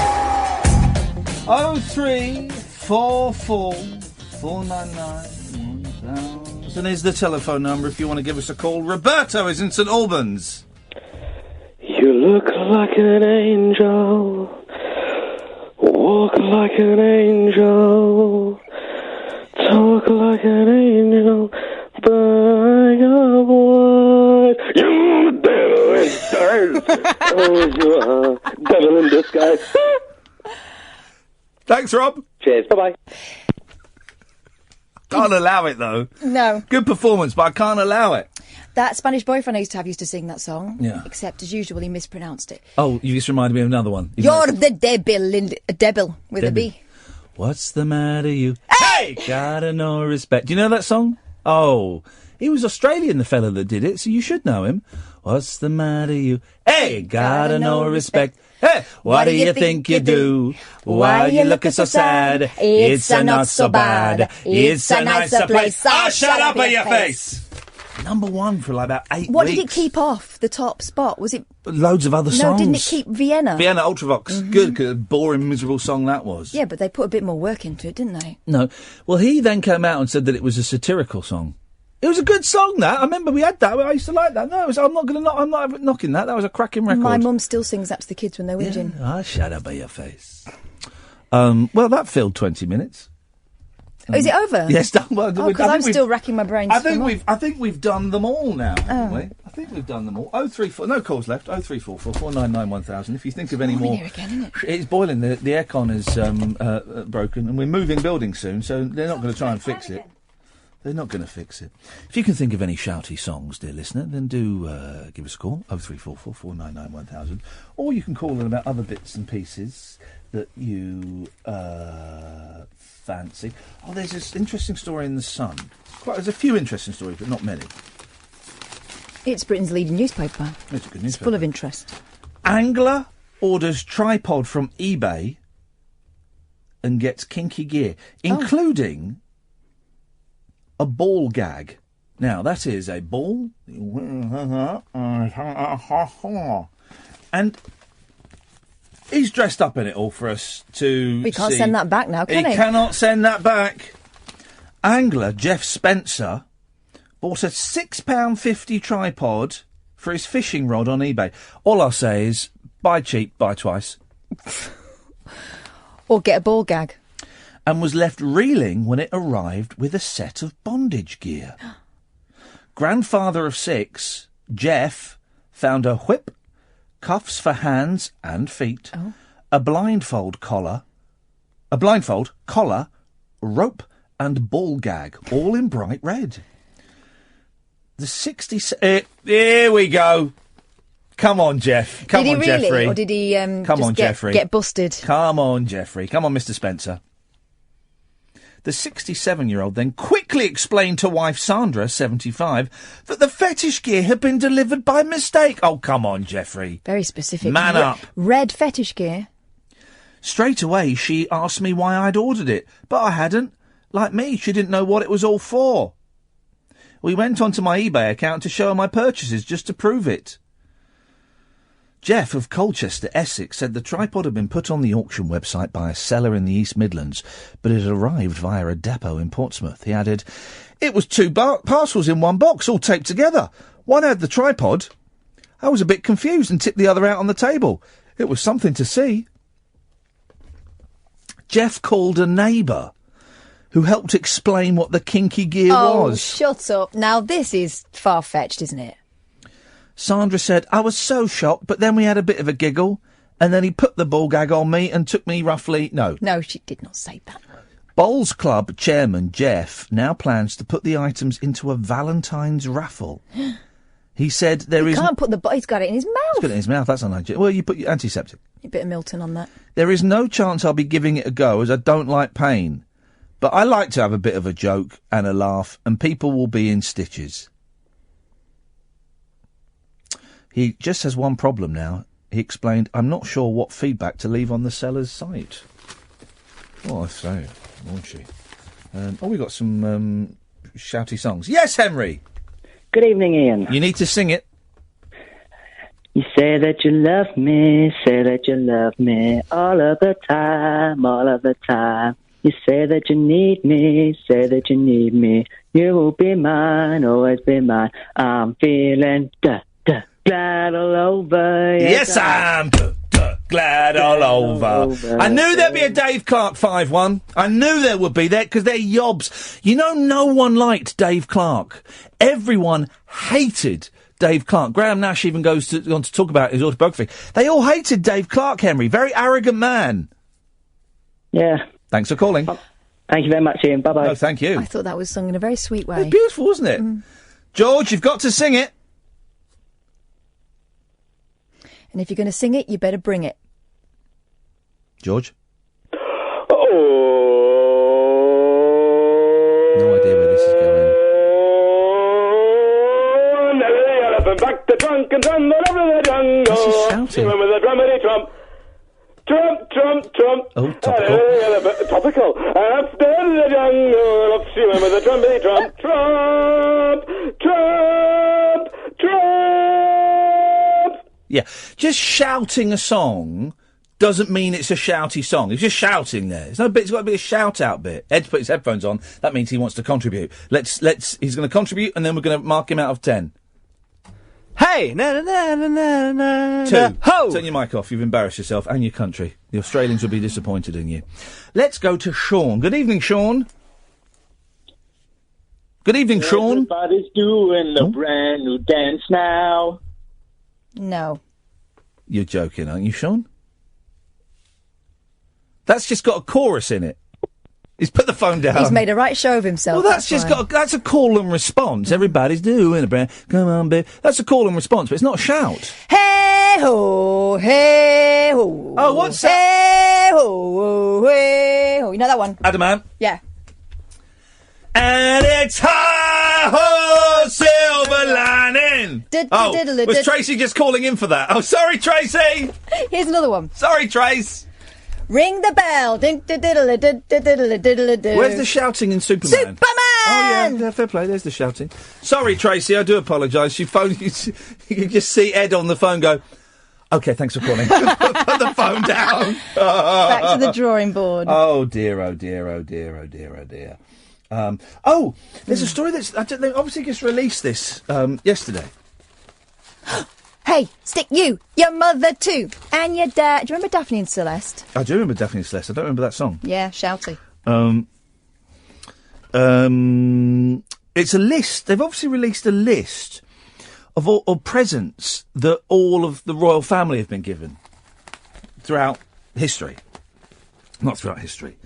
S3: 0344 499 1000 is the telephone number if you want to give us a call. Roberto is in St Albans.
S5: You look like an angel, walk like an angel, talk like an angel, bag of wood. You're the devil in disguise. Oh, you are devil in disguise.
S3: Thanks, Rob.
S5: Cheers. Bye-bye.
S3: Can't allow it, though.
S11: No.
S3: Good performance, but I can't allow it.
S11: That Spanish boyfriend I used to have used to sing that song.
S3: Yeah.
S11: Except, as usual, he mispronounced it.
S3: Oh, you just reminded me of another one.
S11: You're the devil with a B.
S3: What's the matter, you? Hey! Gotta know respect. Do you know that song? Oh, he was Australian, the fella that did it, so you should know him. What's the matter, you? Hey! Gotta know respect. Hey! What do you think you do? Why are you looking so sad? It's a not so bad. It's a nicer place. Oh, shut up in your face! Number one for like about 8 weeks.
S11: What did it keep off the top spot? Was it
S3: loads of other songs?
S11: No, didn't it keep Vienna?
S3: Vienna Ultravox. Good, 'cause boring, miserable song that was.
S11: Yeah, but they put a bit more work into it, didn't they?
S3: No. Well, he then came out and said that it was a satirical song. It was a good song, that. I remember we had that. I used to like that. No, I'm not knocking that. That was a cracking record.
S11: My mum still sings that to the kids when they're whinging.
S3: Ah, shut up by your face. Well, that filled 20 minutes.
S11: Oh, is it over?
S3: Yes, done. Well,
S11: because I'm still racking my brains.
S3: I think we've done them all now, haven't we? I think we've done them all. 034, no calls left. 0344 499 1000. If you think of any more,
S11: here again, isn't it?
S3: It's boiling. The aircon is broken, and we're moving buildings soon, so they're not going to try and fix it. They're not going to fix it. If you can think of any shouty songs, dear listener, then do give us a call. 0344 499 1000, or you can call in about other bits and pieces that you fancy. Oh, there's this interesting story in The Sun. There's a few interesting stories, but not many.
S11: It's Britain's leading newspaper.
S3: It's a good newspaper.
S11: It's full of interest.
S3: Angler orders tripod from eBay and gets kinky gear, including a ball gag. Now, that is a ball. And he's dressed up in it all for us to
S11: We can't
S3: see.
S11: send that back now, can he?
S3: He cannot send that back. Angler Jeff Spencer bought a £6.50 tripod for his fishing rod on eBay. All I'll say is, buy cheap, buy twice.
S11: Or get a ball gag.
S3: And was left reeling when it arrived with a set of bondage gear. Grandfather of 6, Jeff, found a whip, cuffs for hands and feet, a blindfold collar, rope and ball gag, all in bright red. The 60... here we go. Come on, Jeff. Come on,
S11: Did he really?
S3: Jeffrey.
S11: Or did he
S3: Jeffrey.
S11: get busted?
S3: Come on, Jeffrey. Come on, Mr. Spencer. The 67-year-old then quickly explained to wife Sandra, 75, that the fetish gear had been delivered by mistake. Oh, come on, Jeffrey.
S11: Very specific.
S3: Man up.
S11: Red fetish gear.
S3: Straight away, she asked me why I'd ordered it, but I hadn't. Like me, she didn't know what it was all for. We went onto my eBay account to show her my purchases just to prove it. Jeff of Colchester, Essex, said the tripod had been put on the auction website by a seller in the East Midlands, but it had arrived via a depot in Portsmouth. He added, "It was 2 parcels in one box, all taped together. One had the tripod. I was a bit confused and tipped the other out on the table. It was something to see." Jeff called a neighbour who helped explain what the kinky gear was.
S11: Oh, shut up. Now, this is far-fetched, isn't it?
S3: Sandra said, I was so shocked, but then we had a bit of a giggle, and then he put the ball gag on me and took me roughly... No.
S11: No, she did not say that.
S3: Bowls Club chairman Jeff now plans to put the items into a Valentine's raffle. He said there is...
S11: He can't put the... He's got it in his mouth.
S3: He's got it in his mouth, that's unhygienic. Well, you put your antiseptic.
S11: A bit of Milton on that.
S3: There is no chance I'll be giving it a go, as I don't like pain. But I like to have a bit of a joke and a laugh, and people will be in stitches. He just has one problem now. He explained, I'm not sure what feedback to leave on the seller's site. Oh, I say, won't she? We got some shouty songs. Yes, Henry!
S7: Good evening, Iain.
S3: You need to sing it.
S7: You say that you love me, all of the time, all of the time. You say that you need me, you will be mine, always be mine. I'm feeling glad all over.
S3: Yes, I'm glad all over. I knew there'd be a Dave Clark 5-1. I knew there would be, because they're yobs. You know, no one liked Dave Clark. Everyone hated Dave Clark. Graham Nash even goes on to talk about his autobiography. They all hated Dave Clark, Henry. Very arrogant man.
S7: Yeah.
S3: Thanks for calling.
S7: Thank you very much, Iain. Bye-bye.
S3: No, thank you.
S11: I thought that was sung in a very sweet way.
S3: It's beautiful, wasn't it? George, you've got to sing it.
S11: And if you're going to sing it, you better bring it.
S3: George? No idea where this is going.
S22: Back the trunk and drum the jungle.
S3: This is shouting.
S22: With a drummity trump. Trump, trump, trump.
S3: Oh, topical.
S22: Topical. After the jungle, up swim with a trumpety trump. Trump, trump, trump.
S3: Yeah, just shouting a song doesn't mean it's a shouty song. It's just shouting there. There's no bit. It's got to be a shout-out bit. Ed's put his headphones on. That means he wants to contribute. He's going to contribute, and then we're going to mark him out of 10.
S4: Hey! Na na na na na na.
S3: 2.
S4: Ho!
S3: Turn your mic off. You've embarrassed yourself and your country. The Australians will be disappointed in you. Let's go to Sean. Good evening, Sean. Good evening, Sean.
S22: Everybody's doing a brand new dance now.
S11: No.
S3: You're joking, aren't you, Sean? That's just got a chorus in it. He's put the phone down.
S11: He's made a right show of himself.
S3: Well, that's a call and response. Everybody's doing a brand. Come on, babe. That's a call and response, but it's not a shout.
S11: Hey ho, hey ho.
S3: Oh, what's that?
S11: Hey ho, hey ho. You know that one?
S3: Adamant.
S11: Yeah.
S3: And it's hi-ho, silver lining. Was Tracy just calling in for that? Oh, sorry, Tracy.
S11: Here's another one.
S3: Sorry, Trace.
S11: Ring the bell.
S3: Where's the shouting in Superman?
S11: Superman!
S3: Oh, yeah, fair play. There's the shouting. Sorry, Tracy, I do apologise. She phoned you. You can just see Ed on the phone go, OK, thanks for calling. Put the phone down.
S11: Back to the drawing board.
S3: Oh, dear, oh, dear, oh, dear, oh, dear, oh, dear. There's a story they obviously just released this yesterday.
S11: Hey, stick you, your mother too, and your dad. Do you remember Daphne and Celeste?
S3: I do remember Daphne and Celeste. I don't remember that song.
S11: Yeah, shouty.
S3: It's a list. They've obviously released a list of all presents that all of the royal family have been given throughout history. Not throughout history.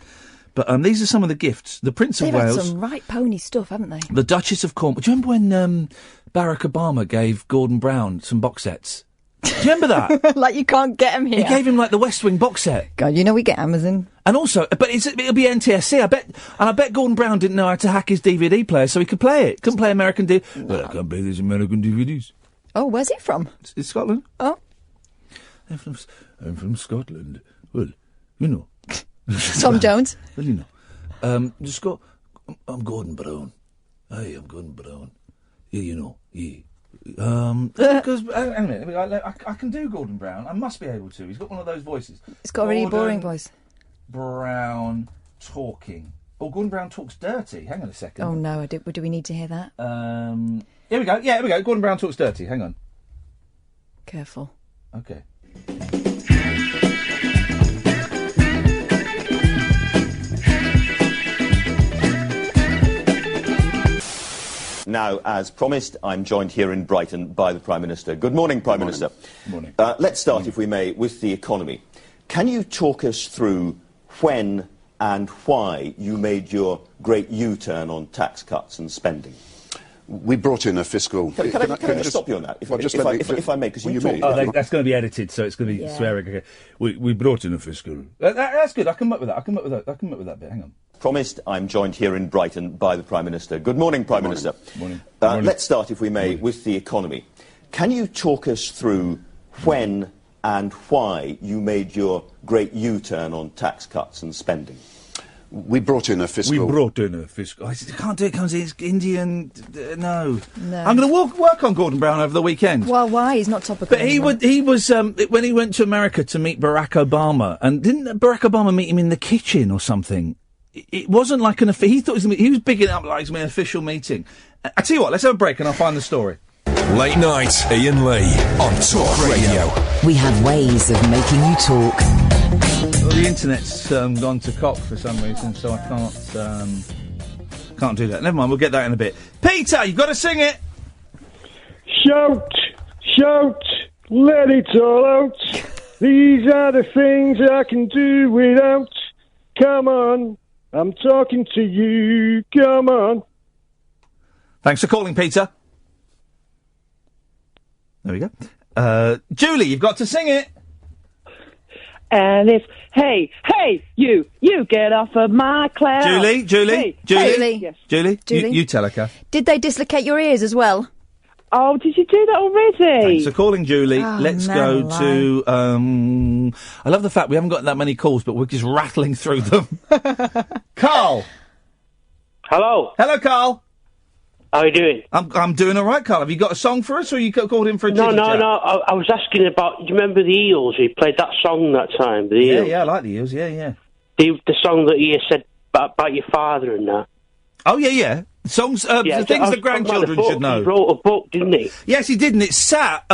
S3: But these are some of the gifts. The Prince of Wales.
S11: They've had some right pony stuff, haven't they?
S3: The Duchess of Cornwall. Do you remember when Barack Obama gave Gordon Brown some box sets? Do you remember that?
S11: Like you can't get them here.
S3: He gave him like the West Wing box set.
S11: God, you know we get Amazon.
S3: And also, but it'll be NTSC. I bet Gordon Brown didn't know how to hack his DVD player so he could play it. Couldn't play American DVDs. Well, I can't play these American DVDs.
S11: Oh, where's it from?
S3: It's Scotland.
S11: Oh.
S3: I'm from Scotland. Well, you know.
S11: Tom Jones.
S3: Well, you know. Just go. I'm Gordon Brown. Hey, I'm Gordon Brown. Yeah, you know. Yeah. Because hang a minute, I can do Gordon Brown. I must be able to. He's got one of those voices.
S11: It's got a really boring voice.
S3: Brown talking. Oh, Gordon Brown talks dirty. Hang on a second.
S11: Oh no, do we need to hear that?
S3: Here we go. Yeah, here we go. Gordon Brown talks dirty. Hang on.
S11: Careful.
S3: Okay.
S8: Now, as promised, I'm joined here in Brighton by the Prime Minister. Good morning, Prime Minister.
S9: Good morning.
S8: Let's start, if we may, with the economy. Can you talk us through when and why you made your great U-turn on tax cuts and spending?
S23: We brought in a fiscal...
S8: Can I just stop you on that, if I may, because you talk...
S3: That's going to be edited, so it's going to be swearing. Okay. We brought in a fiscal... That's good, I can work with that, I can work with that bit, hang on.
S8: Promised, I'm joined here in Brighton by the Prime Minister. Good morning, Prime Minister.
S9: Morning.
S8: Let's start, if we may, with the economy. Can you talk us through when and why you made your great U-turn on tax cuts and spending?
S23: We brought in a fiscal...
S3: I can't do it, it's Indian... no. I'm going to work on Gordon Brown over the weekend.
S11: Well, why? He's not topical.
S3: But he was when he went to America to meet Barack Obama, and didn't Barack Obama meet him in the kitchen or something? It wasn't like an... He thought he was bigging it up like it was an official meeting. I tell you what, let's have a break and I'll find the story.
S2: Late night, Iain Lee on Talk Radio.
S1: We have ways of making you talk.
S3: Well, the internet's gone to cock for some reason, so I can't do that. Never mind, we'll get that in a bit. Peter, you've got to sing it.
S22: Shout, shout, let it all out. These are the things I can do without. Come on, I'm talking to you. Come on.
S3: Thanks for calling, Peter. There we go. Julie, you've got to sing it.
S24: And if, hey, you get off of my cloud.
S3: Julie.
S24: Yes.
S3: Julie, you tell her, Kath.
S11: Did they dislocate your ears as well?
S24: Oh, did you do that already?
S3: Thanks for calling, Julie. Let's go to... I love the fact we haven't got that many calls, but we're just rattling through them. Carl.
S25: Hello.
S3: Hello, Carl.
S25: How are you doing?
S3: I'm doing all right, Carl. Have you got a song for us, or you called in for a
S25: No.
S3: jiggy chat?
S25: I was asking about. Do you remember the Eels? He played that song that time. The Eels.
S3: Yeah, I like the Eels. Yeah.
S25: The song that he said about your father and that.
S3: Oh yeah. Songs, the things that grandchildren should know.
S25: He wrote a book, didn't he?
S3: Yes, he did, and it's sat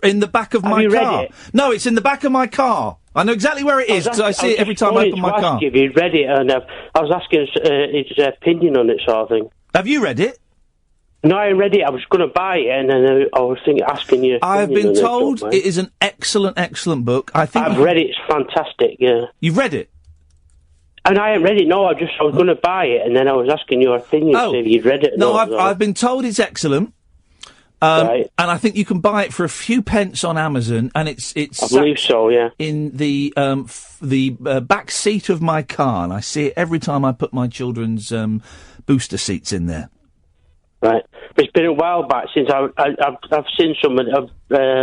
S3: in the back of my car.
S25: Have you read it?
S3: No, it's in the back of my car. I know exactly where it is because I see it every time I open my car.
S25: If he'd read it, and I was asking his opinion on it, sort of thing.
S3: Have you read it?
S25: No, I read it. I was going to buy it, and then I was asking you.
S3: I've been told it is an excellent book. I've
S25: read it. It's fantastic. Yeah.
S3: You've read it?
S25: And I haven't read it. No, I was going to buy it, and then I was asking your opinion if you'd read it.
S3: No, I've been told it's excellent. Right. And I think you can buy it for a few pence on Amazon, and it's.
S25: I believe so. Yeah.
S3: In the back seat of my car, and I see it every time I put my children's booster seats in there.
S25: Right, but it's been a while back since I've seen some of I've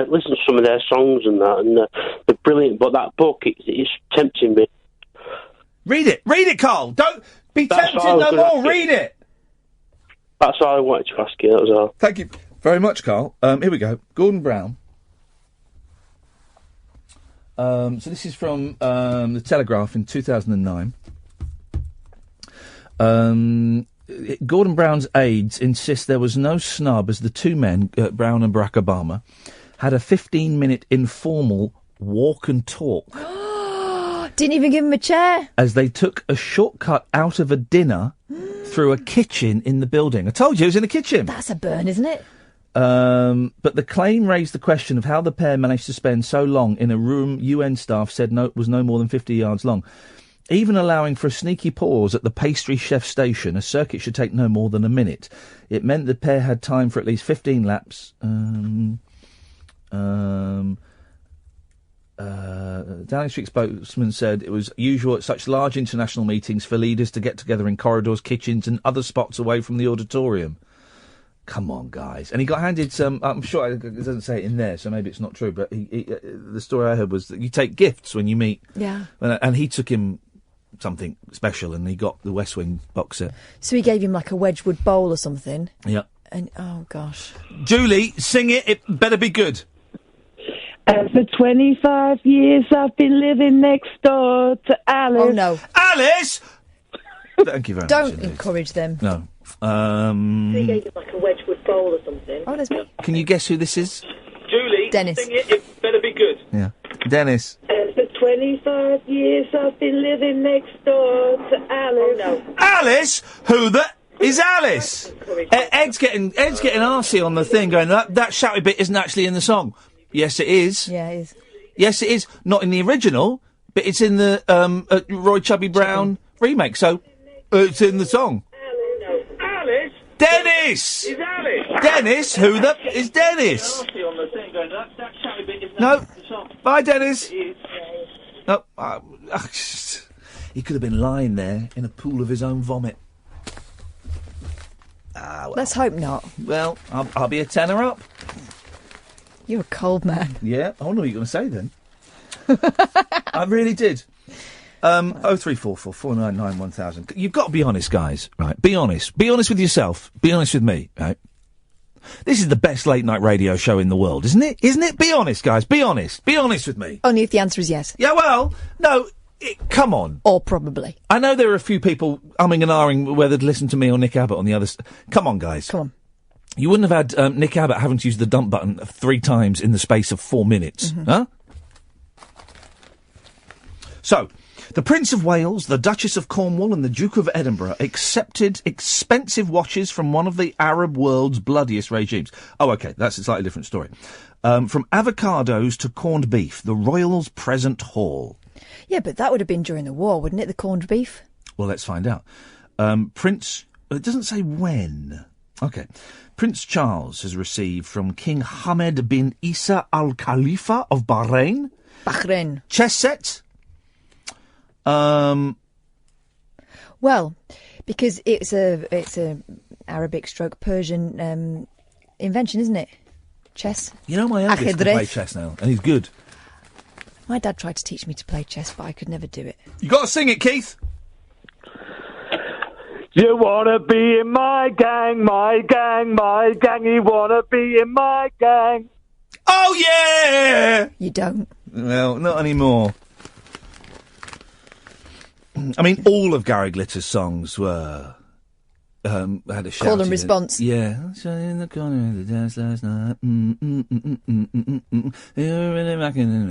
S25: listened to some of their songs and that, and they're brilliant. But that book, it's tempting me.
S3: Read it, Carl. Don't be tempted no more. Read it.
S25: That's all I wanted to ask you. That was all.
S3: Thank you very much, Carl. Here we go. Gordon Brown. So this is from the Telegraph in 2009. Gordon Brown's aides insist there was no snub as the two men, Brown and Barack Obama, had a 15-minute informal walk and talk.
S11: Didn't even give him a chair.
S3: As they took a shortcut out of a dinner through a kitchen in the building. I told you it was in a kitchen.
S11: That's a burn, isn't it?
S3: But the claim raised the question of how the pair managed to spend so long in a room UN staff said was no more than 50 yards long. Even allowing for a sneaky pause at the pastry chef station, a circuit should take no more than a minute. It meant the pair had time for at least 15 laps. Downing Street spokesman said it was usual at such large international meetings for leaders to get together in corridors, kitchens and other spots away from the auditorium. Come on, guys. And he got handed some... I'm sure it doesn't say it in there, so maybe it's not true, but the story I heard was that you take gifts when you meet.
S11: Yeah.
S3: And he took him something special, and he got the West Wing box set.
S11: So he gave him like a Wedgwood bowl or something.
S3: Yeah.
S11: And, oh, gosh.
S3: Julie, sing it. It better be good.
S24: For 25 years, I've been living next door to Alice.
S11: Oh, no.
S3: Alice! Thank you very much.
S11: Don't encourage them.
S3: No.
S24: He gave him like a Wedgwood bowl or something.
S11: Oh, there's me.
S3: Can you guess who this is?
S25: Julie,
S11: Dennis.
S25: sing it. It better be good.
S3: Yeah. Dennis.
S24: For 25 years, I've been living next door to Alice.
S11: Oh, no.
S3: Alice? Who the... is Alice? Ed's getting arsey on the thing, going, that shouty bit isn't actually in the song. Yes, it is.
S11: Yeah, it is.
S3: Yes, it is. Not in the original, but it's in the Roy Chubby Brown remake, so it's in the song.
S9: Alice?
S3: Dennis!
S9: Is Alice?
S3: Dennis? Who the is Dennis? No. Bye, Dennis. No. He could have been lying there in a pool of his own vomit. Well.
S11: Let's hope not.
S3: Well, I'll be a tenner up.
S11: You're a cold man.
S3: Yeah, I don't know what you're going to say then. I really did. 0344 499 1000. You've got to be honest, guys. Right? Be honest. Be honest with yourself. Be honest with me. Right? This is the best late night radio show in the world, isn't it? Isn't it? Be honest, guys. Be honest. Be honest with me.
S11: Only if the answer is yes.
S3: Yeah. Well, no. Come on.
S11: Or probably.
S3: I know there are a few people umming and ahhing whether to listen to me or Nick Abbott on the other. Come on, guys.
S11: Come on.
S3: You wouldn't have had Nick Abbott having to use the dump button 3 times in the space of 4 minutes, huh? So, the Prince of Wales, the Duchess of Cornwall and the Duke of Edinburgh accepted expensive watches from one of the Arab world's bloodiest regimes. Oh, OK, that's a slightly different story. From avocados to corned beef, the royals' present haul.
S11: Yeah, but that would have been during the war, wouldn't it, the corned beef?
S3: Well, let's find out. It doesn't say when. OK. Prince Charles has received from King Hamad bin Isa Al Khalifa of Bahrain. Chess set.
S11: Well, because it's a Arabic stroke Persian invention, isn't it? Chess.
S3: You know, my eldest can play chess now, and he's good.
S11: My dad tried to teach me to play chess, but I could never do it.
S3: You got to sing it, Keith.
S9: You wanna be in my gang, my gang, my gang. You wanna be in my gang.
S3: Oh, yeah!
S11: You don't.
S3: Well, not anymore. I mean, all of Gary Glitter's songs were... had a shout.
S11: Call and response.
S3: Yeah. In the corner of the dance last night. You're really rocking it.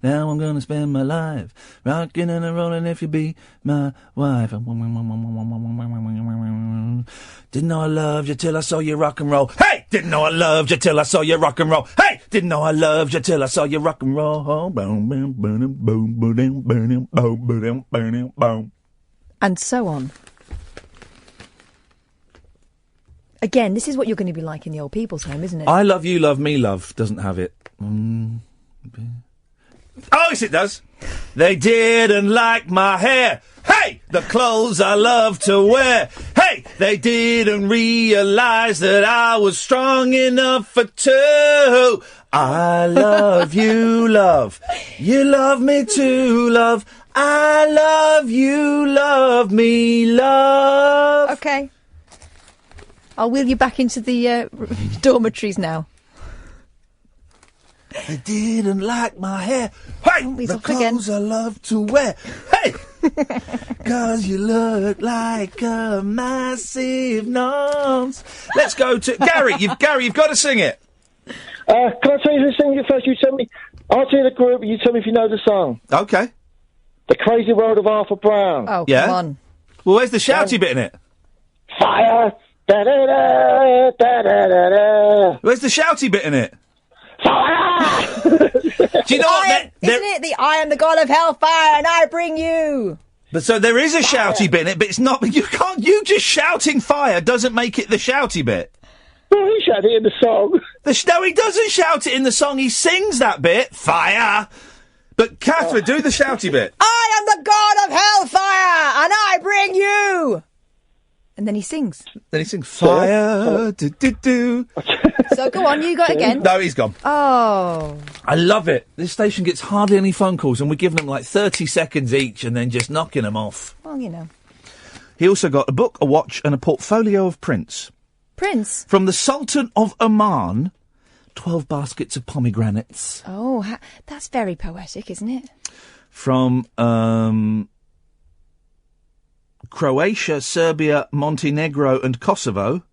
S3: Now I'm gonna spend my life rocking and rolling if you be my wife. Didn't know I loved you till I saw you rock and roll. Hey! Didn't know I loved you till I saw you rock and roll. Hey! Didn't know I loved you till I saw you rock and roll. Boom, boom, boom, boom, boom, boom, boom, boom, boom.
S11: And so on. Again, this is what you're going to be like in the old people's home, isn't it?
S3: I Love You, Love Me, Love doesn't have it. Oh, yes, it does. They didn't like my hair. Hey! The clothes I love to wear. Hey! They didn't realise that I was strong enough for 2. I love you, love. You love me too, love. I love you, love me, love.
S11: OK. I'll wheel you back into the dormitories now.
S3: They didn't like my hair. Hey! The clothes I love to wear. Hey! 'Cause you look like a massive nonce. Let's go to... Gary, you've got to sing it.
S10: Can I tell you who sing it first? You tell me... I'll tell you the group, you tell me if you know the song.
S3: OK.
S10: The Crazy World of Arthur Brown.
S11: Oh,
S3: yeah?
S11: Come on.
S3: Well, where's the shouty bit in it?
S10: Fire! Da-da-da, da-da-da-da.
S3: Where's the shouty bit in it?
S10: Fire!
S3: Do you know what?
S11: Isn't it the I am the god of hellfire and I bring you?
S3: But so there is a shouty bit in it, but it's not... You just shouting fire doesn't make it the shouty bit.
S10: Well, he shouted it in the song.
S3: No, he doesn't shout it in the song. He sings that bit. Fire! But, Catherine, do the shouty bit.
S11: I am the god of hellfire, and I bring you! And then he sings.
S3: Fire, do.
S11: So go on, you got it again.
S3: No, he's gone.
S11: Oh.
S3: I love it. This station gets hardly any phone calls, and we're giving them like 30 seconds each and then just knocking them off.
S11: Well, you know.
S3: He also got a book, a watch, and a portfolio of prints.
S11: Prints?
S3: From the Sultan of Oman... 12 baskets of pomegranates.
S11: Oh, that's very poetic, isn't it?
S3: From Croatia, Serbia, Montenegro and Kosovo,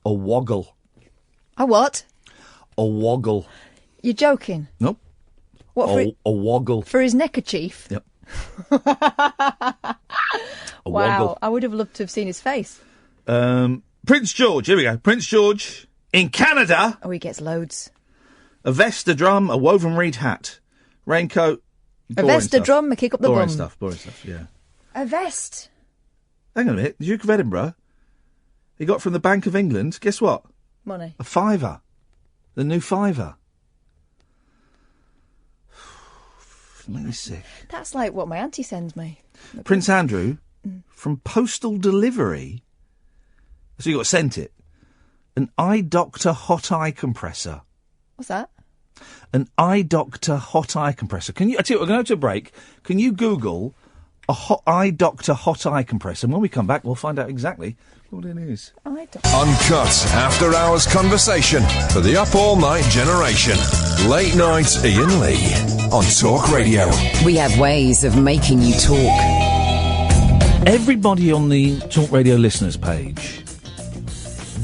S3: a woggle.
S11: A what?
S3: A woggle.
S11: You're joking?
S3: Nope.
S11: What,
S3: a woggle.
S11: For his neckerchief?
S3: Yep. A
S11: Wow,
S3: woggle.
S11: I would have loved to have seen his face.
S3: Prince George, here we go. Prince George in Canada.
S11: Oh, he gets loads.
S3: A vest, a drum, a woven reed hat, raincoat.
S11: A vest, a drum, a kick up the
S3: boring
S11: bum.
S3: Boring stuff, yeah.
S11: A vest.
S3: Hang on a minute. The Duke of Edinburgh, he got from the Bank of England, guess what?
S11: Money.
S3: A fiver. The new fiver. Make me sick.
S11: That's like what my auntie sends me.
S3: Prince Andrew, from postal delivery, so you got sent it, an eye doctor hot eye compressor.
S11: What's that?
S3: An eye doctor hot eye compressor. Can you? I tell you what, we're going to go to a break. Can you Google a eye doctor hot eye compressor? And when we come back, we'll find out exactly what it is.
S2: Uncut after-hours conversation for the up-all-night generation. Late night Iain Lee on Talk Radio.
S1: We have ways of making you talk.
S3: Everybody on the Talk Radio listeners page,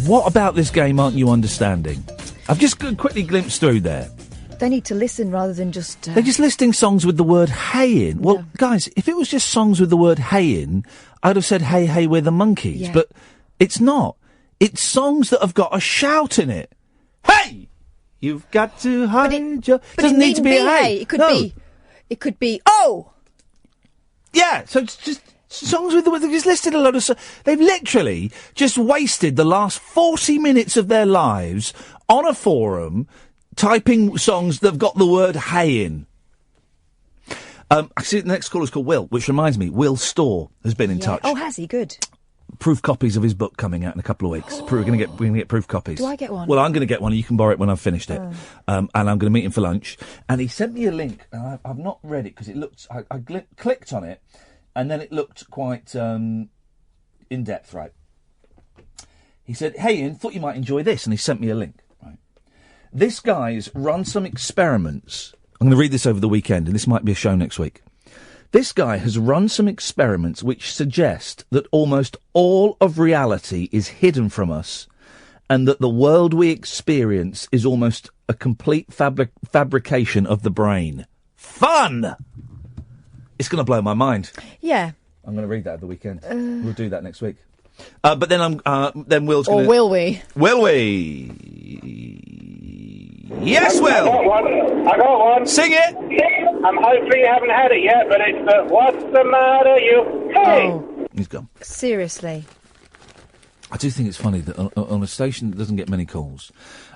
S3: what about this game aren't you understanding? I've just quickly glimpsed through there.
S11: They need to listen rather than just...
S3: They're just listing songs with the word hey in. Well, guys, if it was just songs with the word hey in, I'd have said hey, hey, we're the Monkees.
S11: Yeah.
S3: But it's not. It's songs that have got a shout in it. Hey! You've got to hide your...
S11: But
S3: doesn't
S11: it
S3: need to be a hey.
S11: It could be... It could be, oh!
S3: Yeah, so it's just... Songs with the... They've just listed a load of... They've literally just wasted the last 40 minutes of their lives on a forum typing songs that have got the word hey in. I see the next caller's called Will, which reminds me, Will Storr has been in touch.
S11: Oh, has he? Good.
S3: Proof copies of his book coming out in a couple of weeks. We're going to get proof copies.
S11: Do I get one?
S3: Well, I'm going to get one. You can borrow it when I've finished it. And I'm going to meet him for lunch. And he sent me a link. And I've not read it because it looked... I clicked on it, and then it looked quite in-depth, right? He said, hey, Ian, thought you might enjoy this. And he sent me a link, right? This guy's run some experiments. I'm going to read this over the weekend, and this might be a show next week. This guy has run some experiments which suggest that almost all of reality is hidden from us and that the world we experience is almost a complete fabrication of the brain. Fun! It's going to blow my mind.
S11: Yeah.
S3: I'm going to read that at the weekend. We'll do that next week. But then Will's going to...
S11: Or will we?
S3: Will we? Yes, Will!
S9: I got one.
S3: Sing it!
S9: Hopefully you haven't had it yet, but it's the What's the Matter, You? Hey!
S11: Oh.
S3: He's gone.
S11: Seriously.
S3: I do think it's funny that on a station that doesn't get many calls,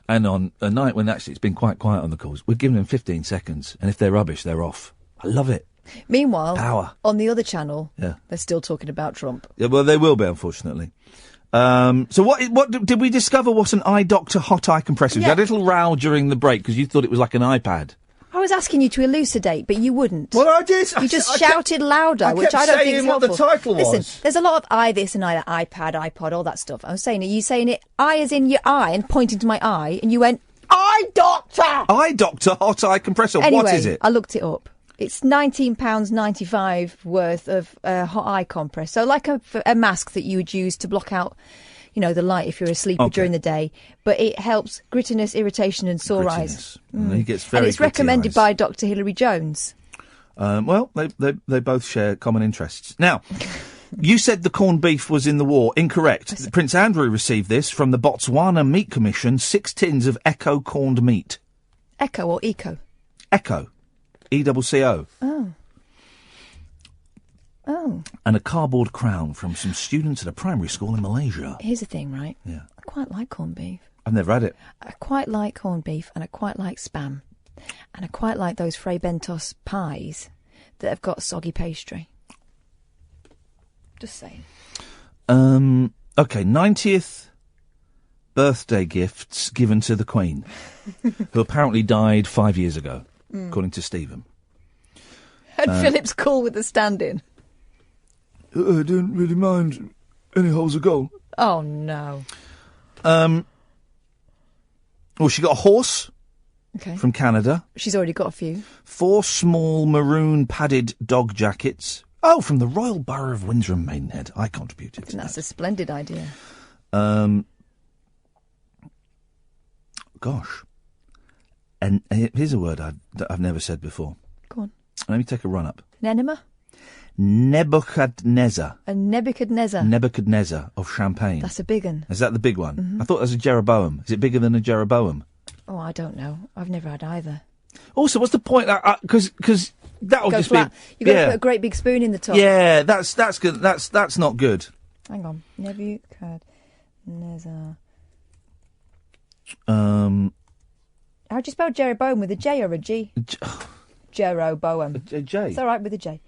S3: and on a night when actually it's been quite quiet on the calls, we're giving them 15 seconds, and if they're rubbish, they're off. I love it.
S11: Meanwhile,
S3: Power.
S11: on the other channel,
S3: Yeah.
S11: they're still talking about Trump.
S3: Yeah, well, they will be, unfortunately. So what did we discover what an eye doctor hot eye compressor?
S11: Yeah.
S3: You had a little row during the break because you thought it was like an iPad.
S11: I was asking you to elucidate, but you wouldn't.
S3: Well, I did.
S11: You just shouted louder, which I don't think is
S3: what
S11: helpful.
S3: the title was.
S11: Listen, there's a lot of I this and I that, iPad, iPod, all that stuff. I was saying, are you saying it I as in your eye and pointing to my eye, and you went, eye doctor!
S3: Eye doctor hot eye compressor.
S11: Anyway,
S3: what is it?
S11: I looked it up. It's £19.95 worth of hot eye compress. So like a mask that you would use to block out, the light if you're asleep during the day. But it helps grittiness, irritation and sore eyes.
S3: And he gets very
S11: and it's
S3: gritty
S11: recommended
S3: eyes.
S11: by Dr. Hilary Jones.
S3: Well, they both share common interests. Now, you said the corned beef was in the war. Incorrect. Prince Andrew received this from the Botswana Meat Commission, 6 tins of Echo corned meat.
S11: Echo or Eco?
S3: Echo. ECCO.
S11: Oh.
S3: And a cardboard crown from some students at a primary school in Malaysia.
S11: Here's the thing, right?
S3: Yeah.
S11: I quite like corned beef.
S3: I've never had it.
S11: I quite like corned beef and I quite like Spam. And I quite like those Fray Bentos pies that have got soggy pastry. Just saying.
S3: Okay, 90th birthday gifts given to the Queen, who apparently died 5 years ago, according to Stephen.
S11: And Philip's cool with the stand-in.
S3: I don't really mind any holes of gold.
S11: Oh, no.
S3: Well, she got a horse from Canada.
S11: She's already got a few.
S3: 4 small maroon padded dog jackets. Oh, from the Royal Borough of Windsor and Maidenhead. I contributed to
S11: That's a splendid idea.
S3: Gosh. And here's a word that I've never said before.
S11: Go on.
S3: Let me take a run up.
S11: An enema?
S3: Nebuchadnezzar.
S11: A Nebuchadnezzar.
S3: Nebuchadnezzar of Champagne.
S11: That's a big one.
S3: Is that the big one?
S11: Mhm.
S3: I thought it was a Jeroboam. Is it bigger than a Jeroboam?
S11: Oh, I don't know. I've never had either.
S3: Also, what's the point? Because that'll
S11: Go
S3: just
S11: flat.
S3: be.
S11: You've got to put a great big spoon in the top.
S3: Yeah, that's good. That's not good.
S11: Hang on. Nebuchadnezzar. How do you spell Jeroboam, with a J or a G? Jeroboam.
S3: A J.
S11: It's all right with a J.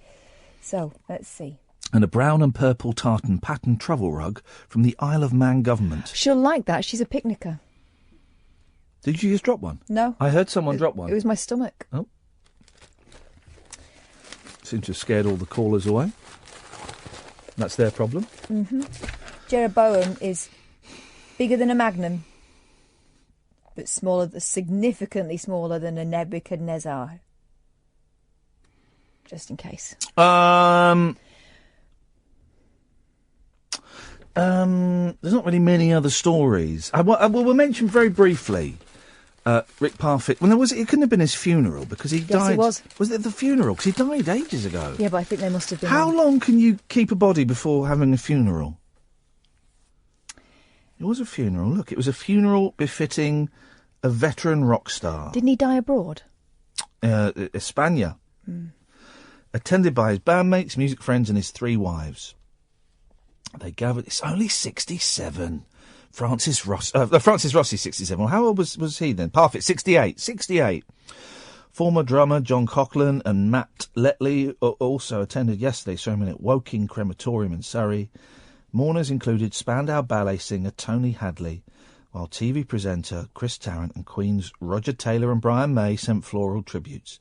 S11: So, let's see.
S3: And a brown and purple tartan pattern travel rug from the Isle of Man government.
S11: She'll like that. She's a picnicker.
S3: Did you just drop one?
S11: No.
S3: I heard someone drop one.
S11: It was my stomach.
S3: Oh. Seems to have scared all the callers away. That's their problem.
S11: Mm-hmm. Jeroboam is bigger than a Magnum, but significantly smaller than a Nebuchadnezzar. Just in case.
S3: There's not really many other stories. We'll mention very briefly Rick Parfitt. Well, it couldn't have been his funeral because he died.
S11: Yes, it was.
S3: Was it the funeral? Because he died ages ago.
S11: Yeah, but I think they must have been.
S3: How long can you keep a body before having a funeral? It was a funeral. Look, it was a funeral befitting a veteran rock star.
S11: Didn't he die abroad?
S3: España. Attended by his bandmates, music friends, and his 3 wives. They gathered. It's only 67. Francis Rossi, 67. Well, how old was he then? Parfitt, 68. 68. Former drummer John Coughlin and Matt Letley also attended yesterday's ceremony at Woking Crematorium in Surrey. Mourners included Spandau Ballet singer Tony Hadley, while TV presenter Chris Tarrant and Queen's Roger Taylor and Brian May sent floral tributes.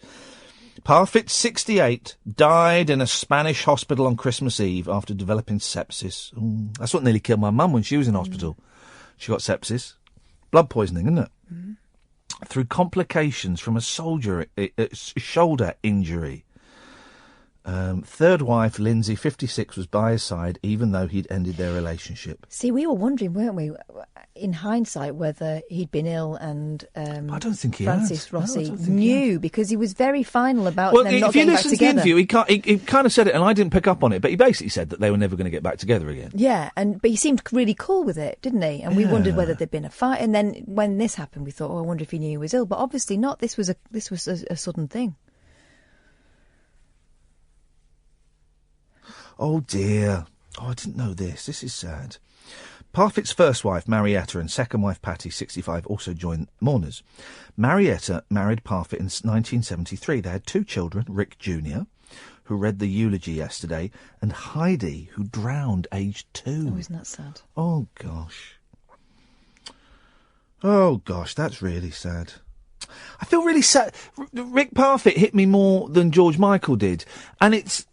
S3: Parfitt, 68, died in a Spanish hospital on Christmas Eve after developing sepsis. Ooh, that's what nearly killed my mum when she was in hospital. She got sepsis. Blood poisoning, isn't it? Through complications from a shoulder injury. Third wife, Lindsay, 56, was by his side even though he'd ended their relationship.
S11: See, we were wondering, weren't we, in hindsight, whether he'd been ill and
S3: I don't think he
S11: Francis
S3: had.
S11: Rossi
S3: No, I don't think he
S11: knew, because he was very final about
S3: Well,
S11: them not
S3: if you
S11: getting back
S3: listen to the
S11: together.
S3: interview, he kind of said it, and I didn't pick up on it, but he basically said that they were never going to get back together again.
S11: Yeah, but he seemed really cool with it, didn't he? And we wondered
S3: Yeah.
S11: whether there'd been a fight. And then when this happened, we thought, I wonder if he knew he was ill. But obviously not. This was a sudden thing.
S3: Oh, dear. Oh, I didn't know this. This is sad. Parfitt's first wife, Marietta, and second wife, Patty, 65, also joined mourners. Marietta married Parfitt in 1973. They had 2 children, Rick Jr., who read the eulogy yesterday, and Heidi, who drowned aged 2.
S11: Oh, isn't that sad?
S3: Oh, gosh. Oh, gosh, that's really sad. I feel really sad. Rick Parfitt hit me more than George Michael did. And it's...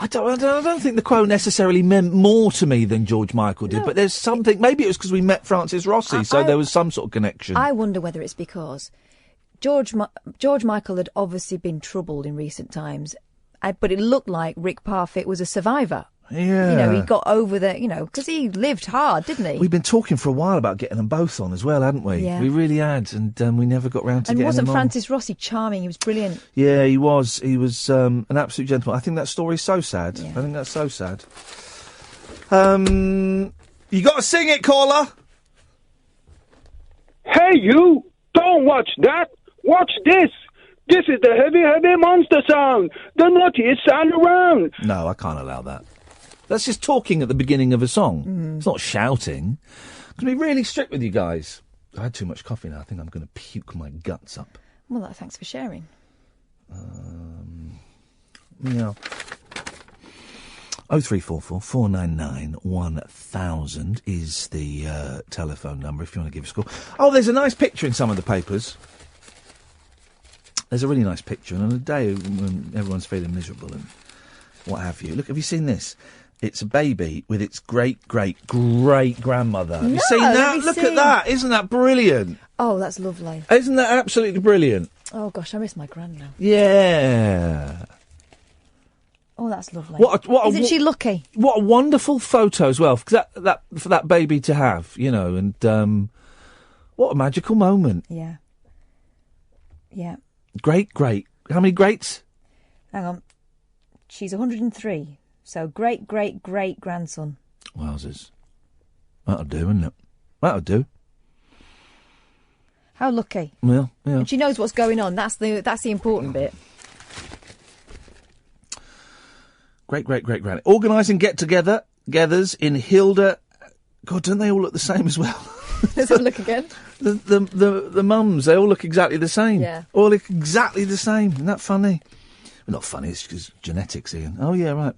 S3: I don't think the quote necessarily meant more to me than George Michael did, but there's something... Maybe it was because we met Francis Rossi, so there was some sort of connection.
S11: I wonder whether it's because George Michael had obviously been troubled in recent times, but it looked like Rick Parfitt was a survivor.
S3: Yeah.
S11: You know, he got over because he lived hard, didn't he?
S3: We've been talking for a while about getting them both on as well, hadn't we?
S11: Yeah.
S3: We really had, and we never got round to getting them on.
S11: And wasn't Francis Rossi charming? He was brilliant.
S3: Yeah, he was. He was an absolute gentleman. I think that story's so sad. Yeah. I think that's so sad. You got to sing it, caller.
S22: Hey, you! Don't watch that! Watch this! This is the heavy, heavy monster sound! The nuttiest sound around!
S3: No, I can't allow that. That's just talking at the beginning of a song. It's not shouting. I'm going to be really strict with you guys. I had too much coffee now. I think I'm going to puke my guts up.
S11: Well, thanks for sharing.
S3: Yeah. 0344 499 1000 is the telephone number if you want to give us a call. Oh, there's a nice picture in some of the papers. There's a really nice picture, and on a day when everyone's feeling miserable and what have you. Look, have you seen this? It's a baby with its great-great-great-grandmother. Have you seen that? Look at that. Isn't that brilliant?
S11: Oh, that's lovely.
S3: Isn't that absolutely brilliant?
S11: Oh, gosh, I miss my gran now.
S3: Yeah.
S11: Oh, that's lovely.
S3: Isn't
S11: she lucky?
S3: What a wonderful photo as well, for that baby to have, and what a magical moment.
S11: Yeah. Yeah.
S3: Great. How many greats?
S11: Hang on. She's 103. So great-great-great-grandson.
S3: Wowzers. That'll do, isn't it? That'll do.
S11: How lucky.
S3: Well, yeah.
S11: And she knows what's going on. That's the important bit.
S3: Great-great-great-grand. Organising get-togethers in Hilda... God, don't they all look the same as well?
S11: Let's have a look again.
S3: The mums, they all look exactly the same.
S11: Yeah.
S3: All look exactly the same. Isn't that funny? Well, not funny, it's just genetics, Ian. Oh, yeah, right.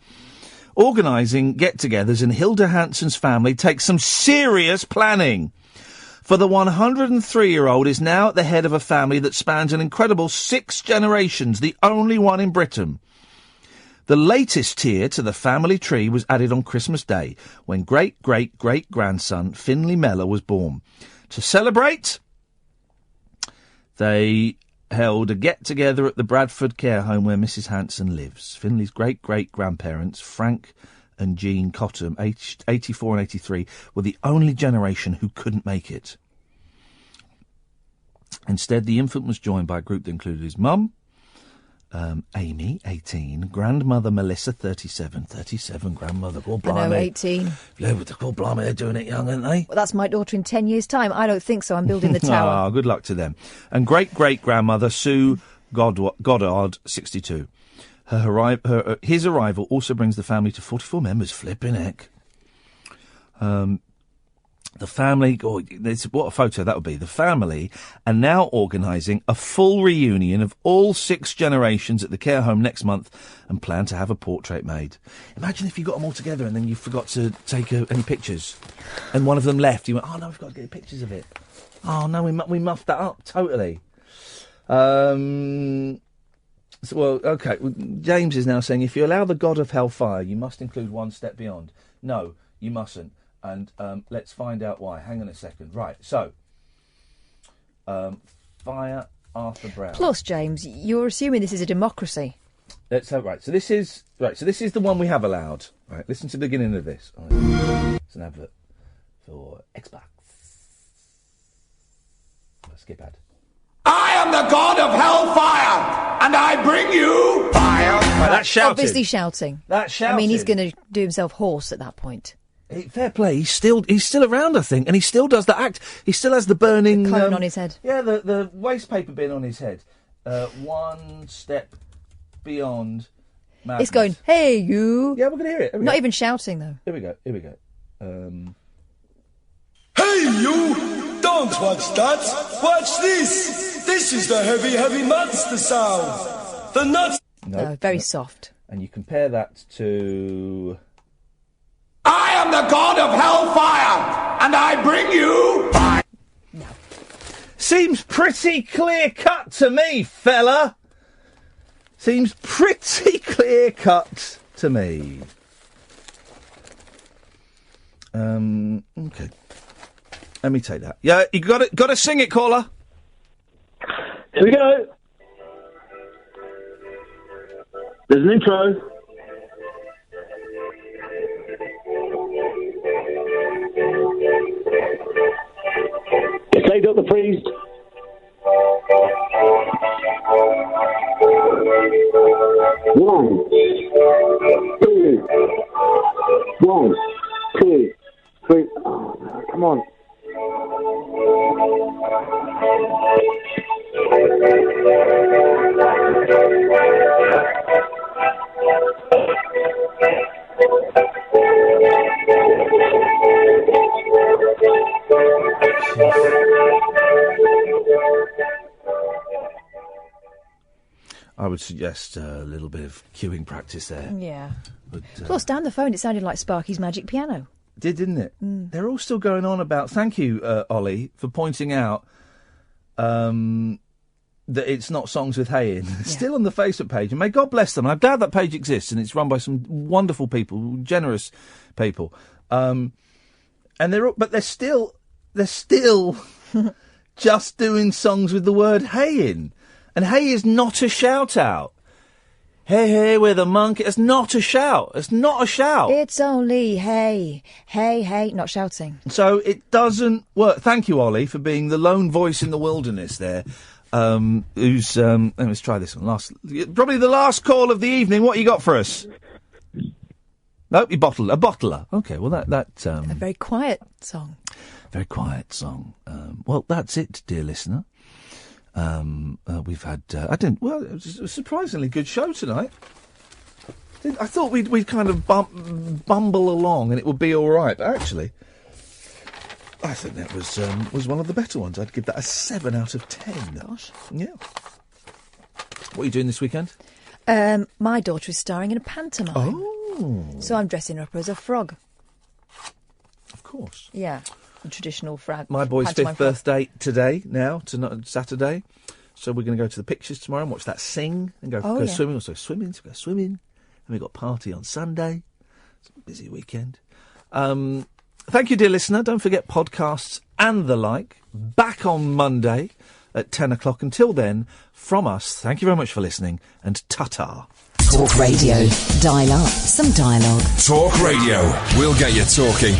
S3: Organising get-togethers in Hilda Hanson's family takes some serious planning. For the 103-year-old is now at the head of a family that spans an incredible 6 generations, the only one in Britain. The latest tier to the family tree was added on Christmas Day, when great-great-great-grandson Finlay Mellor was born. To celebrate, they held a get-together at the Bradford care home where Mrs Hanson lives. Finlay's great-great-grandparents, Frank and Jean Cottam, aged 84 and 83, were the only generation who couldn't make it. Instead, the infant was joined by a group that included his mum, Amy, 18, grandmother Melissa, 37, grandmother, God blimey.
S11: I know, 18.
S3: Yeah, but God blimey, they're doing it young, aren't they?
S11: Well, that's my daughter in 10 years' time. I don't think so. I'm building the tower.
S3: Ah, good luck to them. And great-great-grandmother Sue Goddard, 62. His arrival also brings the family to 44 members. Flipping heck. The family, what a photo that would be. The family are now organising a full reunion of all 6 generations at the care home next month and plan to have a portrait made. Imagine if you got them all together and then you forgot to take any pictures and one of them left. You went, oh no, we've got to get pictures of it. Oh no, we muffed that up totally. Well, okay. James is now saying, if you allow the god of hellfire, you must include One Step Beyond. No, you mustn't. And let's find out why. Hang on a second. Right, so fire Arthur Brown.
S11: Plus, James, you're assuming this is a democracy.
S3: Let's have So this is the one we have allowed. Right, listen to the beginning of this. It's an advert for Xbox. Skip ad.
S12: I am the god of hellfire, and I bring you fire.
S3: Right, that's shouting.
S11: Obviously shouting.
S3: That's shouting.
S11: I mean, he's going to do himself hoarse at that point.
S3: Fair play. He's still around, I think, and he still does the act. He still has the burning
S11: cone on his head.
S3: Yeah, the waste paper bin on his head. One step beyond madness.
S11: It's going, hey you.
S3: Yeah, we're going to hear it.
S11: Not even shouting though.
S3: Here we go.
S12: Hey you! Don't watch that. Watch this. This is the heavy, heavy monster sound. The nuts.
S11: No, very soft.
S3: And you compare that to.
S12: I am the god of hellfire, and I bring you fire.
S11: No.
S3: Seems pretty clear cut to me, fella. Seems pretty clear cut to me. Okay. Let me take that. Yeah, you got to sing it, caller.
S9: Here we go. There's an intro. It's laid up the priest. One, two, three. Oh, no, come on.
S3: I would suggest a little bit of cueing practice there.
S11: Yeah.
S3: But,
S11: plus, down the phone, it sounded like Sparky's magic piano.
S3: Didn't it?
S11: Mm.
S3: They're all still going on about. Thank you, Ollie, for pointing out that it's not songs with hay in. Yeah. Still on the Facebook page, and may God bless them. I'm glad that page exists, and it's run by some wonderful people, generous people. And they're still just doing songs with the word hay in, and hay is not a shout out. Hey, hey, we're the monkey. It's not a shout. It's not a shout.
S11: It's only hey, hey, hey, not shouting.
S3: So it doesn't work. Thank you, Ollie, for being the lone voice in the wilderness there. who's let's try this one. Probably the last call of the evening. What you got for us? No, a bottler. Okay, well that
S11: a very quiet song.
S3: Very quiet song. Well, that's it, dear listener. We've had it was a surprisingly good show tonight. I thought we'd kind of bumble along and it would be all right, but actually, I think that was one of the better ones. I'd give that a 7 out of 10.
S11: Gosh.
S3: Yeah. What are you doing this weekend?
S11: My daughter is starring in a pantomime.
S3: Oh.
S11: So I'm dressing her up as a frog.
S3: Of course.
S11: Yeah. The traditional frog.
S3: My boy's 5th birthday today, Saturday. So we're going to go to the pictures tomorrow and watch that sing and go swimming. Also swimming, so go swimming. And we've got a party on Sunday. It's a busy weekend. Thank you, dear listener. Don't forget podcasts and the like. Back on Monday at 10 o'clock. Until then, from us, thank you very much for listening and ta-ta.
S1: Talk Radio. Dial up some dialogue.
S2: Talk Radio. We'll get you talking.